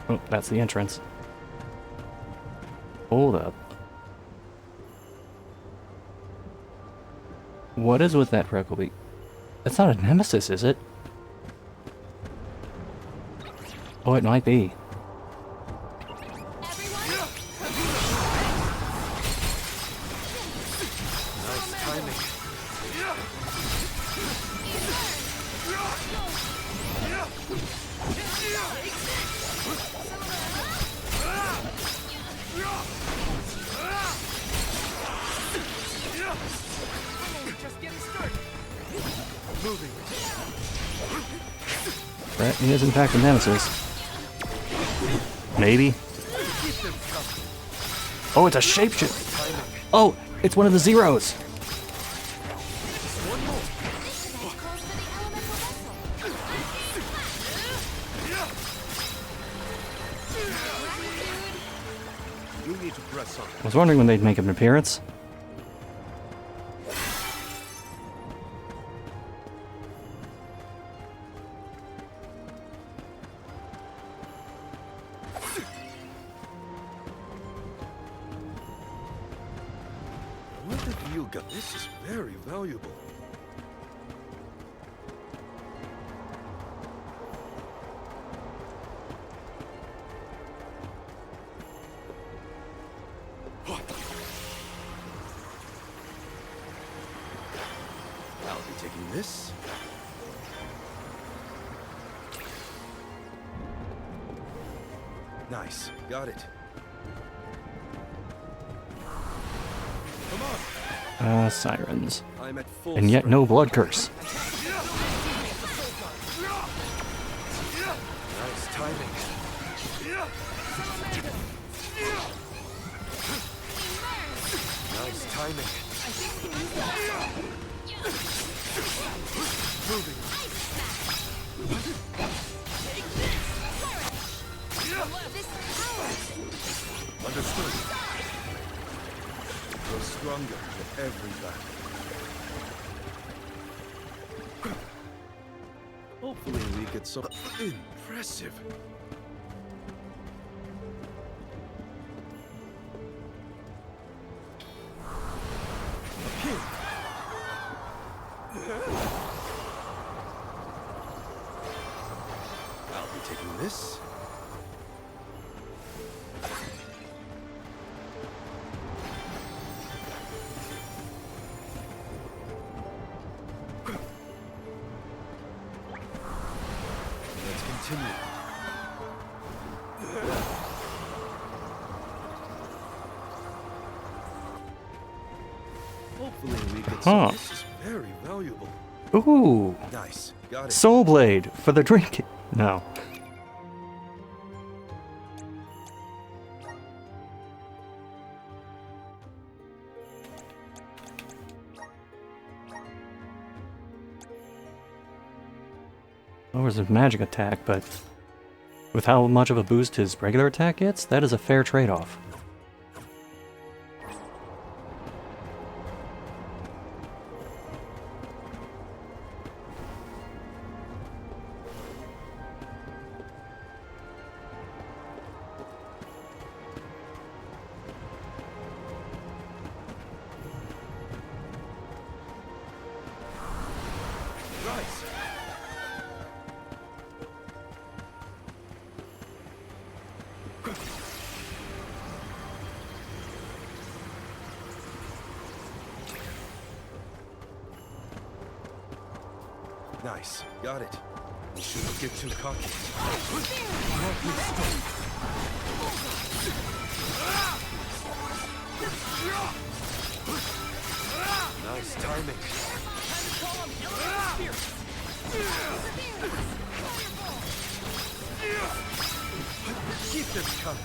Oh, that's the entrance. Hold up. What is with that freckle beak? That's not a nemesis, is it? Oh, it might be. Nice timing. Just getting started. Moving. That is in fact a nemesis. Maybe. Oh, it's a shapeshift. Oh, it's one of the zeros. You need to press on. I was wondering when they'd make an appearance. What have you got? This is very valuable. I'll be taking this. Nice. Got it. Come on. Sirens. I'm at full And yet strength. no blood curse. Nice timing. Nice timing. Moving. Understood. Grow stronger with every battle. Hopefully we get some impressive. I'll be taking this. Let's continue. Hopefully we get Huh. some. This is very valuable. Ooh. Nice. Got it. Soul Blade for the drink. No. Well, there's a magic attack, but with how much of a boost his regular attack gets, that is a fair trade-off. Nice. Nice. Got it. We shouldn't get too cocky. Nice timing. Keep this coming.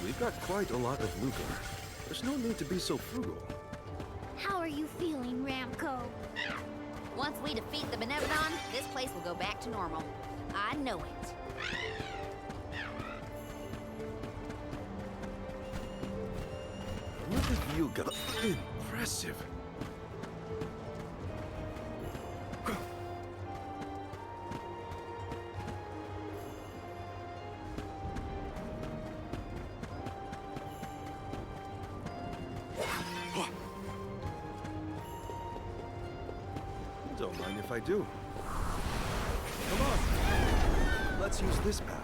We've got quite a lot of lucre. There's no need to be so frugal. How are you feeling, Ramco? Once we defeat the Benevodon, this place will go back to normal. I know it. What have you got? Impressive. Don't mind if I do. Come on. Let's use this path.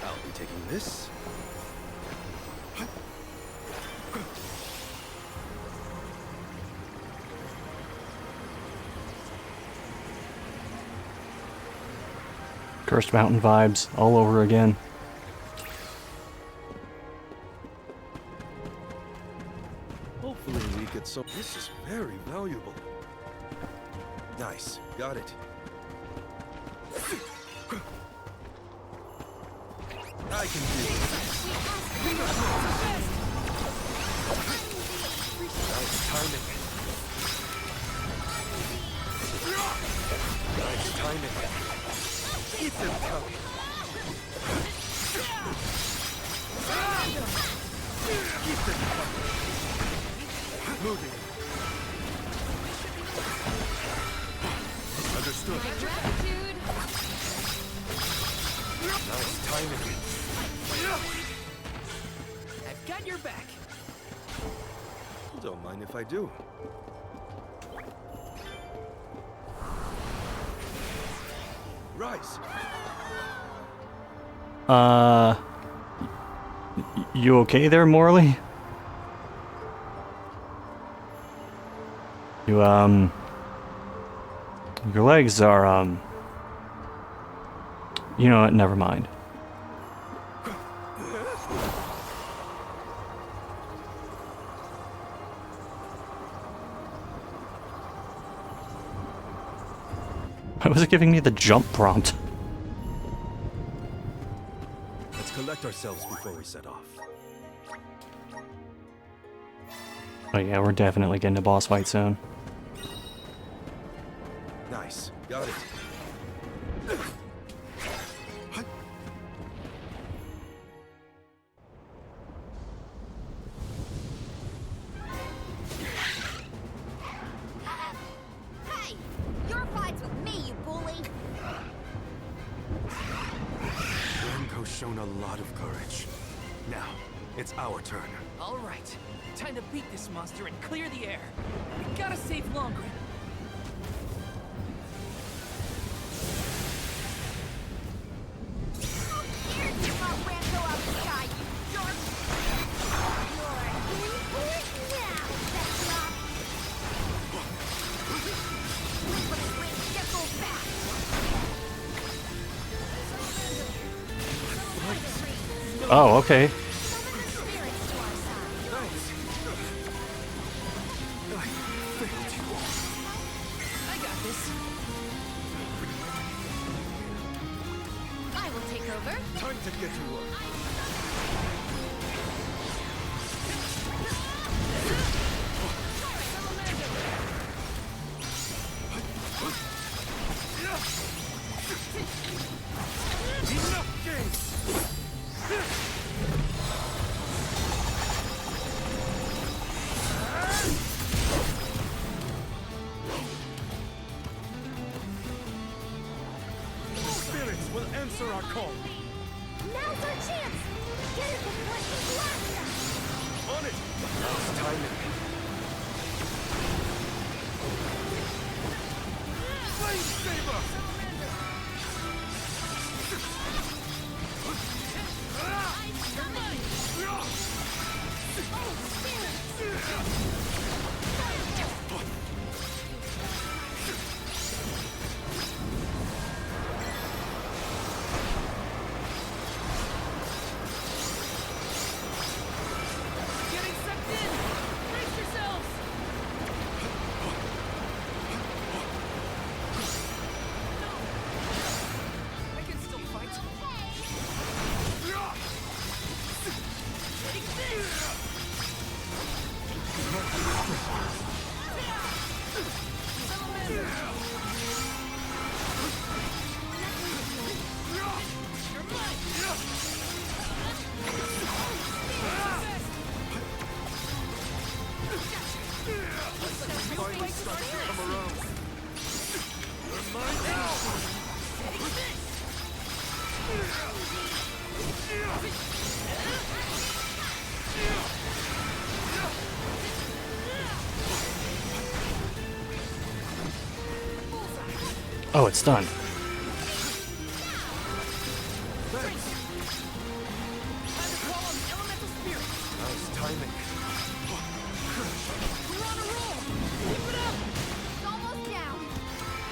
I'll be taking this. Cursed Mountain vibes all over again. Hopefully we get some. This is very valuable. Nice. Got it. I can do this. Nice timing. Nice timing. Keep them coming. Keep them coming. Moving. Understood. Nice timing. I've got your back. Don't mind if I do. Rise. You okay there, Morley? You, Your legs are, you know what, never mind. Why was it giving me the jump prompt? Let's collect ourselves before we set off. Oh yeah, we're definitely getting a boss fight soon. Nice. Got it. Hey! Your fight's with me, you bully! Remco's shown a lot of courage. Now, it's our turn. All right, time to beat this monster and clear the air. We gotta save Longrin. Oh, okay. I got this. I will take over. Time to get to work. Enough games! Spirits will answer our call. Now's our chance! Get it before he blasts us! On it! Now's timing. Flame Saber! Getting sucked in! Brace yourselves! I can still fight. Take this! You're Finally starting to come around. You're mine now! Oh, it's done. Nice timing. It's almost down!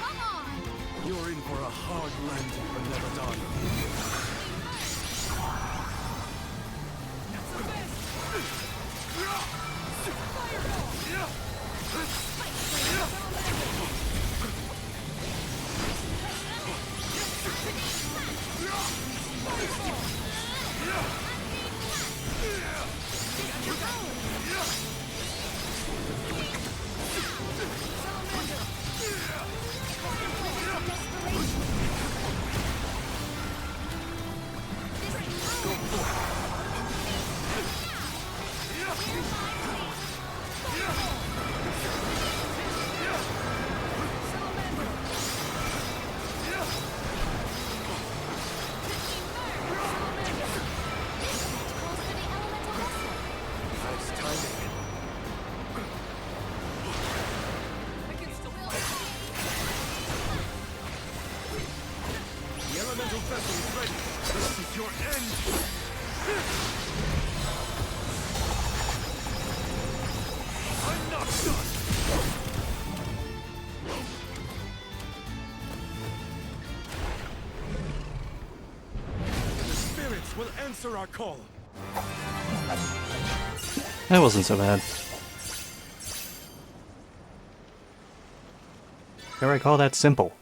Come on! You're in for a hard landing, Benevodon. Nice timing. The elemental vessel is ready. This is your end. I'm not done. Answer our call. That wasn't so bad. Here I call that simple.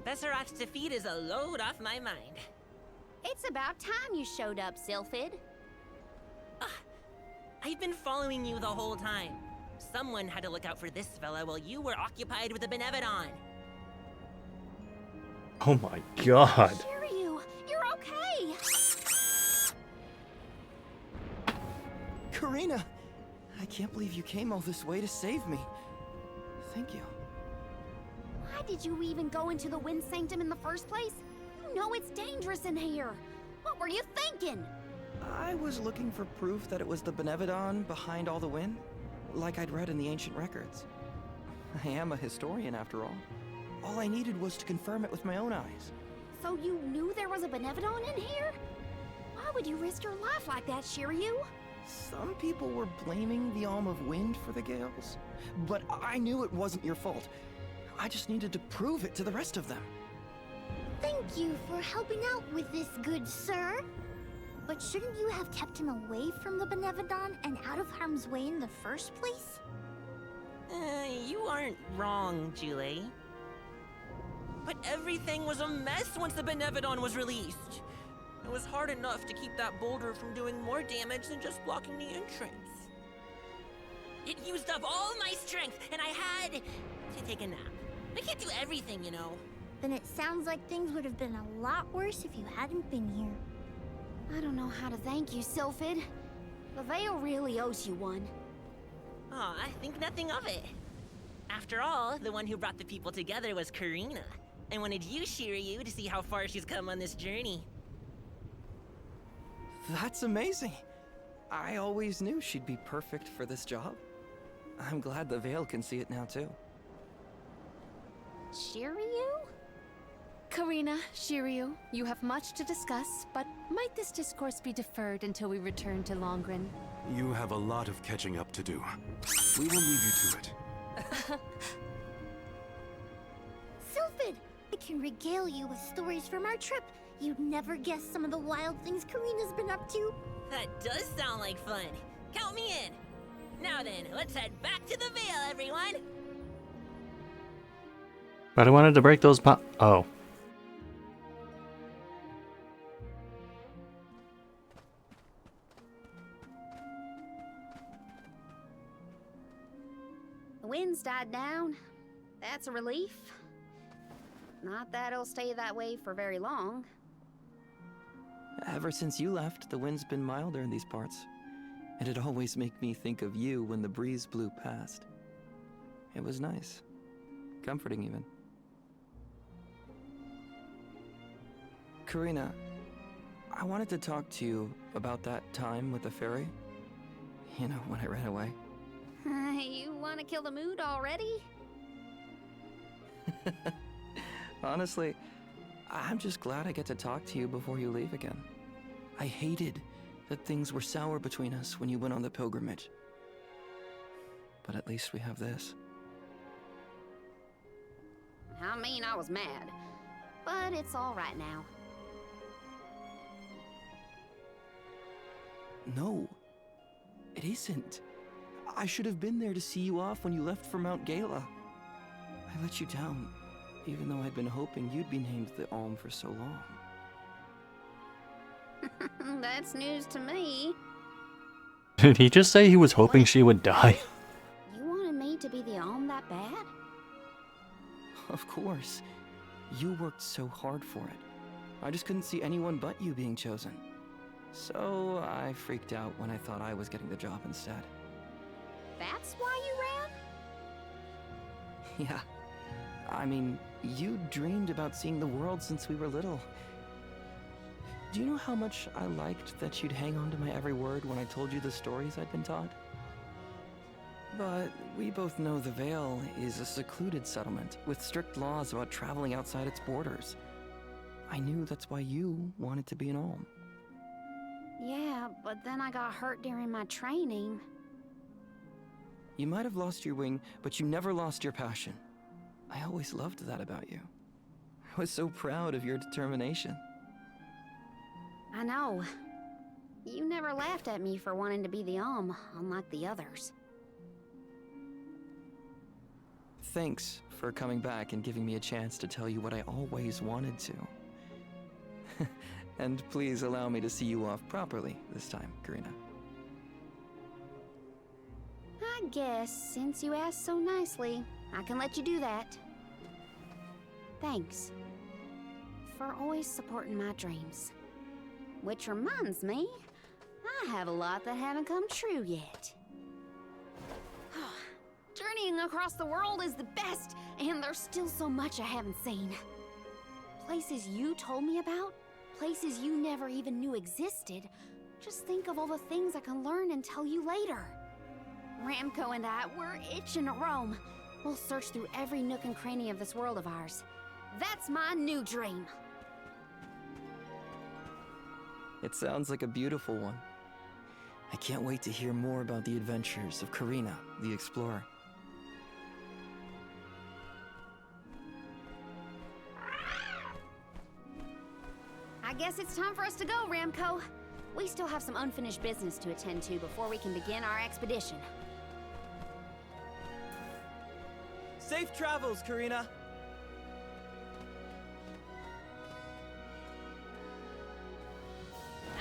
Besseroth's defeat is a load off my mind. It's about time you showed up, Sylphid. I've been following you the whole time. Someone had to look out for this fella while you were occupied with the Benevodon. Oh my god. Shiryu, you're okay. Karina! I can't believe you came all this way to save me. Thank you. Why did you even go into the Wind Sanctum in the first place? You know it's dangerous in here. What were you thinking? I was looking for proof that it was the Benevodon behind all the wind, like I'd read in the ancient records. I am a historian, after all. All I needed was to confirm it with my own eyes. So you knew there was a Benevodon in here? Why would you risk your life like that, Shiryu? Some people were blaming the Alm of Wind for the gales, but I knew it wasn't your fault. I just needed to prove it to the rest of them. Thank you for helping out with this, good sir. But shouldn't you have kept him away from the Benevodon and out of harm's way in the first place? You aren't wrong, Julie. But everything was a mess once the Benevodon was released. It was hard enough to keep that boulder from doing more damage than just blocking the entrance. It used up all my strength, and I had to take a nap. I can't do everything, you know. Then it sounds like things would have been a lot worse if you hadn't been here. I don't know how to thank you, Sylphid. The Veil really owes you one. Aw, I think nothing of it. After all, the one who brought the people together was Karina. I wanted you, Shiryu, to see how far she's come on this journey. That's amazing. I always knew she'd be perfect for this job. I'm glad the Veil can see it now, too. Shiryu? Karina, Shiryu, you have much to discuss, but might this discourse be deferred until we return to Longren? You have a lot of catching up to do. We will leave you to it. Sylphid, I can regale you with stories from our trip. You'd never guess some of the wild things Karina's been up to. That does sound like fun. Count me in. Now then, let's head back to the Veil, everyone. But I wanted to break those oh. The wind's died down. That's a relief. Not that it'll stay that way for very long. Ever since you left, the wind's been milder in these parts. And it always made me think of you when the breeze blew past. It was nice. Comforting, even. Karina, I wanted to talk to you about that time with the fairy. You know, when I ran away. You want to kill the mood already? Honestly, I'm just glad I get to talk to you before you leave again. I hated that things were sour between us when you went on the pilgrimage. But at least we have this. I mean, I was mad. But it's all right now. No, it isn't. I should have been there to see you off when you left for Mount Gala. I let you down, even though I'd been hoping you'd be named the Alm for so long. That's news to me. Did he just say he was hoping she would die? You wanted me to be the Alm that bad? Of course. You worked so hard for it. I just couldn't see anyone but you being chosen. So I freaked out when I thought I was getting the job instead. That's why you ran? Yeah. I mean, you dreamed about seeing the world since we were little. Do you know how much I liked that you'd hang on to my every word when I told you the stories I'd been taught? But we both know the Veil is a secluded settlement with strict laws about traveling outside its borders. I knew that's why you wanted to be an Alm. Yeah, but then I got hurt during my training. You might have lost your wing, but you never lost your passion. I always loved that about you. I was so proud of your determination. I know. You never laughed at me for wanting to be the unlike the others. Thanks for coming back and giving me a chance to tell you what I always wanted to. And please allow me to see you off properly this time, Karina. I guess, since you asked so nicely, I can let you do that. Thanks for always supporting my dreams. Which reminds me, I have a lot that haven't come true yet. Journeying across the world is the best, and there's still so much I haven't seen. Places you told me about, places you never even knew existed. Just think of all the things I can learn and tell you later. Ramco and I, we're itching to roam. We'll search through every nook and cranny of this world of ours. That's my new dream. It sounds like a beautiful one. I can't wait to hear more about the adventures of Karina, the explorer. I guess it's time for us to go, Ramco. We still have some unfinished business to attend to before we can begin our expedition. Safe travels, Karina!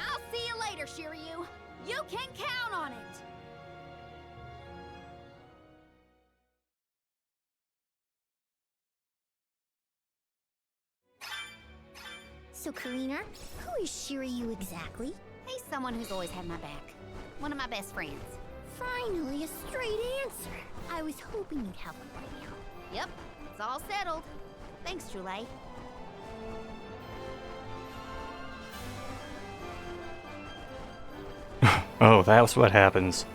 I'll see you later, Shiryu. You can count on it! So, Karina, who is Shiryu exactly? He's someone who's always had my back. One of my best friends. Finally, a straight answer. I was hoping you'd have one by now. Yep, it's all settled. Thanks, Chule. Oh, that's what happens.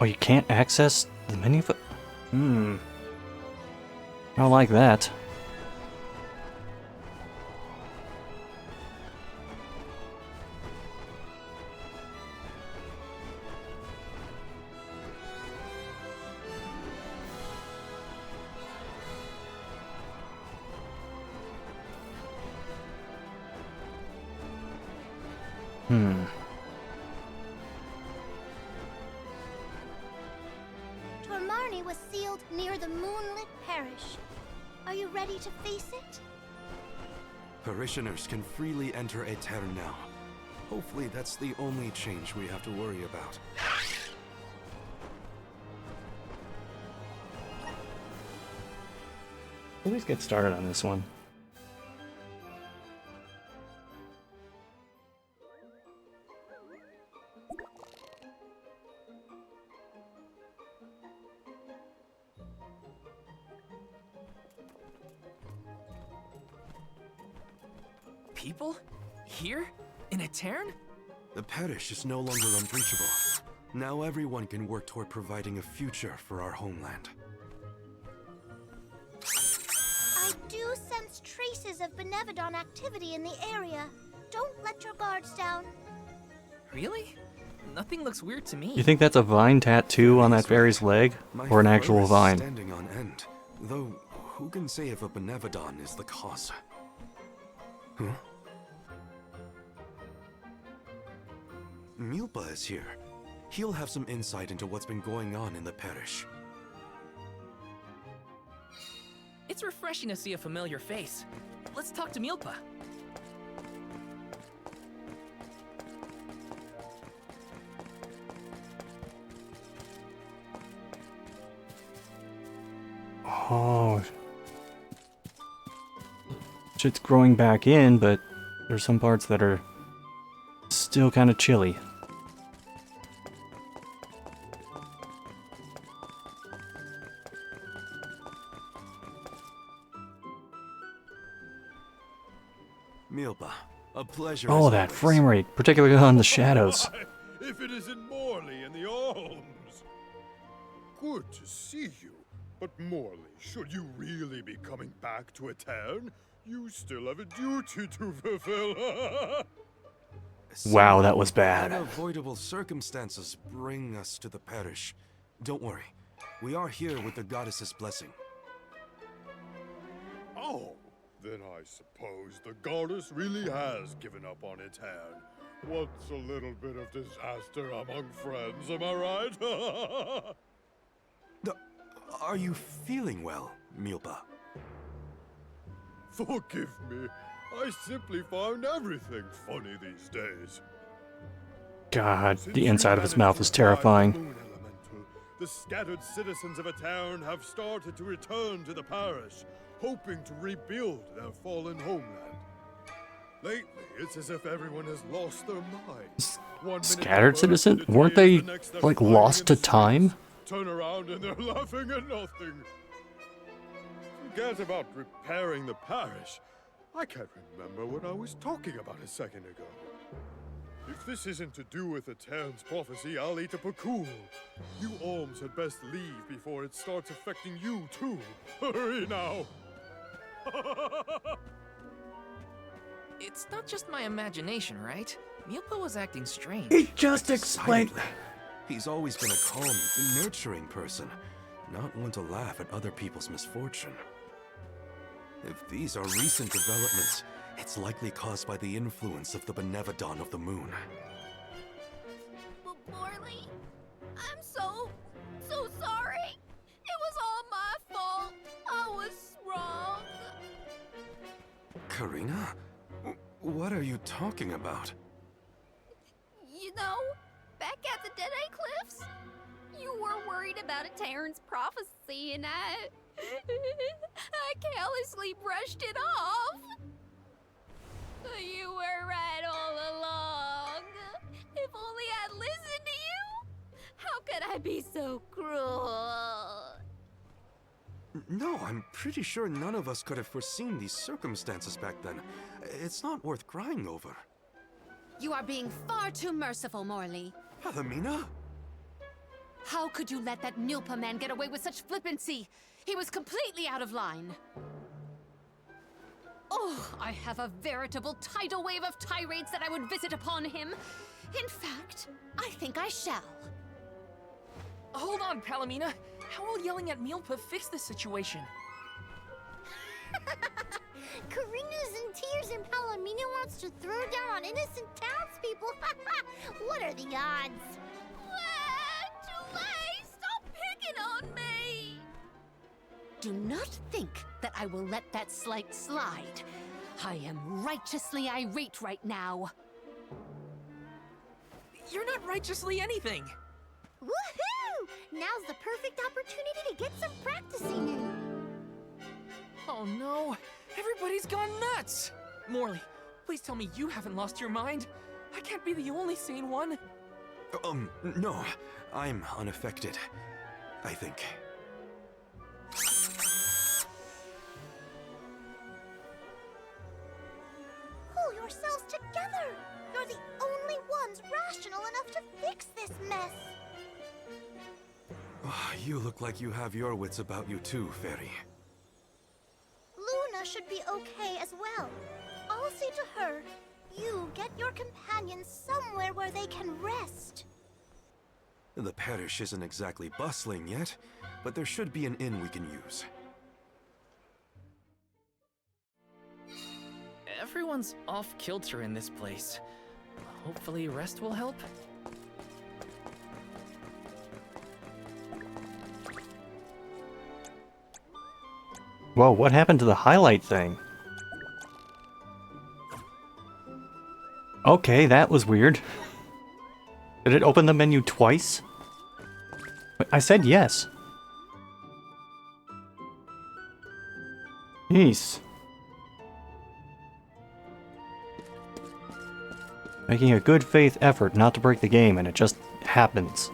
Oh, you can't access the menu? I don't like that. Tormarni was sealed near the moonlit parish. Are you ready to face it? Parishioners can freely enter Aetern now. Hopefully that's the only change we have to worry about. Let's get started on this one. People? Here? In Aetern? The parish is no longer unbreachable. Now everyone can work toward providing a future for our homeland. I do sense traces of Benevodon activity in the area. Don't let your guards down. Really? Nothing looks weird to me. You think that's a vine tattoo on that fairy's leg? Or an actual vine? Standing on end. Though, who can say if a Benevodon is the cause? Huh? Milpa is here. He'll have some insight into what's been going on in the parish. It's refreshing to see a familiar face. Let's talk to Milpa. Oh. Shit's growing back in, but there's some parts that are still kind of chilly. Milpa, a pleasure. Oh, that frame rate, particularly on the shadows. If it isn't Morley and the Alms! Good to see you. But Morley, should you really be coming back to Aetern? You still have a duty to fulfill. Wow, that was bad. Unavoidable circumstances bring us to the parish. Don't worry. We are here with the goddess's blessing. Oh, then I suppose the goddess really has given up on its hand. What's a little bit of disaster among friends, am I right? Are you feeling well, Milpa? Forgive me. I simply find everything funny these days. God, Since the you inside of his mouth managed is to revive the terrifying. moon elemental, the scattered citizens of a town have started to return to the parish, hoping to rebuild their fallen homeland. Lately, it's as if everyone has lost their minds. Scattered citizen? Weren't they, like, lost to time? Turn around and they're laughing at nothing. Forget about repairing the parish. I can't remember what I was talking about a second ago. If this isn't to do with the town's prophecy, I'll eat a pakul. You alms had best leave before it starts affecting you too. Hurry now. It's not just my imagination, right? Milpa was acting strange. He just explained. He's always been a calm, nurturing person, not one to laugh at other people's misfortune. If these are recent developments, it's likely caused by the influence of the Benevodon of the Moon. Morley, I'm so sorry. It was all my fault. I was wrong. Karina? What are you talking about? You know, back at the Dead-Eye Cliffs, you were worried about a Terran's prophecy, and I carelessly brushed it off. You were right all along. If only I'd listened to you. How could I be so cruel? No, I'm pretty sure none of us could have foreseen these circumstances back then. It's not worth crying over. You are being far too merciful, Morley. Palomina? How could you let that Nilpa man get away with such flippancy? He was completely out of line. Oh, I have a veritable tidal wave of tirades that I would visit upon him. In fact, I think I shall. Hold on, Palomina. How will yelling at Milpa fix the situation? Karina's in tears and Palomina wants to throw down on innocent townspeople. What are the odds? Julie, stop picking on me! Do not think that I will let that slight slide. I am righteously irate right now. You're not righteously anything. Woohoo! Now's the perfect opportunity to get some practicing in. Oh no, everybody's gone nuts! Morley, please tell me you haven't lost your mind. I can't be the only sane one. No, I'm unaffected, I think. Pull yourselves together! You're the only ones rational enough to fix this mess! You look like you have your wits about you too, Fairy. Luna should be okay as well. I'll say to her, you get your companions somewhere where they can rest. The parish isn't exactly bustling yet, but there should be an inn we can use. Everyone's off kilter in this place. Hopefully rest will help. Whoa, what happened to the highlight thing? Okay, that was weird. Did it open the menu twice? I said yes. Jeez. Making a good faith effort not to break the game, and it just happens.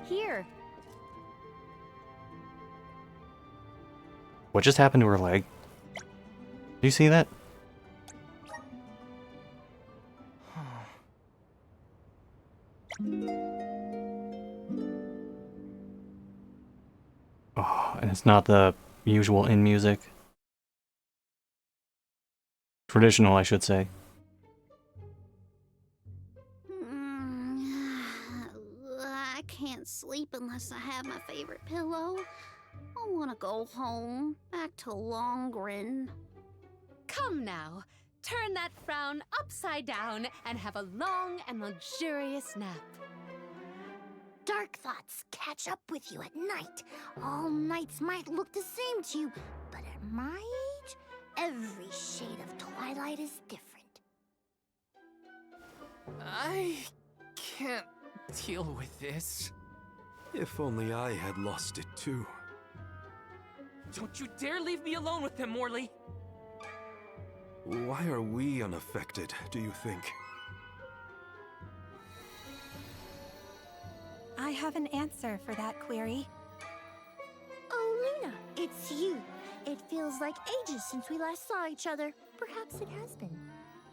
Here. What just happened to her leg? Do you see that? And it's not the usual in music. Traditional, I should say. I can't sleep unless I have my favorite pillow. I want to go home, back to Longrin. Come now, turn that frown upside down and have a long and luxurious nap. Dark thoughts catch up with you at night. All nights might look the same to you, but at my age, every shade of twilight is different. I can't deal with this. If only I had lost it too. Don't you dare leave me alone with him, Morley! Why are we unaffected, do you think? I have an answer for that query. Oh, Luna, it's you. It feels like ages since we last saw each other. Perhaps it has been.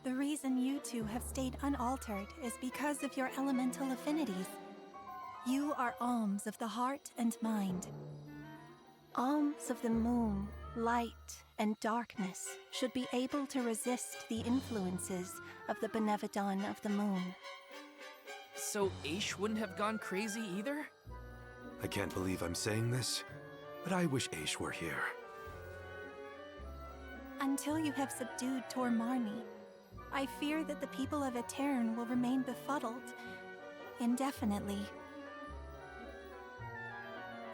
The reason you two have stayed unaltered is because of your elemental affinities. You are alms of the heart and mind. Alms of the moon, light, and darkness should be able to resist the influences of the Benevodon of the moon. So Aish wouldn't have gone crazy either? I can't believe I'm saying this, but I wish Aish were here. Until you have subdued Tormarni, I fear that the people of Aetern will remain befuddled indefinitely.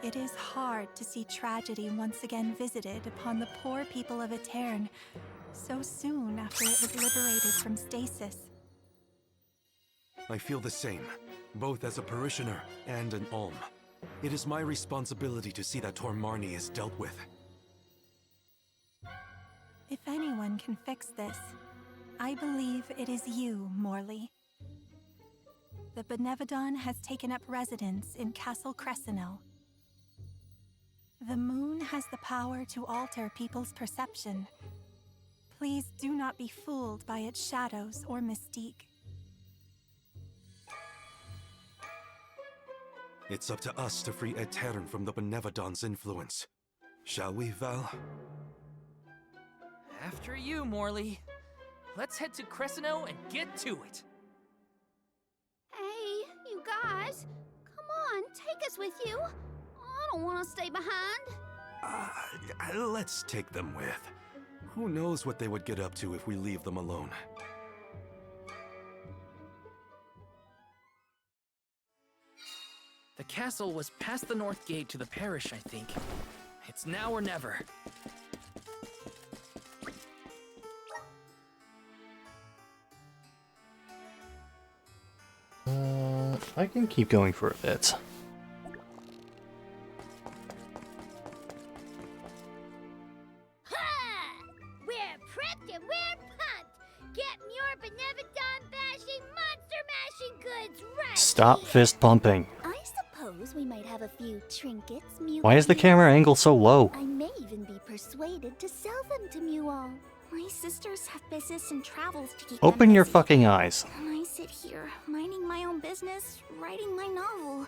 It is hard to see tragedy once again visited upon the poor people of Aetern so soon after it was liberated from stasis. I feel the same, both as a parishioner and an alm. It is my responsibility to see that Tormarni is dealt with. If anyone can fix this, I believe it is you, Morley. The Benevodon has taken up residence in Castle Crescenel. The moon has the power to alter people's perception. Please do not be fooled by its shadows or mystique. It's up to us to free Aetern from the Benevodon's influence. Shall we, Val? After you, Morley. Let's head to Cresceno and get to it. Hey, you guys. Come on, take us with you. I don't want to stay behind. Let's take them with. Who knows what they would get up to if we leave them alone. The castle was past the north gate to the parish, I think. It's now or never. I can keep going for a bit. Ha! We're prepped and we're pumped! Getting your Benevodon bashing, monster mashing goods right! Stop fist pumping. I suppose we might have a few trinkets, Why is the camera angle so low? I may even be persuaded to sell them to Muall. My sisters have business and travels to keep Open them your busy. fucking eyes. And I sit here, minding my own business, writing my novel.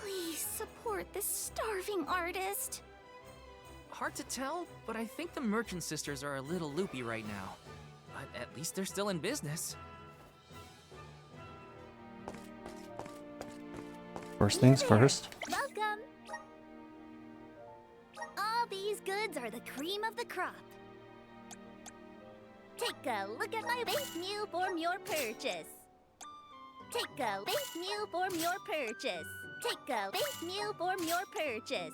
Please support this starving artist. Hard to tell, but I think the merchant sisters are a little loopy right now. But at least they're still in business. First things first. Welcome. All these goods are the cream of the crop. Take a look at my base meal form your purchase. Take a base meal form your purchase. Take a base meal form your purchase.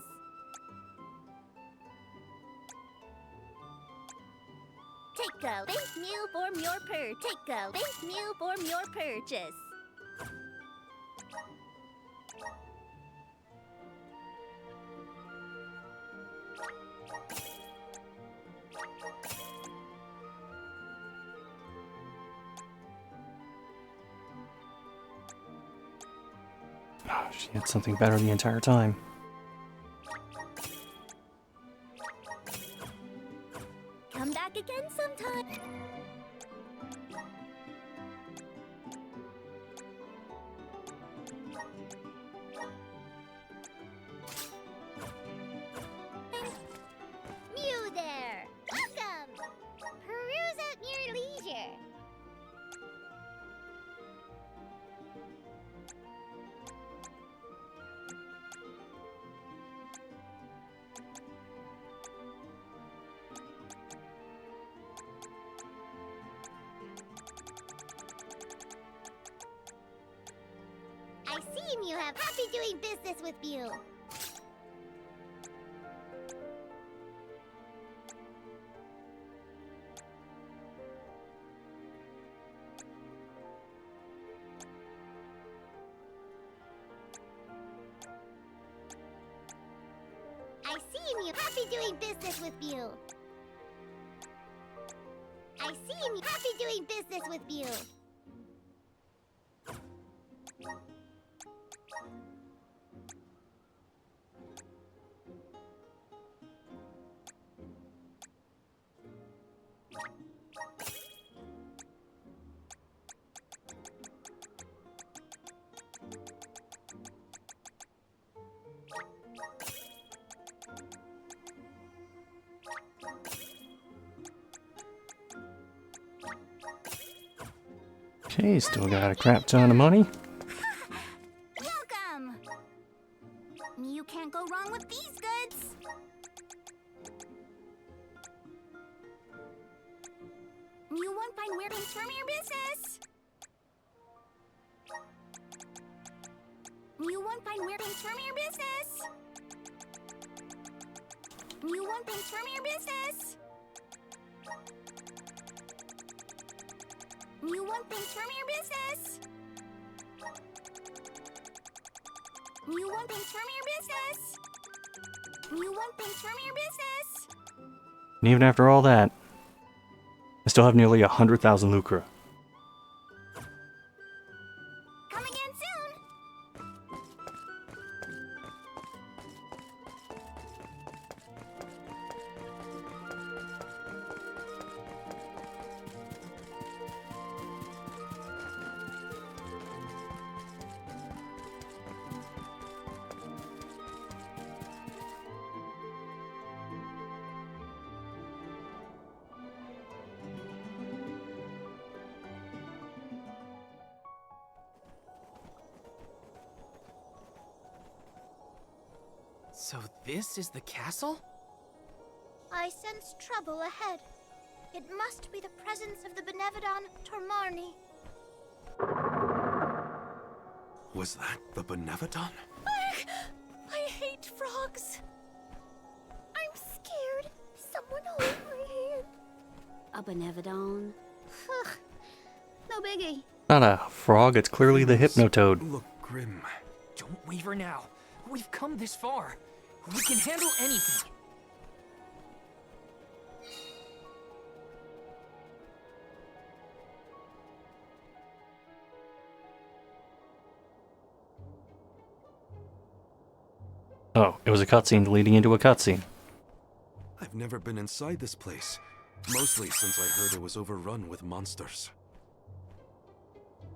Take a base meal form your Take a base meal form your purchase. Oh, she had something better the entire time. Come back again sometime. I seem you have happy doing business with you. I seem you happy doing business with you. I seem you happy doing business with you. Okay, still got a crap ton of money. Welcome! You can't go wrong with these goods. You won't find weird things from your business. You won't find weird things from your business. You want things from your business. You want things from your business. You want things from your business. You want things from your business. And even after all that, I still have nearly 100,000 lucre. Come again soon. So this is the castle? I sense trouble ahead. It must be the presence of the Benevodon Tormarni. Was that the Benevodon? I hate frogs. I'm scared. Someone hold my hand. A Benevodon? No biggie. Not a frog, it's clearly the Hypnotoad. Look grim. Don't waver now. We've come this far. We can handle anything. Oh, it was a cutscene leading into a cutscene. I've never been inside this place. Mostly since I heard it was overrun with monsters.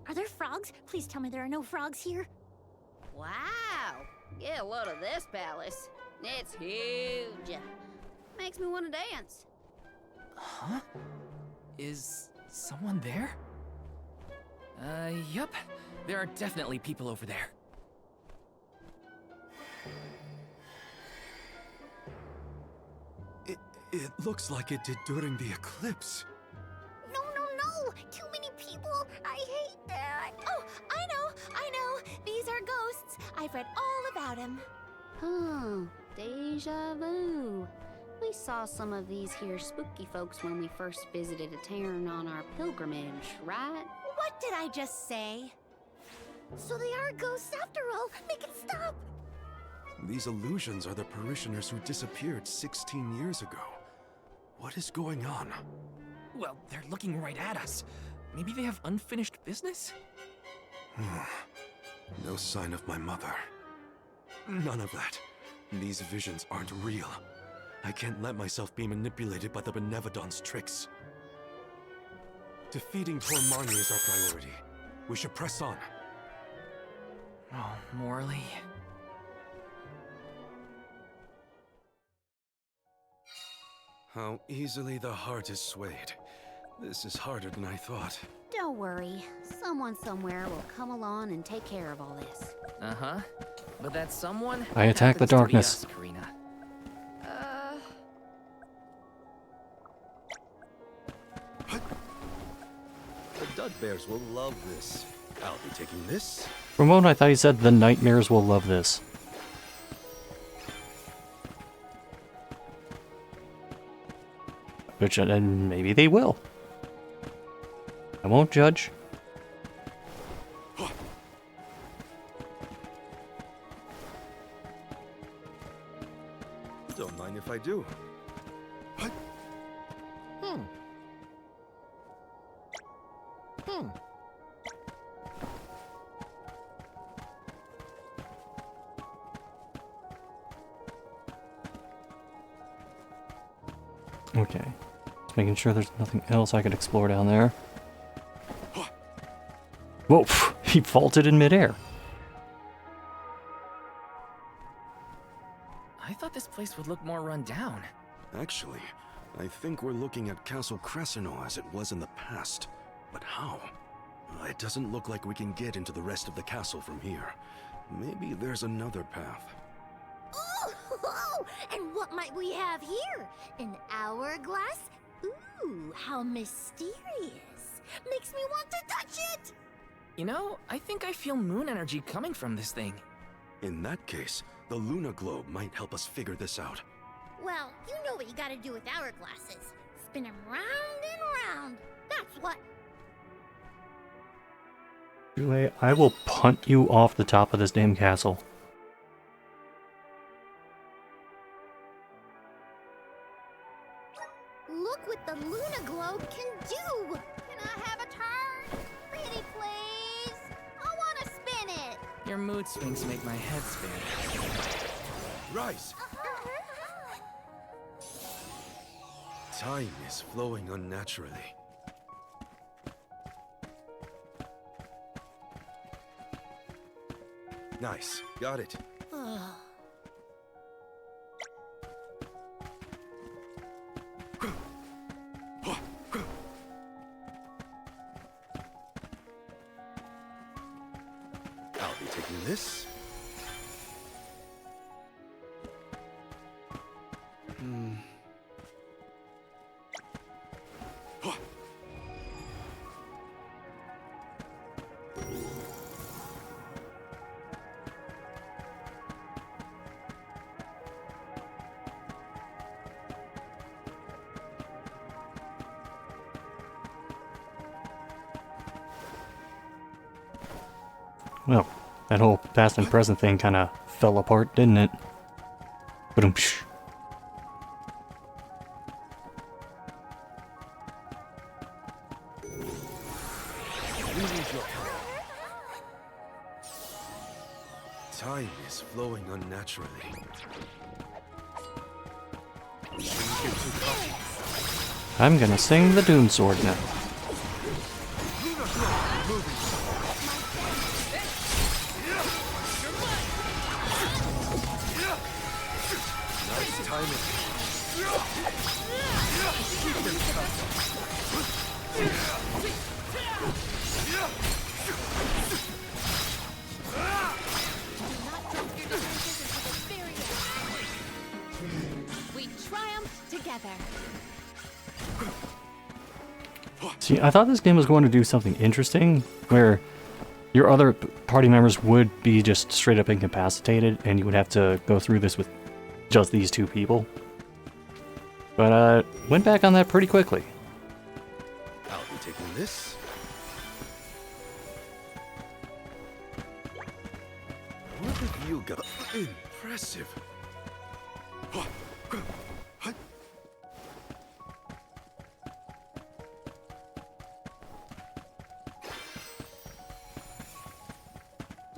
Are there frogs? Please tell me there are no frogs here. Wow! Get a load of this palace. It's huge. Makes me want to dance. Huh? Is someone there? Yup. There are definitely people over there. It looks like it did during the eclipse. No, no, no! Too many people! I hate that! Oh, I know! These are ghosts. I've read all about them. Deja vu. We saw some of these here spooky folks when we first visited a town on our pilgrimage, right? What did I just say? So they are ghosts after all. Make it stop! These illusions are the parishioners who disappeared 16 years ago. What is going on? Well, they're looking right at us. Maybe they have unfinished business? No sign of my mother. None of that. These visions aren't real. I can't let myself be manipulated by the Benevodon's tricks. Defeating Tormarni is our priority. We should press on. Oh, Morley. How easily the heart is swayed. This is harder than I thought. Don't worry. Someone somewhere will come along and take care of all this. Uh-huh. But that someone I attack the happens to be darkness. us, Karina. The Dugbears will love this. I'll be taking this. For a moment, I thought he said the nightmares will love this. Which, and maybe they will. I won't judge. Don't mind if I do. What? Okay. Just making sure there's nothing else I could explore down there. Whoa! He vaulted in midair. I thought this place would look more run down. Actually, I think we're looking at Castle Crescino as it was in the past. But how? It doesn't look like we can get into the rest of the castle from here. Maybe there's another path. Ooh, and what might we have here? An hourglass? Ooh, how mysterious. Makes me want to touch it! You know, I think I feel moon energy coming from this thing. In that case, the Luna Globe might help us figure this out. Well, you know what you gotta do with hourglasses. Spin them round and round. That's what. Anyway, I will punt you off the top of this damn castle. Look what the Luna Globe can do! Can I have a turn? Pretty please? I wanna spin it! Your mood swings make my head spin. Rise! Time is flowing unnaturally. Nice. Got it. I'll be taking this. Well, that whole past and present thing kind of fell apart, didn't it? Ba-dum-psh. Time is flowing unnaturally. I'm gonna sing the Doom Sword now. Nice timing. We triumphed together. See, I thought this game was going to do something interesting, where your other party members would be just straight up incapacitated, and you would have to go through this with just these two people. But went back on that pretty quickly. I'll be taking this. What have you got? Impressive.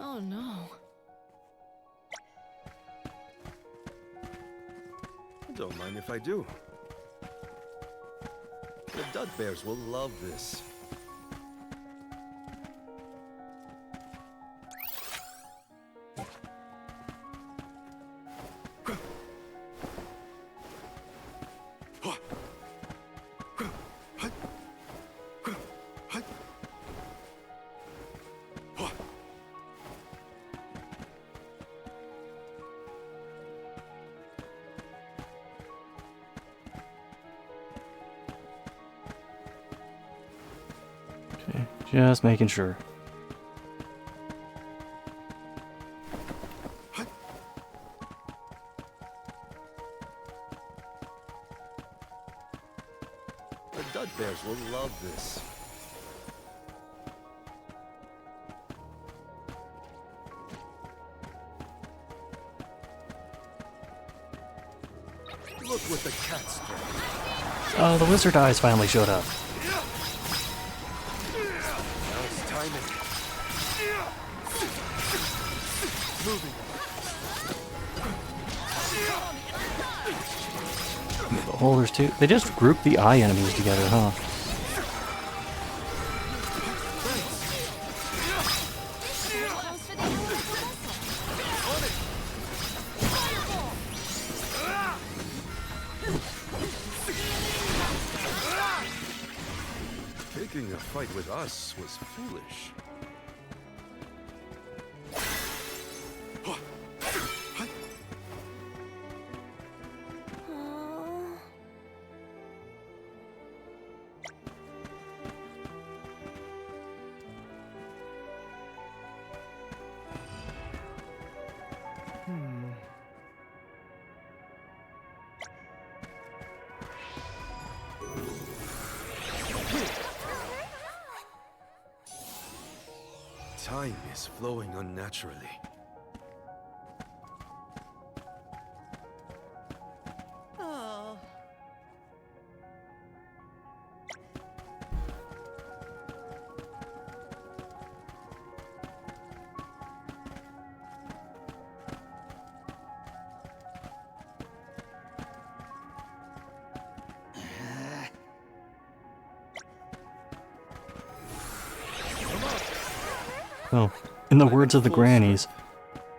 Oh no. Don't mind if I do. The Dud Bears will love this. Okay, just making sure. Stud bears will love this. Look what the cat's doing. Oh, the wizard eyes finally showed up. Now it's timing. Moving. The holders too. They just grouped the eye enemies together, huh? Taking a fight with us was foolish. Time is flowing unnaturally. Oh. Oh, in the words of the grannies,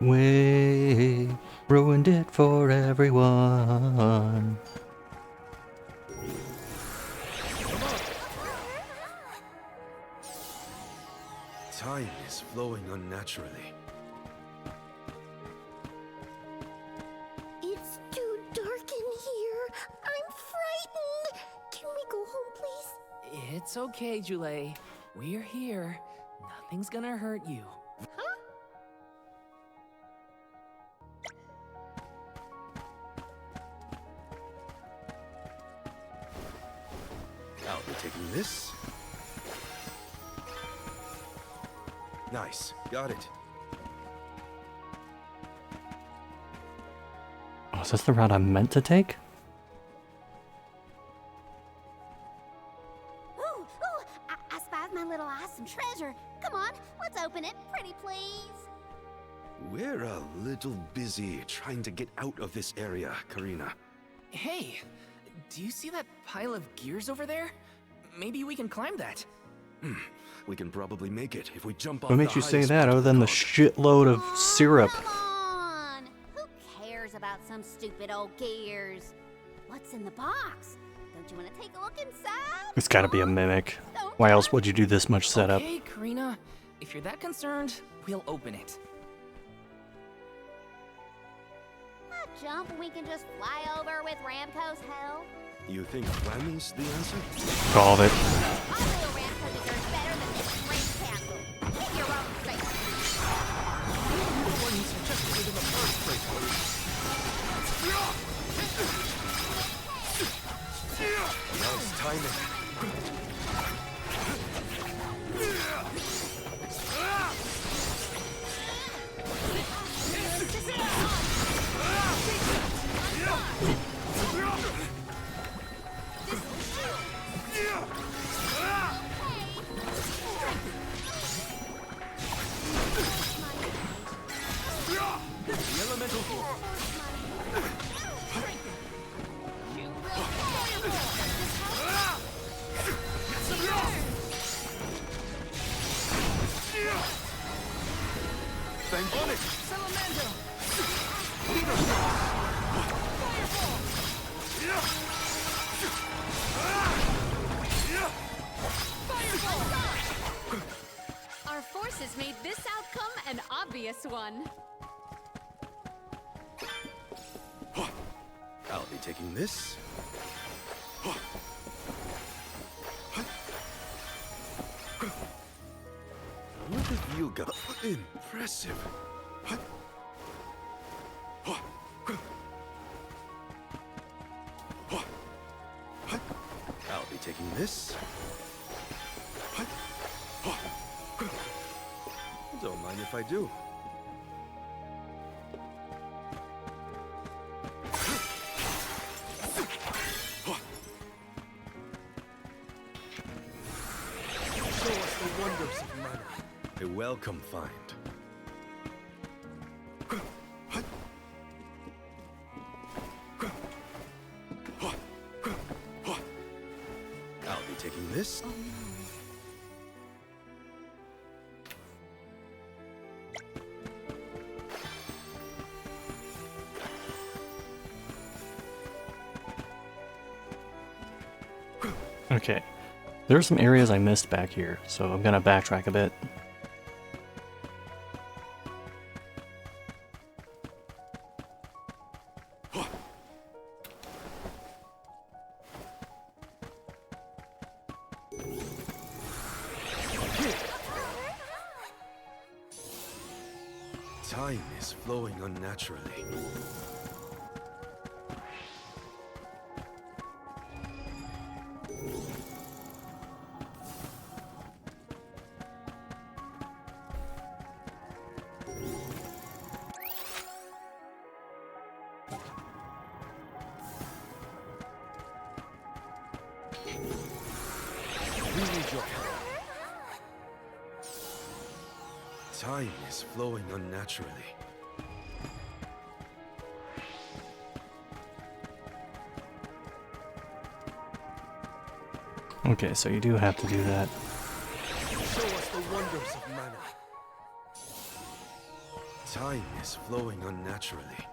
we ruined it for everyone. Time is flowing unnaturally. It's too dark in here. I'm frightened. Can we go home, please? It's okay, Jule. We're here. Nothing's gonna hurt you. Huh? I'll be taking this. Nice. Got it. Oh, is this the route I'm meant to take? Ooh, I spied my little awesome treasure. Come on, let's open it, pretty please. We're a little busy trying to get out of this area, Karina. Hey, do you see that pile of gears over there? Maybe we can climb that. We can probably make it if we jump off. What makes the you say highest that point other of the than the cog. shitload of syrup? Come on! Who cares about some stupid old gears? What's in the box? Don't you want to take a look inside? It's gotta be a mimic. Why else would you do this much setup? Okay, Karina. If you're that concerned, we'll open it. A jump and we can just fly over with Ramco's hell? You think Flammie's the answer? Called it. I know Ramco deserves better than this great castle. Make your own fate. You were the one who suggested it in the first place, Now it's timing. The elemental force. Thank on it. Our forces made this outcome an obvious one. I'll be taking this. What have you got? Impressive. I'll be taking this. Don't mind if I do. Show us the wonders of mana. A welcome find. I'll be taking this. Okay, there are some areas I missed back here, so I'm gonna backtrack a bit. Time is flowing unnaturally. We need your help. Time is flowing unnaturally. Okay, so you do have to do that. Show us the wonders of mana. Time is flowing unnaturally.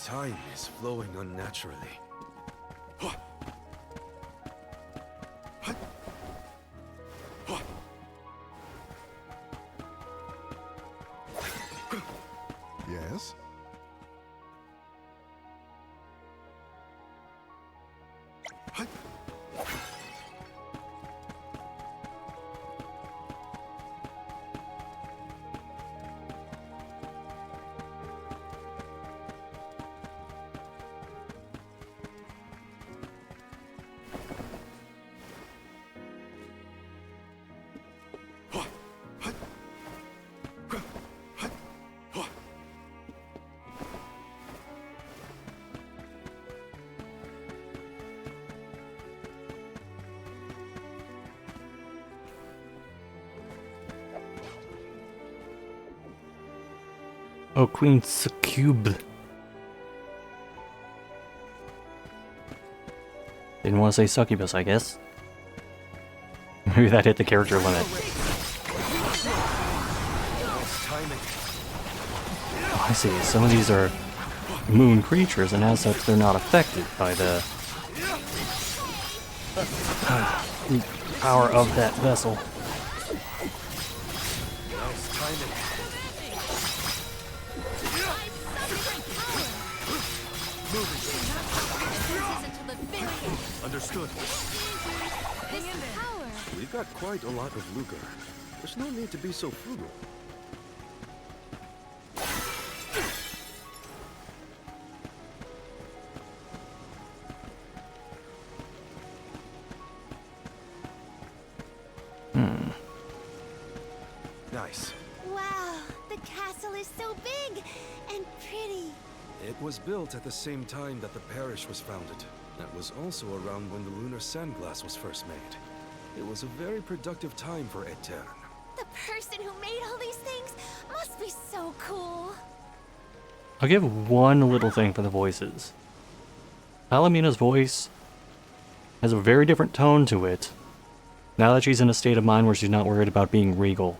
Time is flowing unnaturally. Yes? Oh, Queen Succube. Didn't want to say succubus, I guess. Maybe that hit the character limit. Oh, I see. Some of these are moon creatures, and as such, they're not affected by the power of that vessel. Understood. We've got quite a lot of lucre. There's no need to be so frugal. Nice. Wow, the castle is so big and pretty. It was built at the same time that the parish was founded. That was also around when the lunar sandglass was first made. It was a very productive time for Etern. The person who made all these things must be so cool. I'll give one little thing for the voices. Palamina's voice has a very different tone to it now that she's in a state of mind where she's not worried about being regal.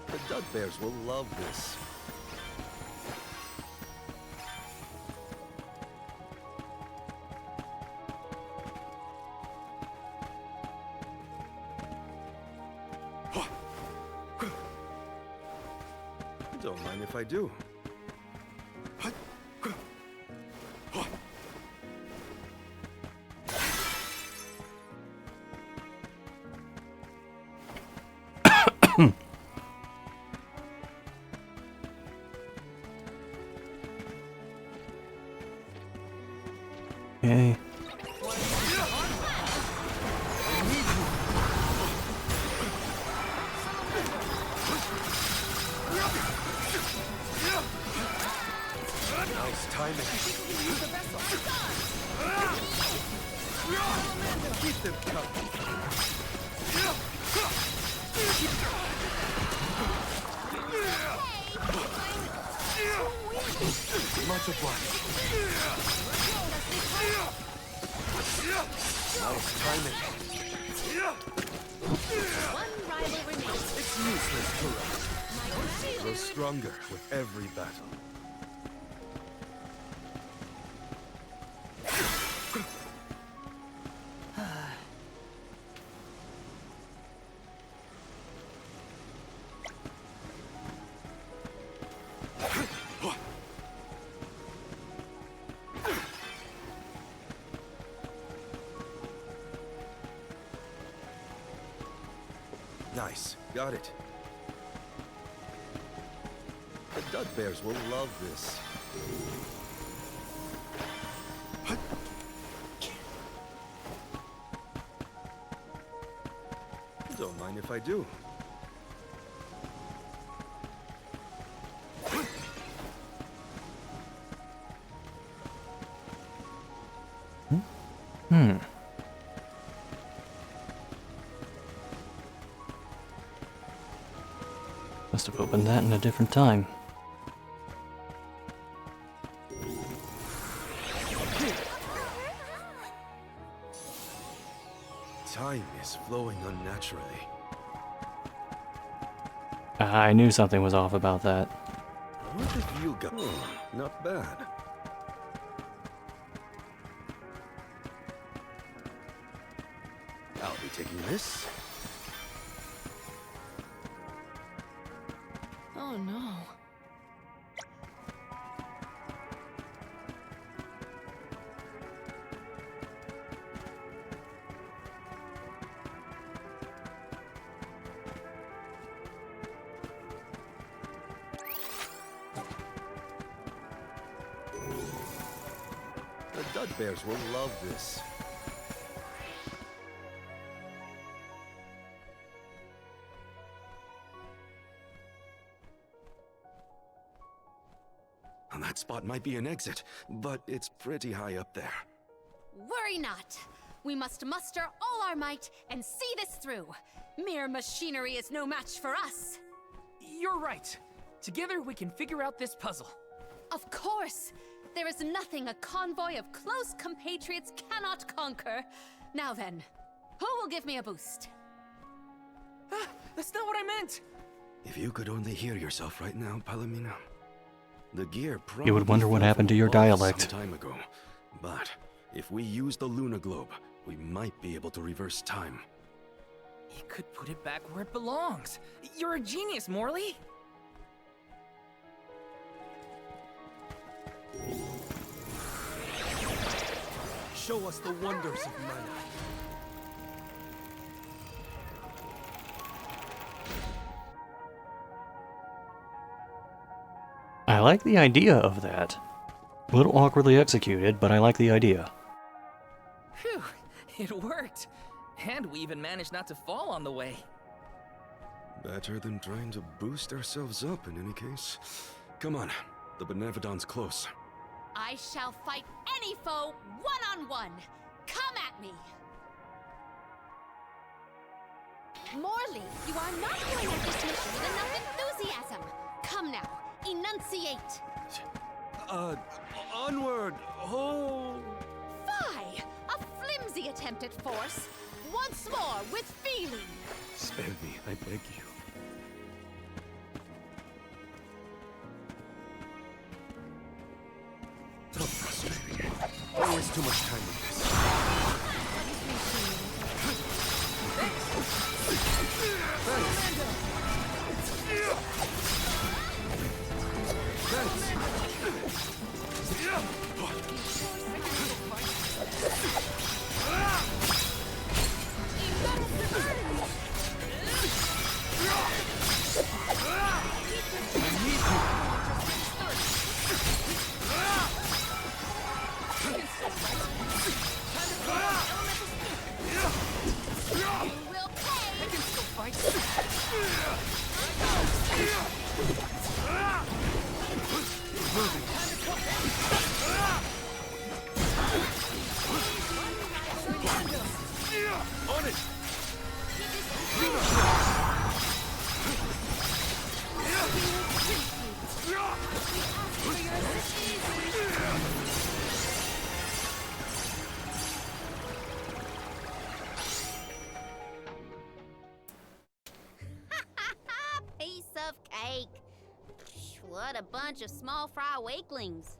The Dugbears will love this. Don't mind if I do. Okay. Nice timing. Keep them coming. Much obliged. Nice timing. One rival remains. It's useless to run. Grow stronger with every battle. Nice. Got it. The Dud Bears will love this. Don't mind if I do. Must have opened that in a different time. Time is flowing unnaturally. I knew something was off about that. What have you got? Not bad. I'll be taking this. Oh no. The Dud Bears will love this. That spot might be an exit, but it's pretty high up there. Worry not. We must muster all our might and see this through. Mere machinery is no match for us. You're right. Together we can figure out this puzzle. Of course. There is nothing a convoy of close compatriots cannot conquer. Now then, who will give me a boost? That's not what I meant! If you could only hear yourself right now, Palomino. The gear probably You would wonder what happened to your dialect. some time ago. But if we use the Luna Globe, we might be able to reverse time. You could put it back where it belongs. You're a genius, Morley. Show us the wonders of mana. I like the idea of that. A little awkwardly executed, but I like the idea. Phew, it worked. And we even managed not to fall on the way. Better than trying to boost ourselves up in any case. Come on, the Benevodon's close. I shall fight any foe one-on-one. Come at me. Morley, you are not going at this mission with enough enthusiasm. Come now, enunciate. Onward! Oh! Fie! A flimsy attempt at force. Once more, with feeling. Spare me, I beg you. So frustrating. Always too much time with this. What a bunch of small fry wakelings.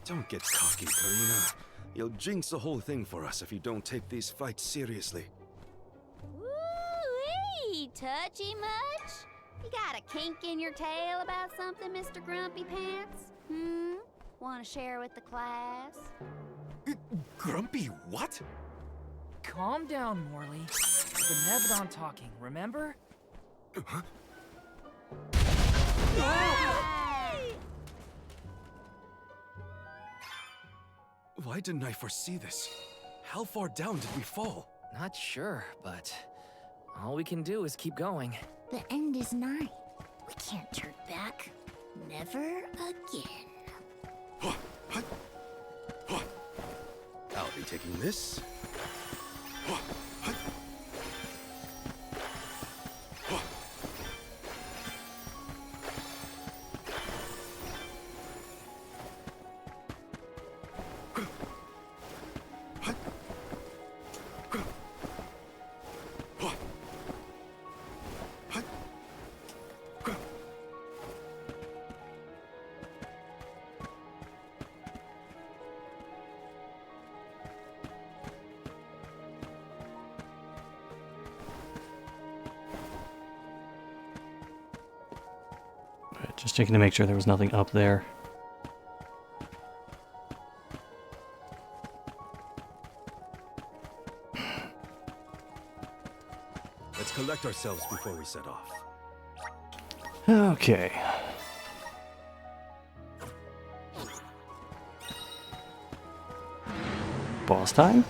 Don't get cocky, Karina. You'll jinx the whole thing for us if you don't take these fights seriously. Woo-wee! Touchy much? You got a kink in your tail about something, Mr. Grumpy Pants? Want to share with the class? Grumpy what? Calm down, Morley. The Benevodon talking, remember? Huh? Why didn't I foresee this? How far down did we fall? Not sure, but all we can do is keep going. The end is nigh. We can't turn back. Never again. I'll be taking this. Just checking to make sure there was nothing up there. Let's collect ourselves before we set off. Okay. Boss time?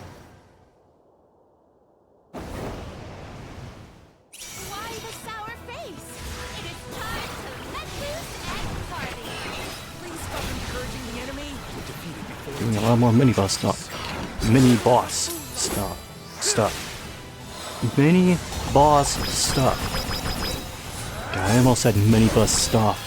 Why the sour face? It is time to let loose and party. Please stop encouraging the enemy. Doing a lot more mini-boss stuff. Mini-boss stuff. Mini-boss stuff. God, I almost said mini-boss stuff.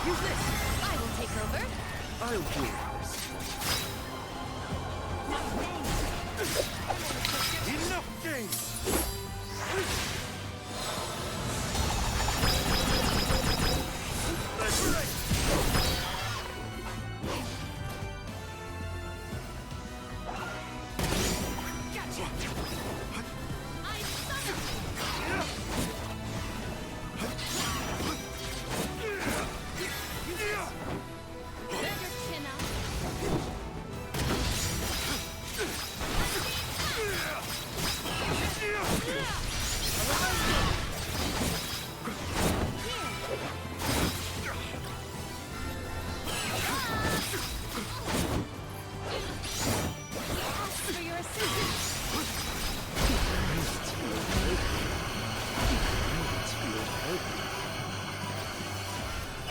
Use this. I will take over. I'll do this. Enough games!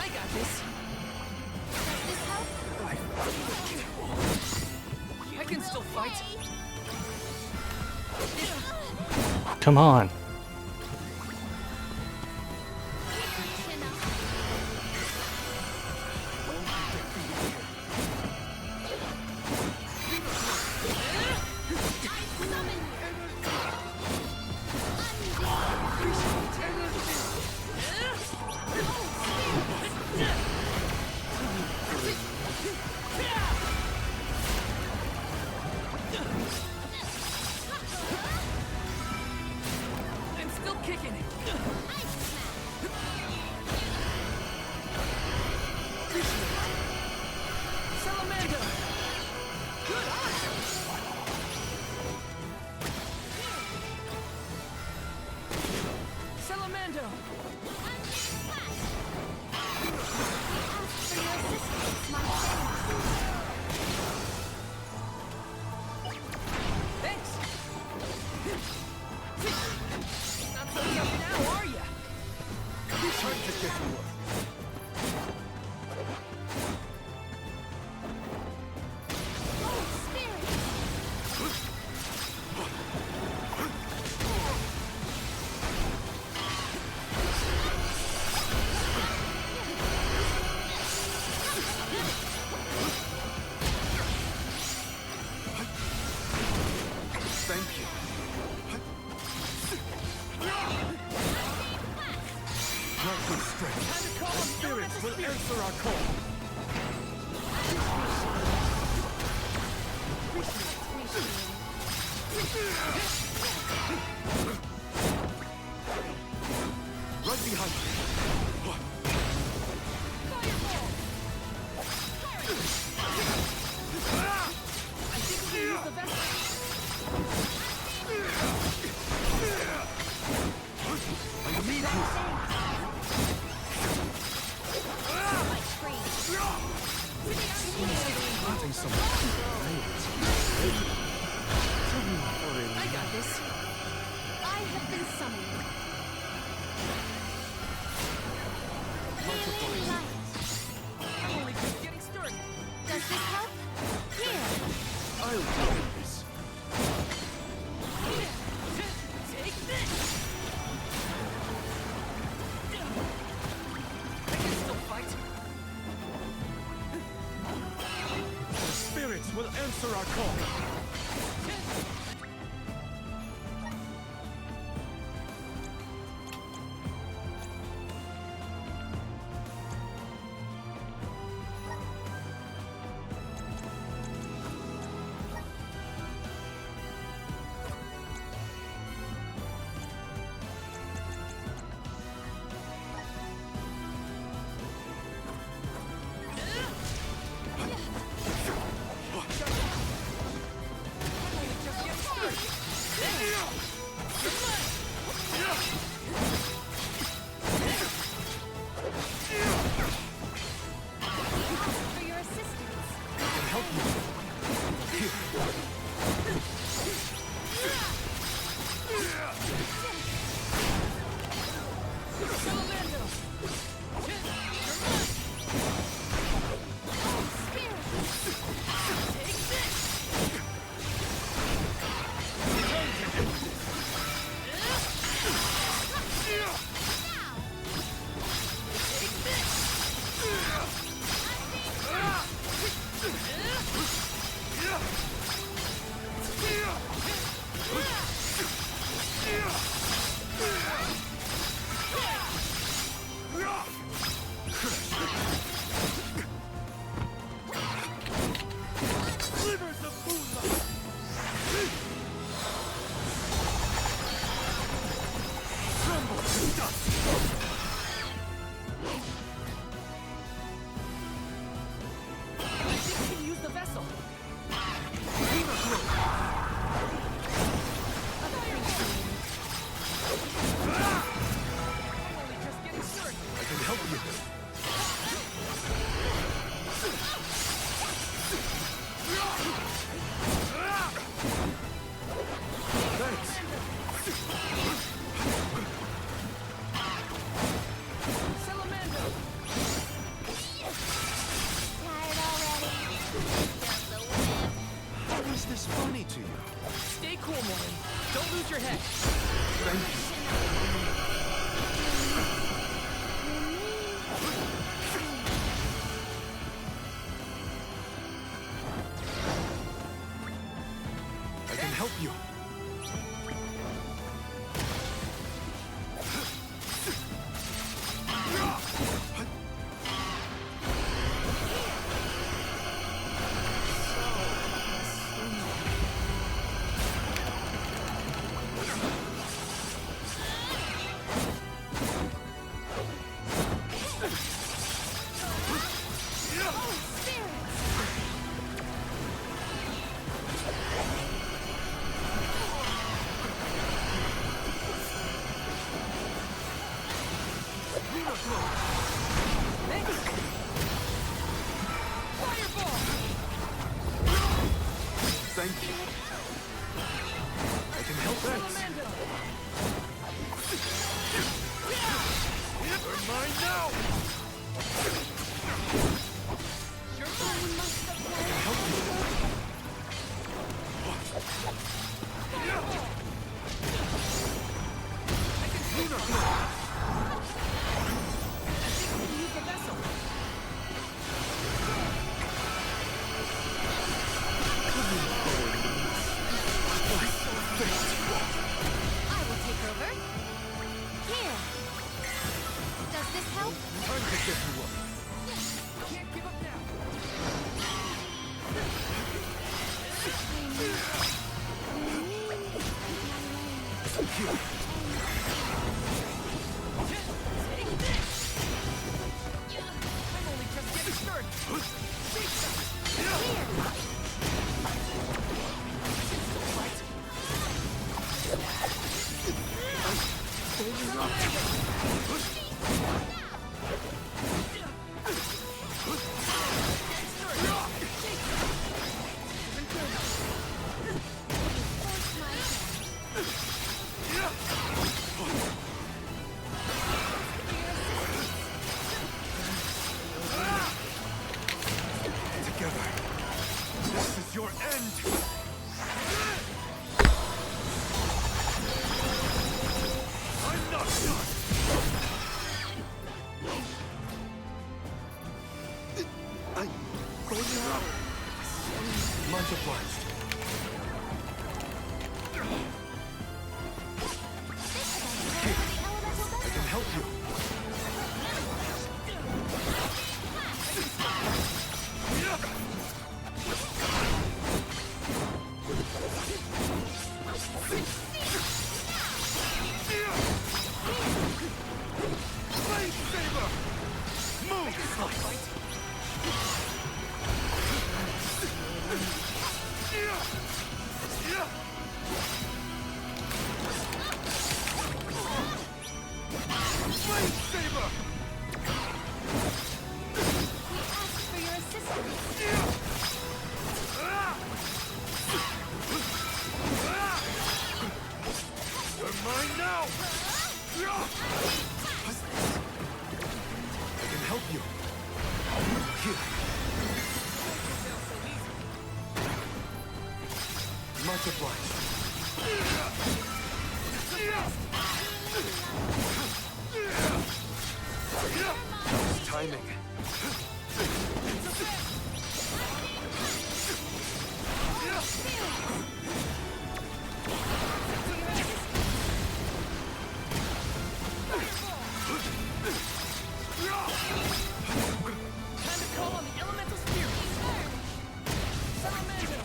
I got this. I can still fight. Come on. I'm still kicking it. Salamander. Good art. Salamander. Thanks. Not so tough now, are ya? Time to get to work. Thank you. Lightning strength. Our spirits will answer our call. Right behind you. I think we can use the I need you. Hunting someone. I got this. I have been summoned. I'm only just getting started. Does this help? Here. I'll do this. Take this. I can still fight. The spirits will answer our call. figurehead. I can help you. Thank you. I can help that. You're mine now. I can help I will take over. Here. Does this help? Time to get to work. Can't give up now. I'm only just getting started. Together. This is your end. I'm not done. I'm going up. Much obliged. I can help you. Much obliged. Timing. Time to call on the elemental spirit. Salamander.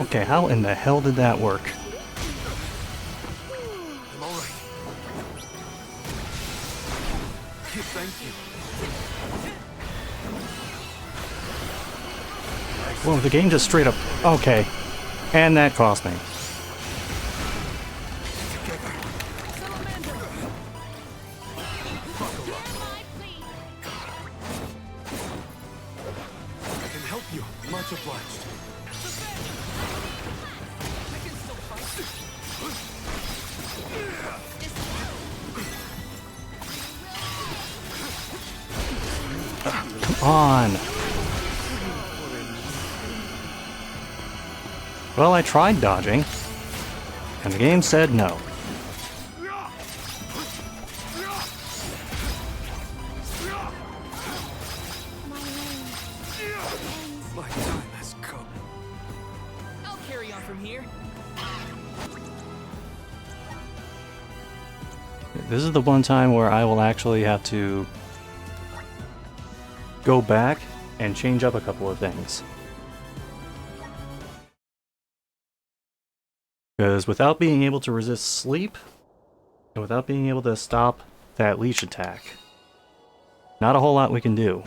Okay, how in the hell did that work? I'm all right. Thank you. Well, the game just straight up... Okay. And that cost me. Buckle up. on. Well, I tried dodging, and the game said no. My time has come. I'll carry on from here. This is the one time where I will actually have to go back and change up a couple of things. Because without being able to resist sleep, and without being able to stop that leash attack, not a whole lot we can do.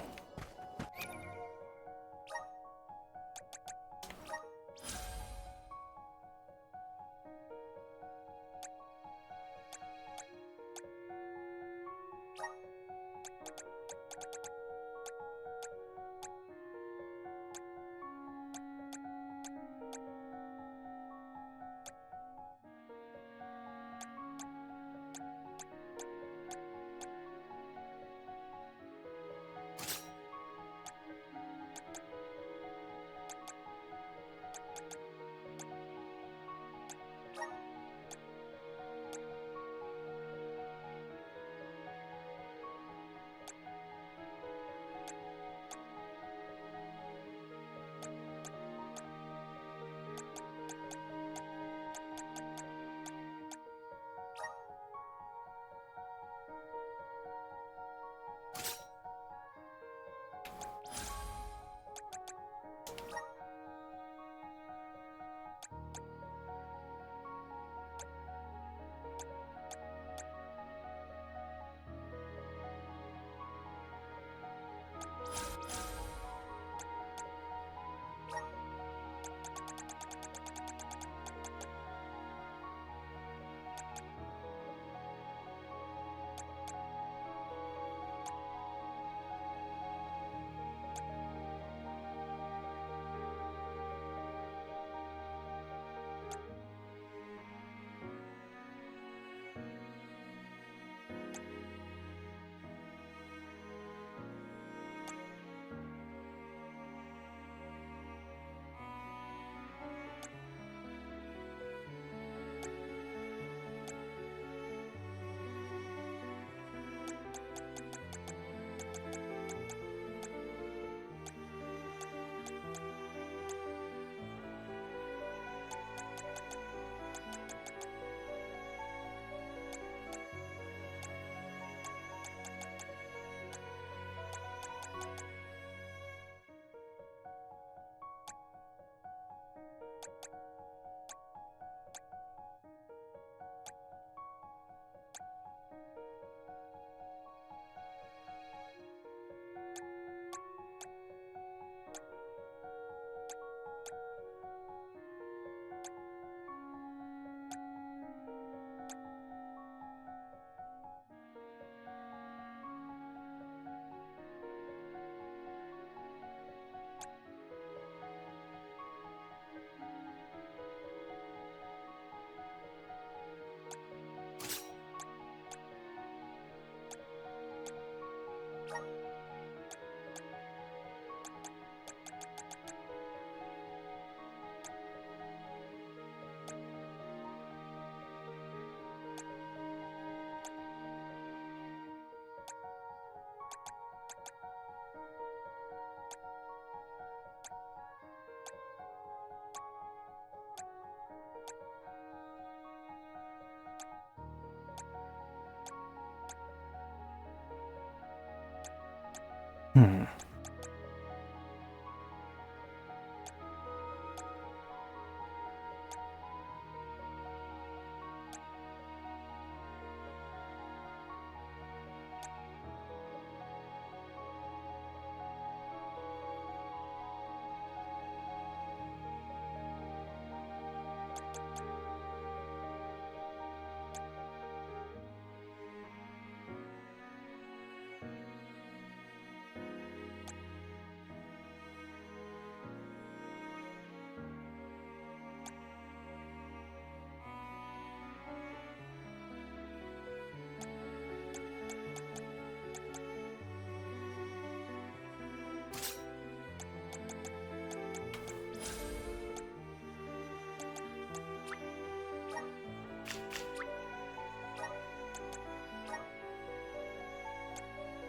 Hmm.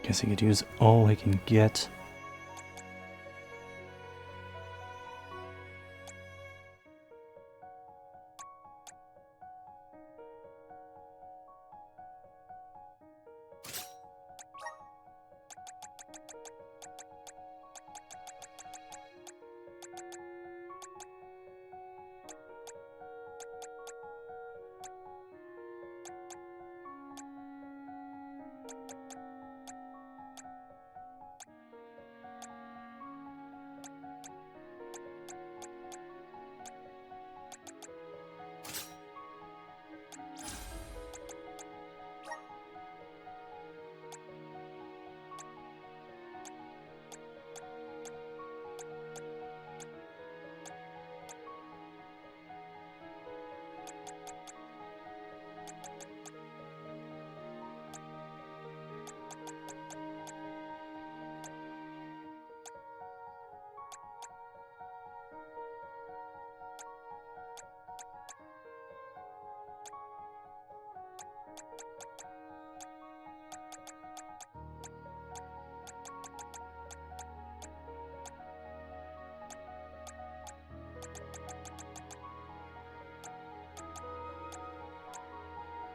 Guess he could use all he can get.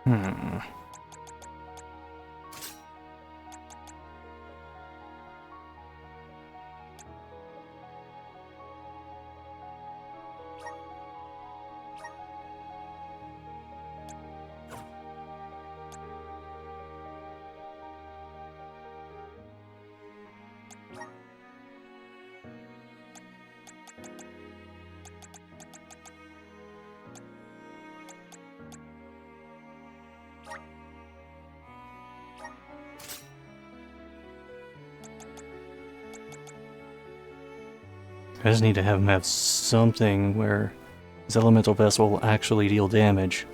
Hmm. I just need to have him have something where his elemental vessel will actually deal damage.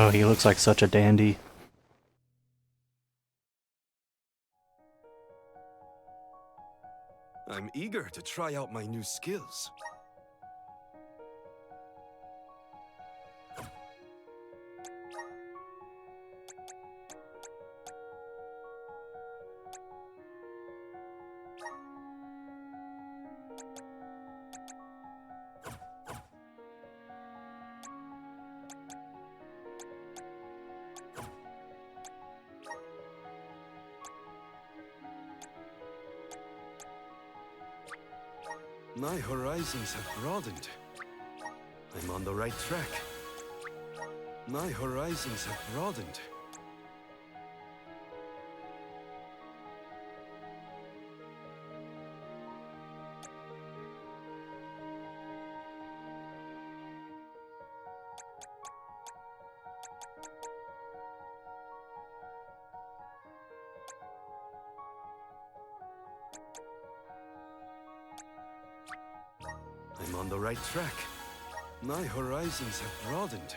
Oh, he looks like such a dandy. I'm eager to try out my new skills. My horizons have broadened. I'm on the right track. My horizons have broadened. I'm on the right track. My horizons have broadened.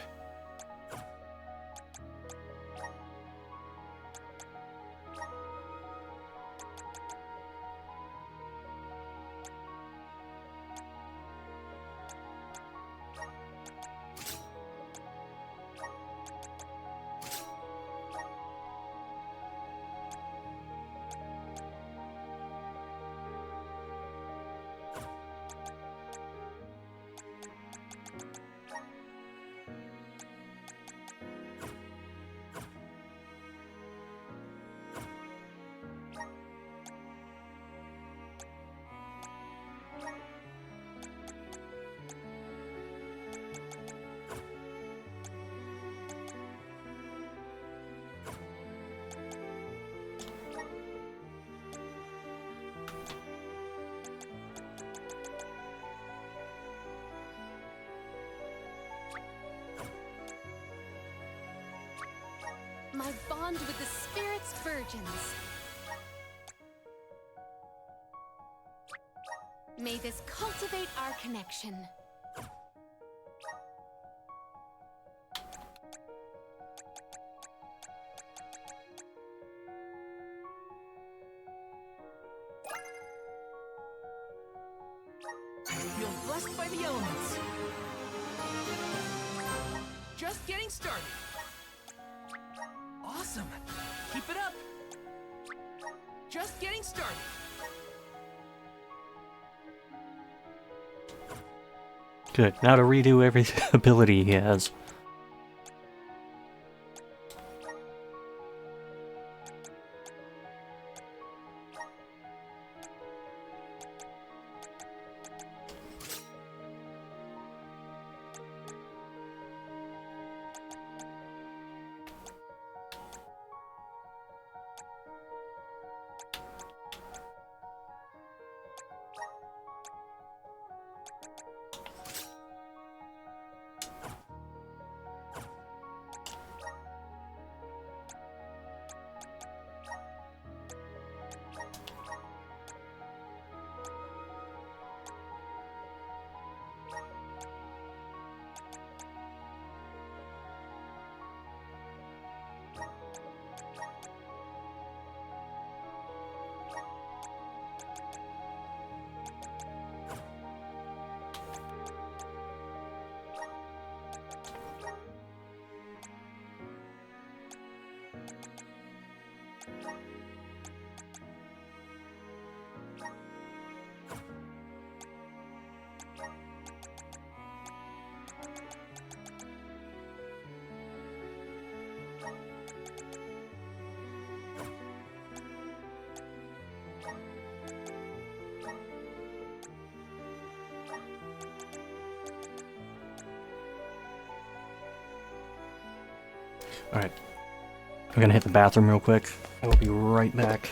my bond with the Spirit's virgins. May this cultivate our connection. I feel blessed by the elements. Just getting started. Awesome. Keep it up. Just getting started. Good. Now to redo every ability he has. Alright. I'm gonna hit the bathroom real quick. I will be right back.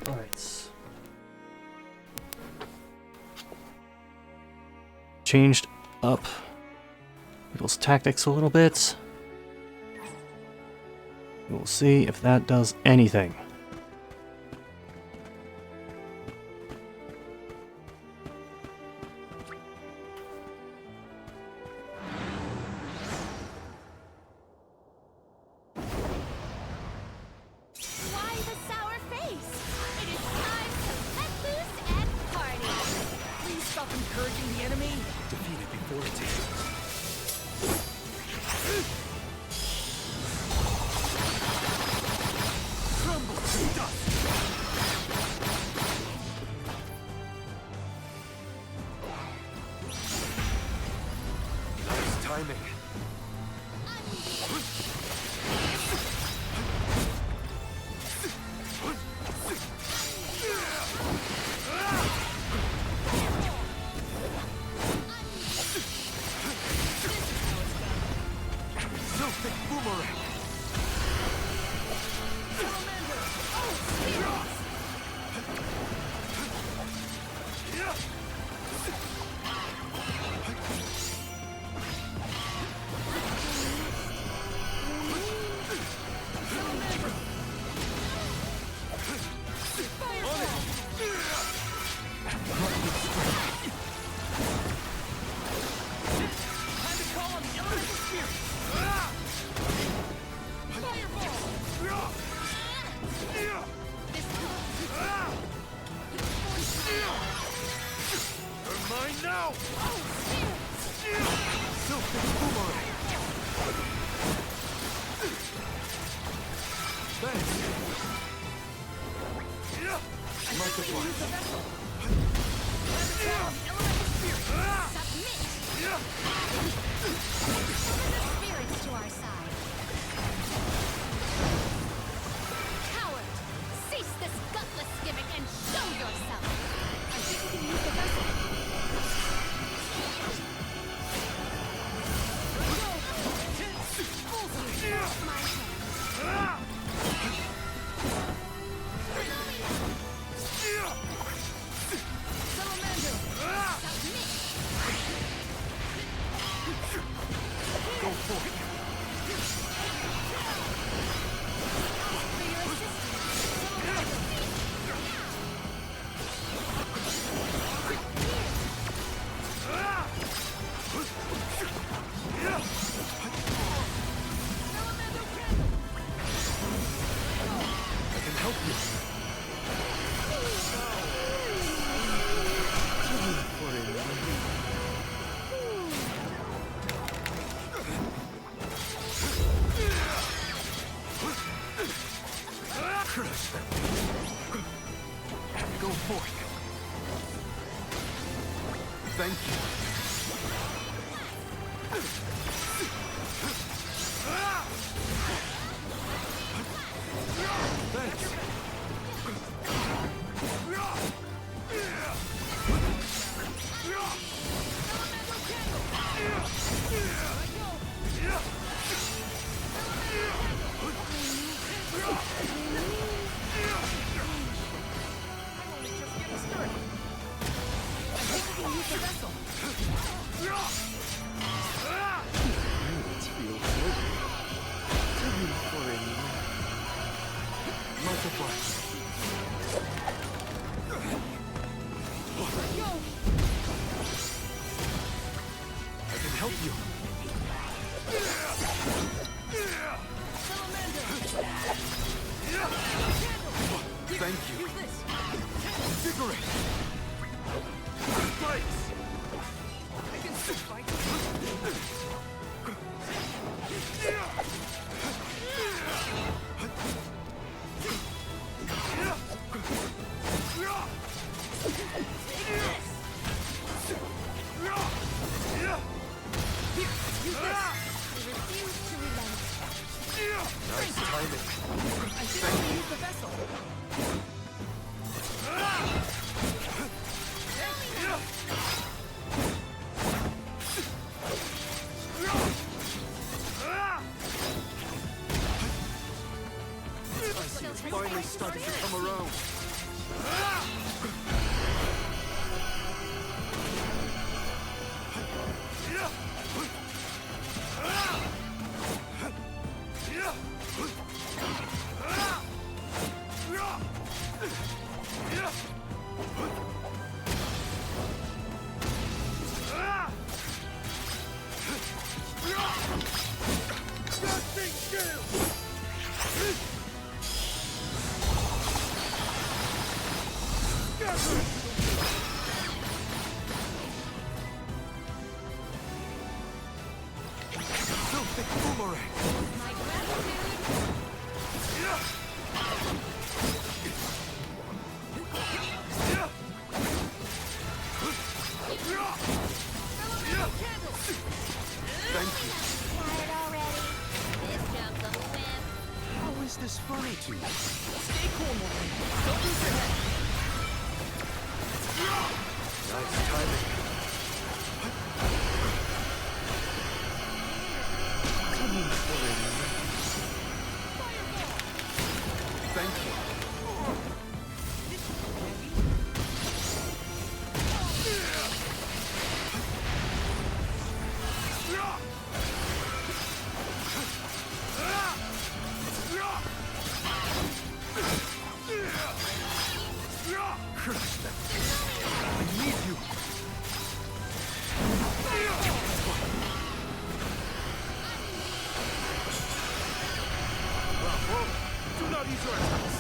Alright. Changed up Beetle's tactics a little bit. We'll see if that does anything. Why the sour face? It is time to let loose and party. Please stop encouraging the enemy. Defeat it before it's here. Crumble. timing. Celtic boomerang. Thank you. Finally starting to come around. Thank Nice timing. Thank you. I need you. Bravo! Do not ease your attacks.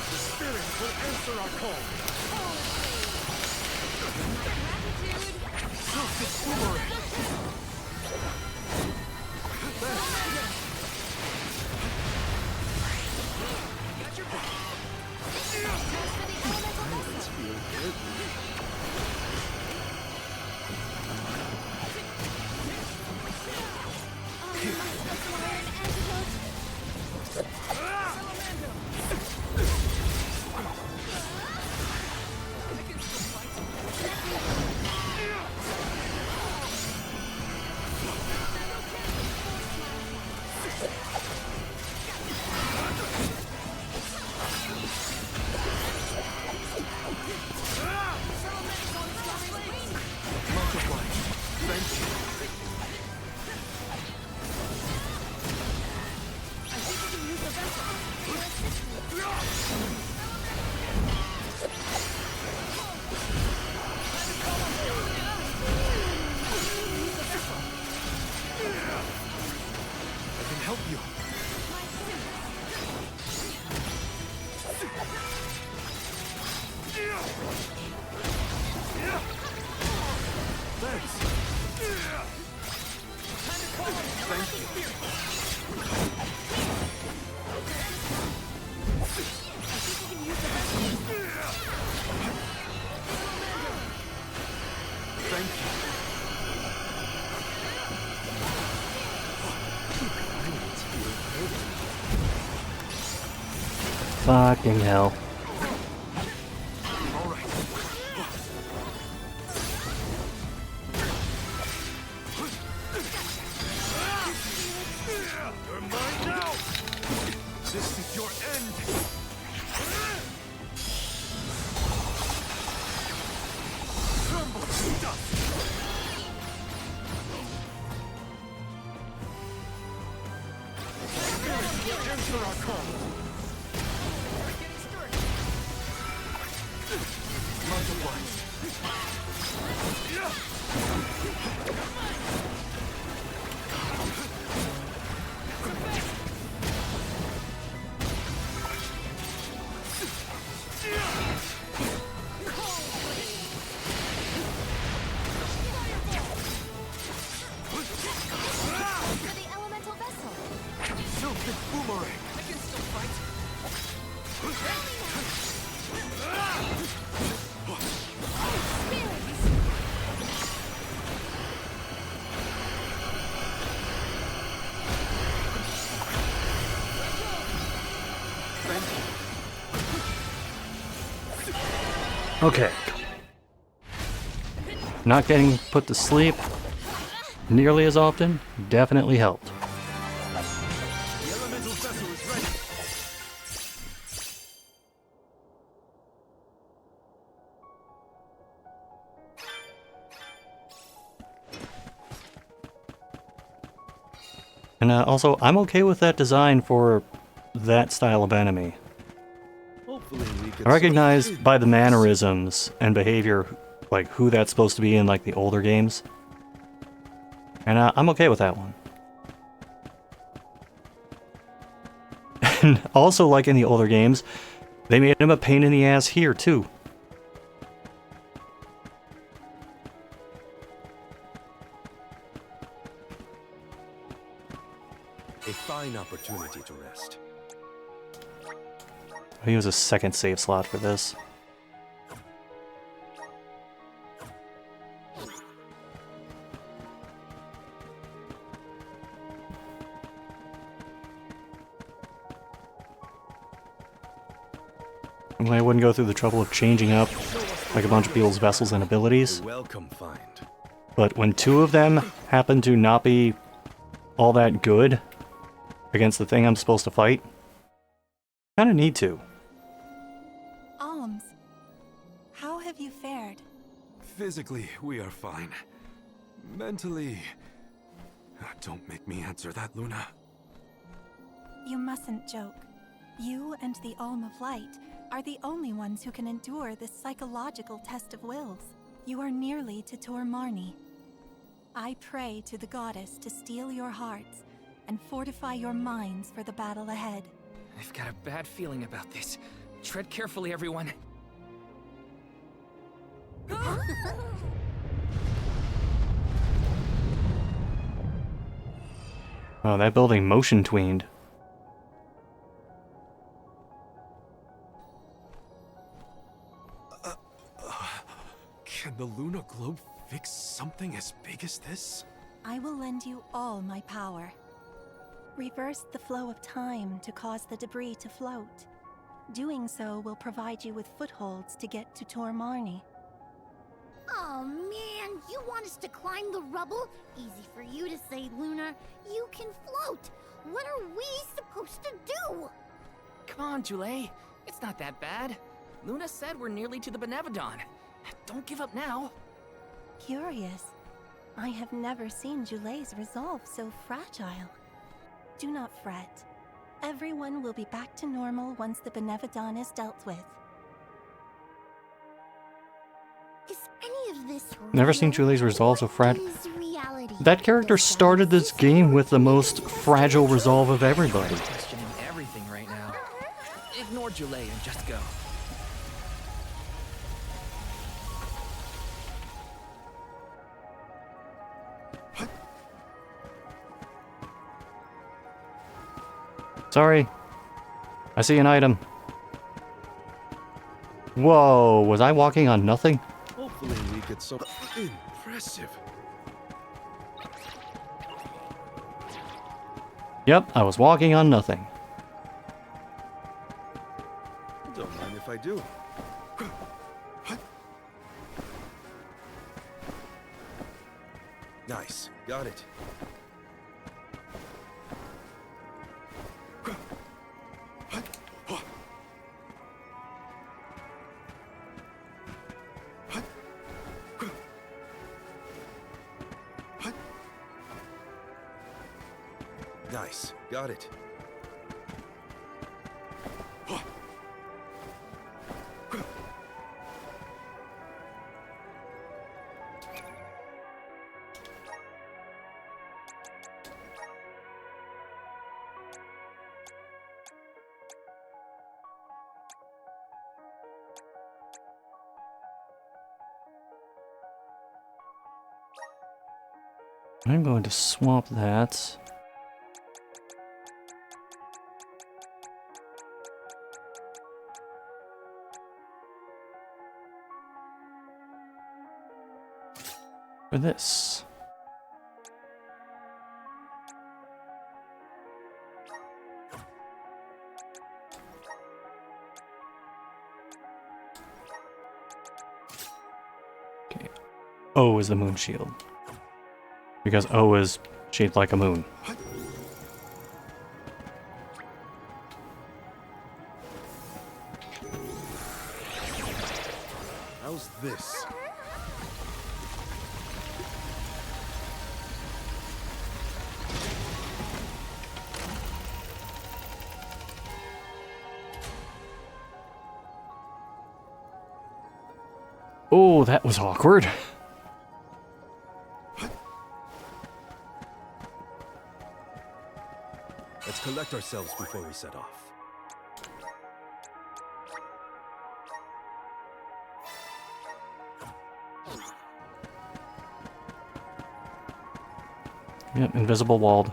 The spirit will answer our call. Silk boomerang. Violence feels good. Fucking hell. You're mine now! This is your end! Tremble to dust! Spirit will answer our call! Multiplies! Boomerang! I can still fight! Okay. Not getting put to sleep nearly as often definitely helped. The elemental vessel is ready. And also, I'm okay with that design for that style of enemy. I recognize by the mannerisms and behavior, like who that's supposed to be in like the older games. And I'm okay with that one. And also, like in the older games, they made him a pain in the ass here too. A fine opportunity to rest. He was a second save slot for this. I wouldn't go through the trouble of changing up like a bunch of people's vessels and abilities. Welcome find. But when two of them happen to not be all that good against the thing I'm supposed to fight, kinda need to. Alms, how have you fared? Physically, we are fine. Mentally... Don't make me answer that, Luna. You mustn't joke. You and the Alm of Light are the only ones who can endure this psychological test of wills. You are nearly to Tor Marni. I pray to the goddess to steel your hearts and fortify your minds for the battle ahead. I've got a bad feeling about this. Tread carefully, everyone. Oh, that building motion tweened. Can the Luna Globe fix something as big as this? I will lend you all my power. Reverse the flow of time to cause the debris to float. Doing so will provide you with footholds to get to Tor Marni. Oh man, you want us to climb the rubble? Easy for you to say, Luna. You can float. What are we supposed to do? Come on, Jule. It's not that bad. Luna said we're nearly to the Benevodon. Don't give up now. Curious. I have never seen Jule's resolve so fragile. Do not fret. Everyone will be back to normal once the Benevodon is dealt with. Is any of this Never seen Julie's resolve so fragile. is reality? That character started this game with the most fragile resolve of everybody. Questioning everything right now. Ignore Jule and just go. Sorry. I see an item. Whoa, was I walking on nothing? Hopefully we get some... Impressive. Yep, I was walking on nothing. Don't mind if I do. Nice. Got it. Nice. Got it. I'm going to swap that. For this. Okay. O is the moon shield. Because O is shaped like a moon. How's this? Oh, that was awkward. Let's collect ourselves before we set off. Yep, invisible walled.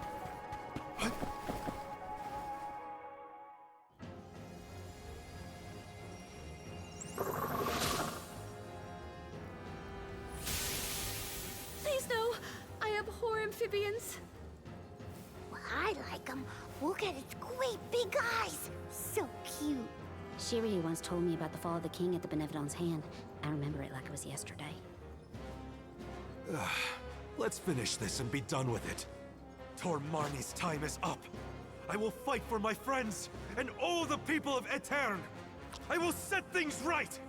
Please no! I abhor amphibians. Well, I like them. Look at its great big eyes. So cute. Shirley once told me about the fall of the king at the Benevolent's hand. I remember it like it was yesterday. Let's finish this and be done with it. Tormarni's time is up. I will fight for my friends and all the people of Aetern. I will set things right!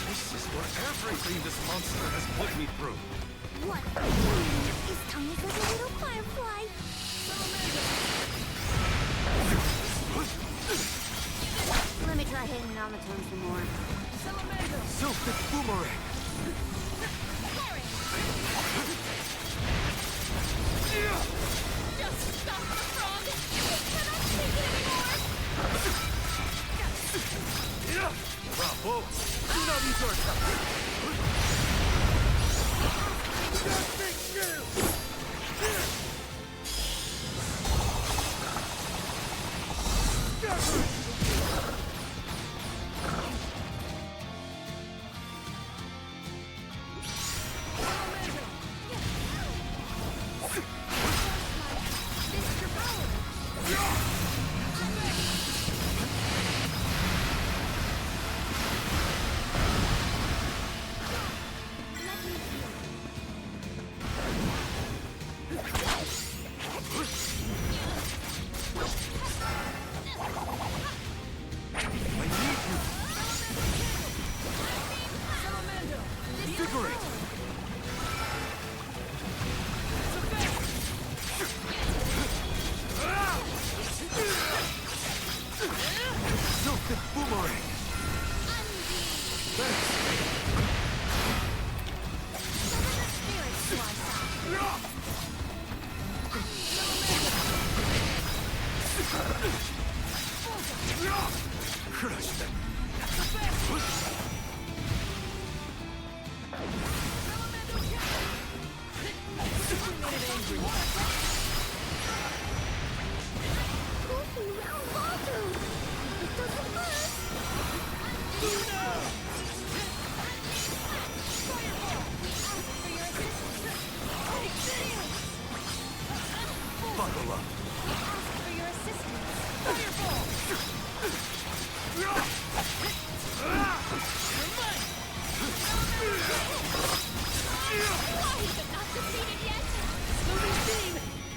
This is what everything this monster has put me through. What? Is tiny as a little firefly. Let me try hitting it on the tongue some more. Silphic boomerang! Just stop the frog! It cannot take it anymore! Bravo! Do not insert! Crush them! Buckle up!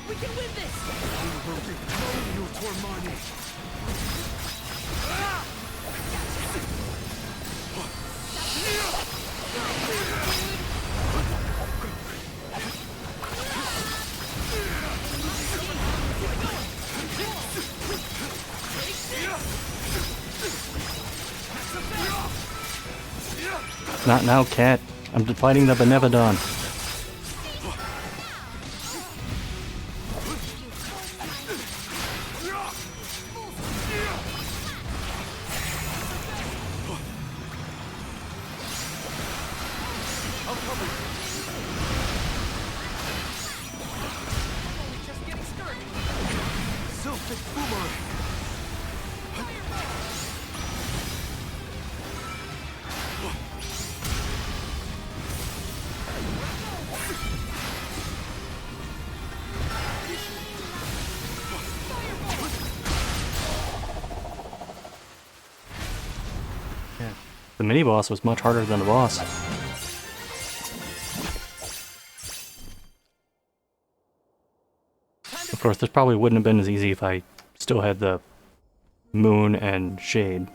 We can win this! We will dethrone you, Tormarni! Not now, cat. I'm fighting the Benevodon. Silphic boomerang! Yeah. The mini boss was much harder than the boss. Of course, this probably wouldn't have been as easy if I still had the moon and shade.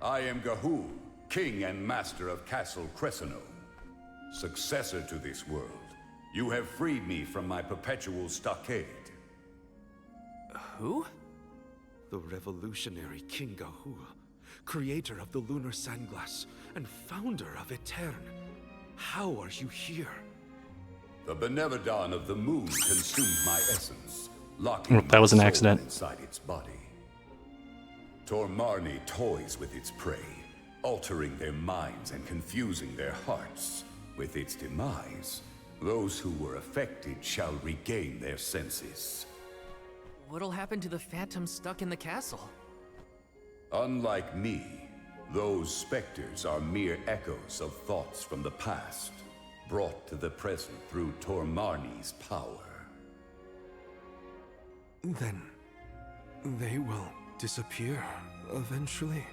I am Gahul, king and master of Castle Crescino, successor to this world. You have freed me from my perpetual stockade. Who? The revolutionary King Gahul, creator of the Lunar Sandglass and founder of Aetern. How are you here? The Benevodon of the moon consumed my essence, locking That was an my soul accident. inside its body. Tormarni toys with its prey, altering their minds and confusing their hearts. With its demise, those who were affected shall regain their senses. What'll happen to the phantoms stuck in the castle? Unlike me, those specters are mere echoes of thoughts from the past, brought to the present through Tormarni's power. Then they will disappear eventually.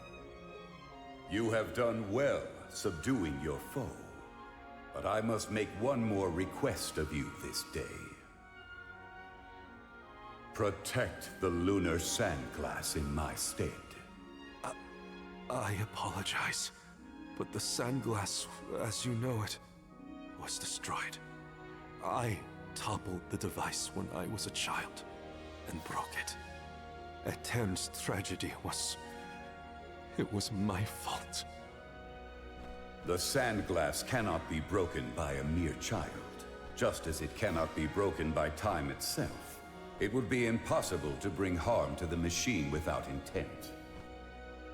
You have done well subduing your foe, but I must make one more request of you this day. Protect the lunar sandglass in my stead. I apologize, but the sandglass, as you know it, was destroyed. I toppled the device when I was a child and broke it. Etern's tragedy was my fault. The sandglass cannot be broken by a mere child, just as it cannot be broken by time itself. It would be impossible to bring harm to the machine without intent.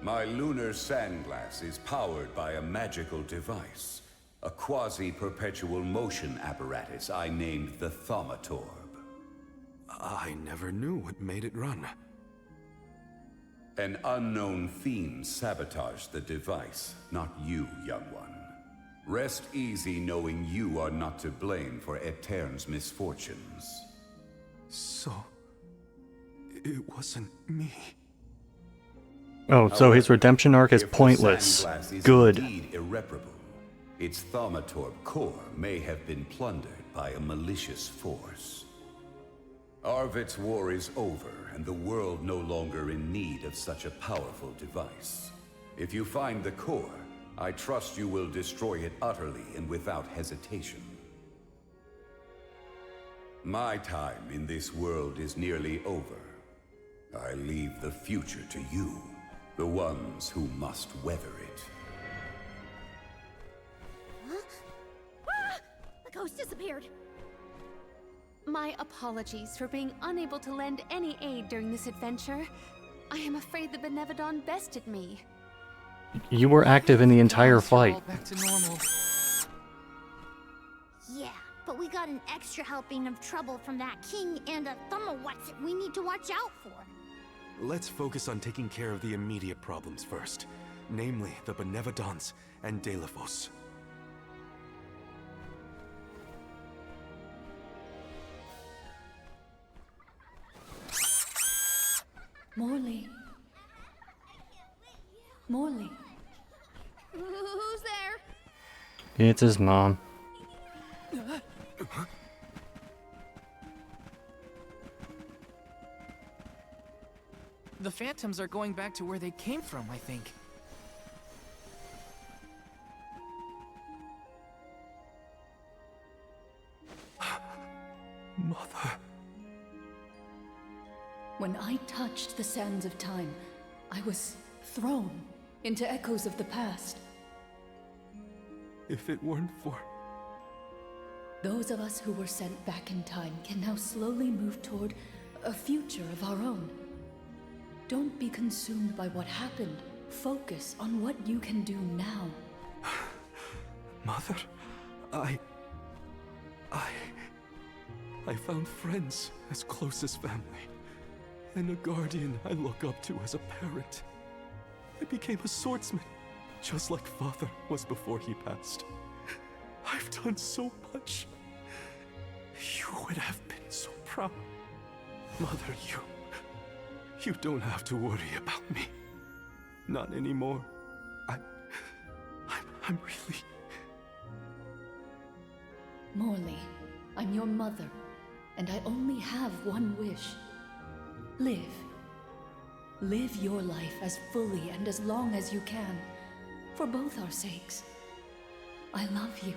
My lunar sandglass is powered by a magical device, a quasi-perpetual motion apparatus I named the Thaumatorb. I never knew what made it run. An unknown fiend sabotaged the device, not you, young one. Rest easy knowing you are not to blame for Etern's misfortunes. So, it wasn't me. Oh, so his redemption arc is If the pointless. sandglass is Good. indeed irreparable, its Thaumatorb core may have been plundered by a malicious force. Arvid's war is over, and the world no longer in need of such a powerful device. If you find the core, I trust you will destroy it utterly and without hesitation. My time in this world is nearly over. I leave the future to you, the ones who must weather it. Huh? Ah! The ghost disappeared. My apologies for being unable to lend any aid during this adventure. I am afraid the Benevodon bested me. You were active in the entire fight. Back to normal. Yeah, but we got an extra helping of trouble from that king and a Thumawatsit we need to watch out for. Let's focus on taking care of the immediate problems first, namely the Benevodons and Delphos. Morley. Morley. Who's there? It's his mom. The phantoms are going back to where they came from, I think. Mother. When I touched the sands of time, I was thrown into echoes of the past. If it weren't for... Those of us who were sent back in time can now slowly move toward a future of our own. Don't be consumed by what happened. Focus on what you can do now. Mother, I found friends as close as family, and a guardian I look up to as a parent. I became a swordsman, just like Father was before he passed. I've done so much. You would have been so proud. Mother, you don't have to worry about me. Not anymore. I'm really... Morley, I'm your mother, and I only have one wish. Live. Live your life as fully and as long as you can, for both our sakes. I love you.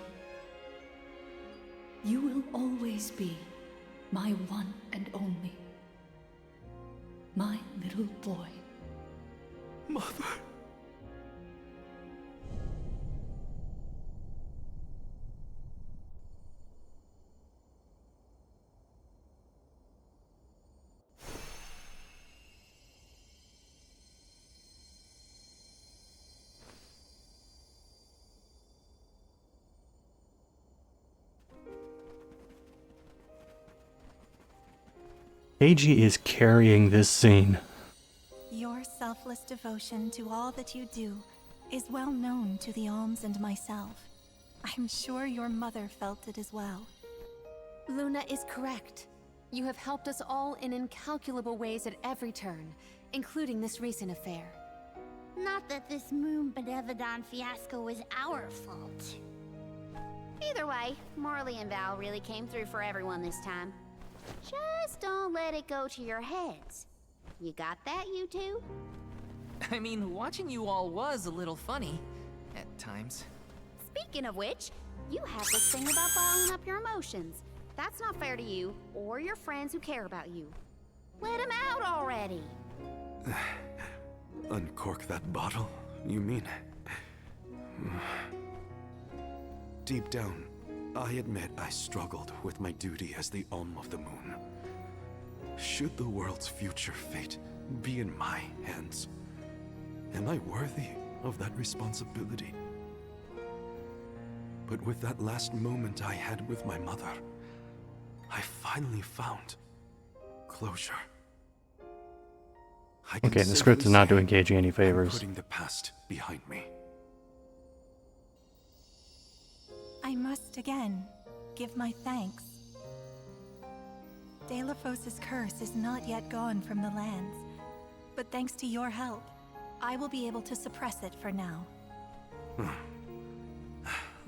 You will always be my one and only. My little boy. Mother. Eiji is carrying this scene. Your selfless devotion to all that you do is well known to the Alms and myself. I'm sure your mother felt it as well. Luna is correct. You have helped us all in incalculable ways at every turn, including this recent affair. Not that this Moon Benevodon fiasco was our fault. Either way, Morley and Val really came through for everyone this time. Just don't let it go to your heads. You got that, you two? I mean, watching you all was a little funny at times. Speaking of which, you have this thing about bottling up your emotions. That's not fair to you or your friends who care about you. Let them out already. Uncork that bottle, you mean? Deep down, I admit I struggled with my duty as the Alm of the Moon. Should the world's future fate be in my hands, am I worthy of that responsibility? But with that last moment I had with my mother, I finally found closure. Okay, the script is not doing Eiji any favors. Putting the past behind me. I must again give my thanks. Delafos' curse is not yet gone from the lands, but thanks to your help, I will be able to suppress it for now.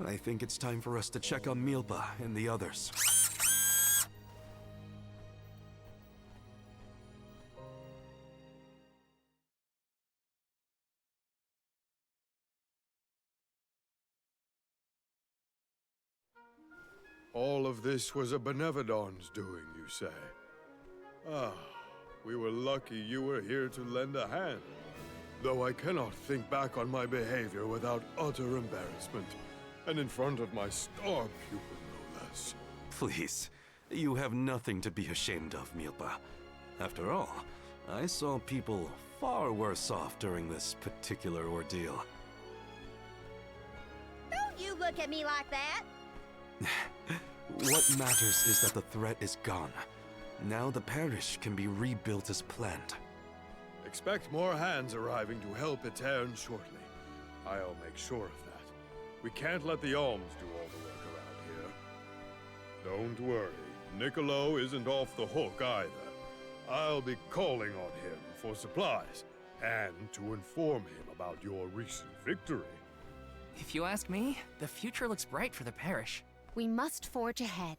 I think it's time for us to check on Milpa and the others. All of this was a Benevodon's doing, you say? Ah, we were lucky you were here to lend a hand. Though I cannot think back on my behavior without utter embarrassment, and in front of my star pupil, no less. Please, you have nothing to be ashamed of, Milpa. After all, I saw people far worse off during this particular ordeal. Don't you look at me like that! What matters is that the threat is gone. Now the parish can be rebuilt as planned. Expect more hands arriving to help Etern shortly. I'll make sure of that. We can't let the Alms do all the work around here. Don't worry, Niccolo isn't off the hook either. I'll be calling on him for supplies, and to inform him about your recent victory. If you ask me, the future looks bright for the parish. We must forge ahead.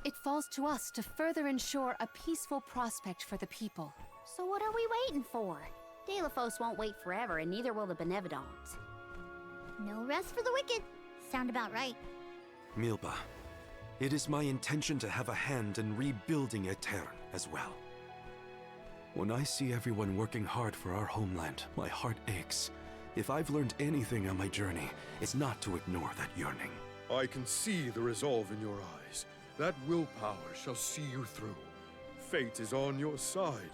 It falls to us to further ensure a peaceful prospect for the people. So what are we waiting for? Delafos won't wait forever, and neither will the Benevodons. No rest for the wicked. Sound about right. Milpa, it is my intention to have a hand in rebuilding Etern as well. When I see everyone working hard for our homeland, my heart aches. If I've learned anything on my journey, it's not to ignore that yearning. I can see the resolve in your eyes. That willpower shall see you through. Fate is on your side.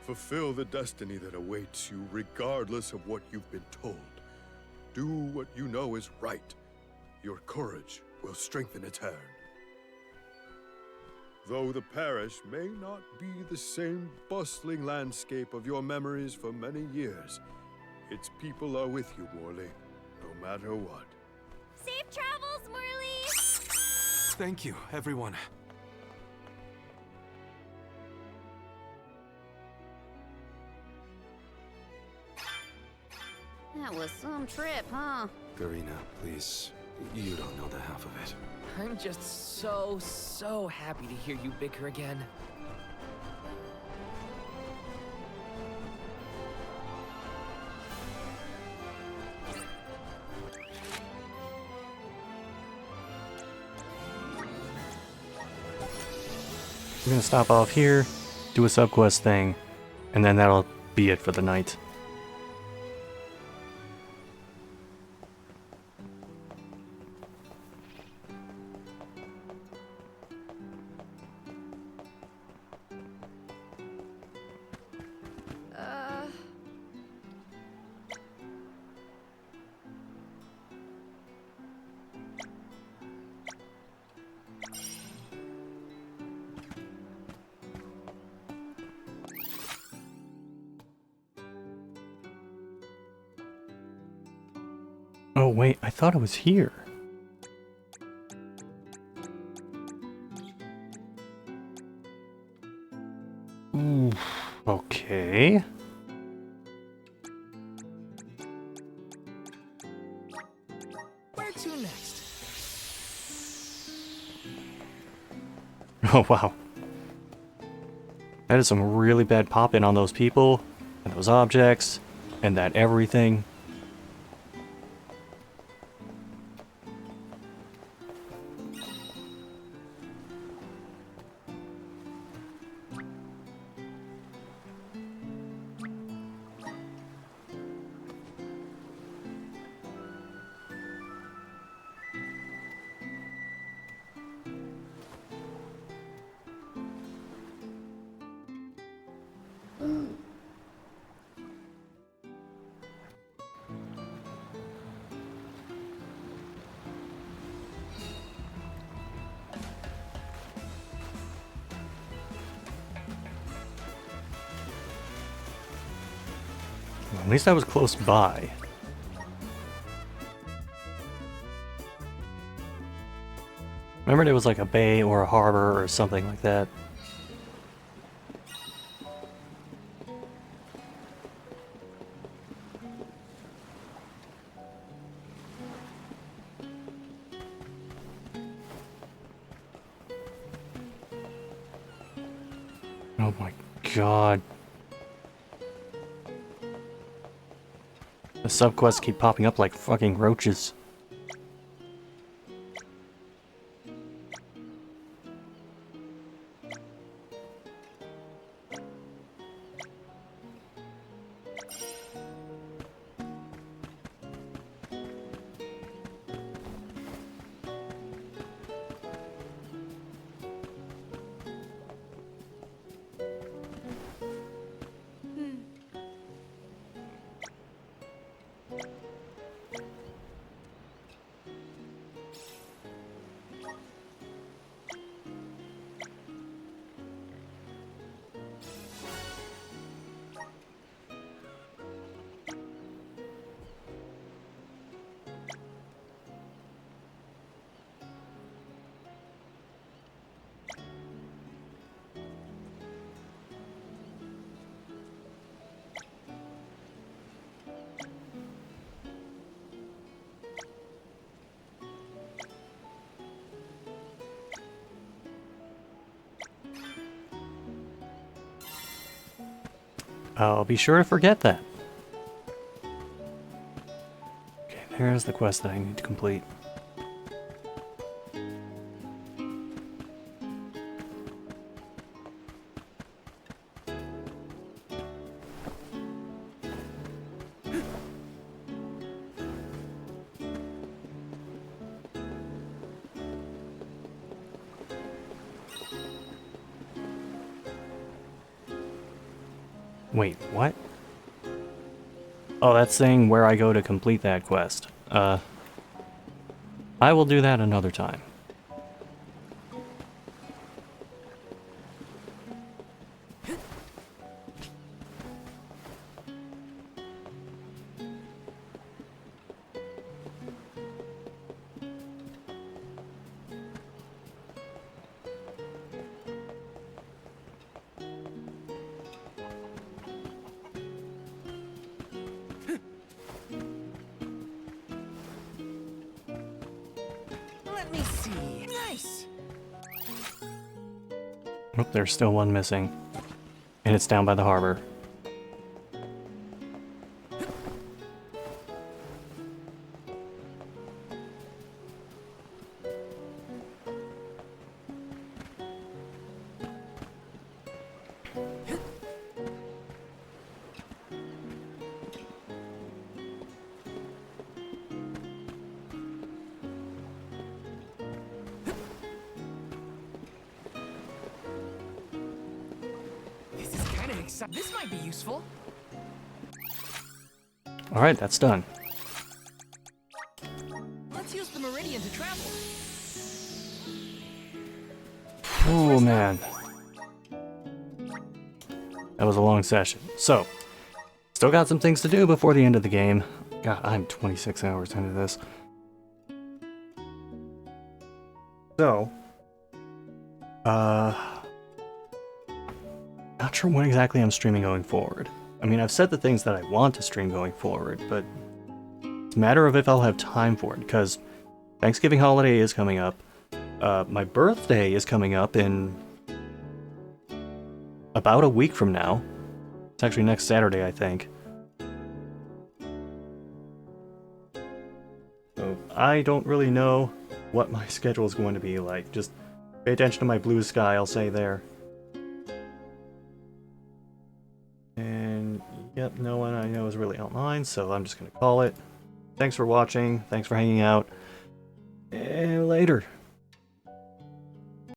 Fulfill the destiny that awaits you, regardless of what you've been told. Do what you know is right. Your courage will strengthen Etern. Though the parish may not be the same bustling landscape of your memories for many years, its people are with you, Morley, no matter what. Safe travels, Morley! Thank you, everyone. That was some trip, huh? Garina, please. You don't know the half of it. I'm just so happy to hear you bicker again. We're gonna stop off here, do a subquest thing, and then that'll be it for the night. Oh wait, I thought it was here. Ooh, okay. Where to next? Oh wow. That is some really bad pop-in on those people, and those objects, and that everything. At least I was close by. Remember there was like a bay or a harbor or something like that. Oh my god. The subquests keep popping up like fucking roaches. I'll be sure to forget that. Okay, there's the quest that I need to complete. Wait, what? Oh, that's saying where I go to complete that quest. I will do that another time. Let me see. Nice. Oh, there's still one missing. And it's down by the harbor. This might be useful. Alright, that's done. Let's use the meridian to travel. Oh man. That was a long session. So, still got some things to do before the end of the game. God, I'm 26 hours into this. So, not sure when exactly I'm streaming going forward. I mean, I've said the things that I want to stream going forward, but it's a matter of if I'll have time for it, because Thanksgiving holiday is coming up. My birthday is coming up in about a week from now. It's actually next Saturday, I think. So I don't really know what my schedule is going to be like. Just pay attention to my blue sky, I'll say there. And yep, no one I know is really online, so I'm just going to call it. Thanks for watching, thanks for hanging out, and later.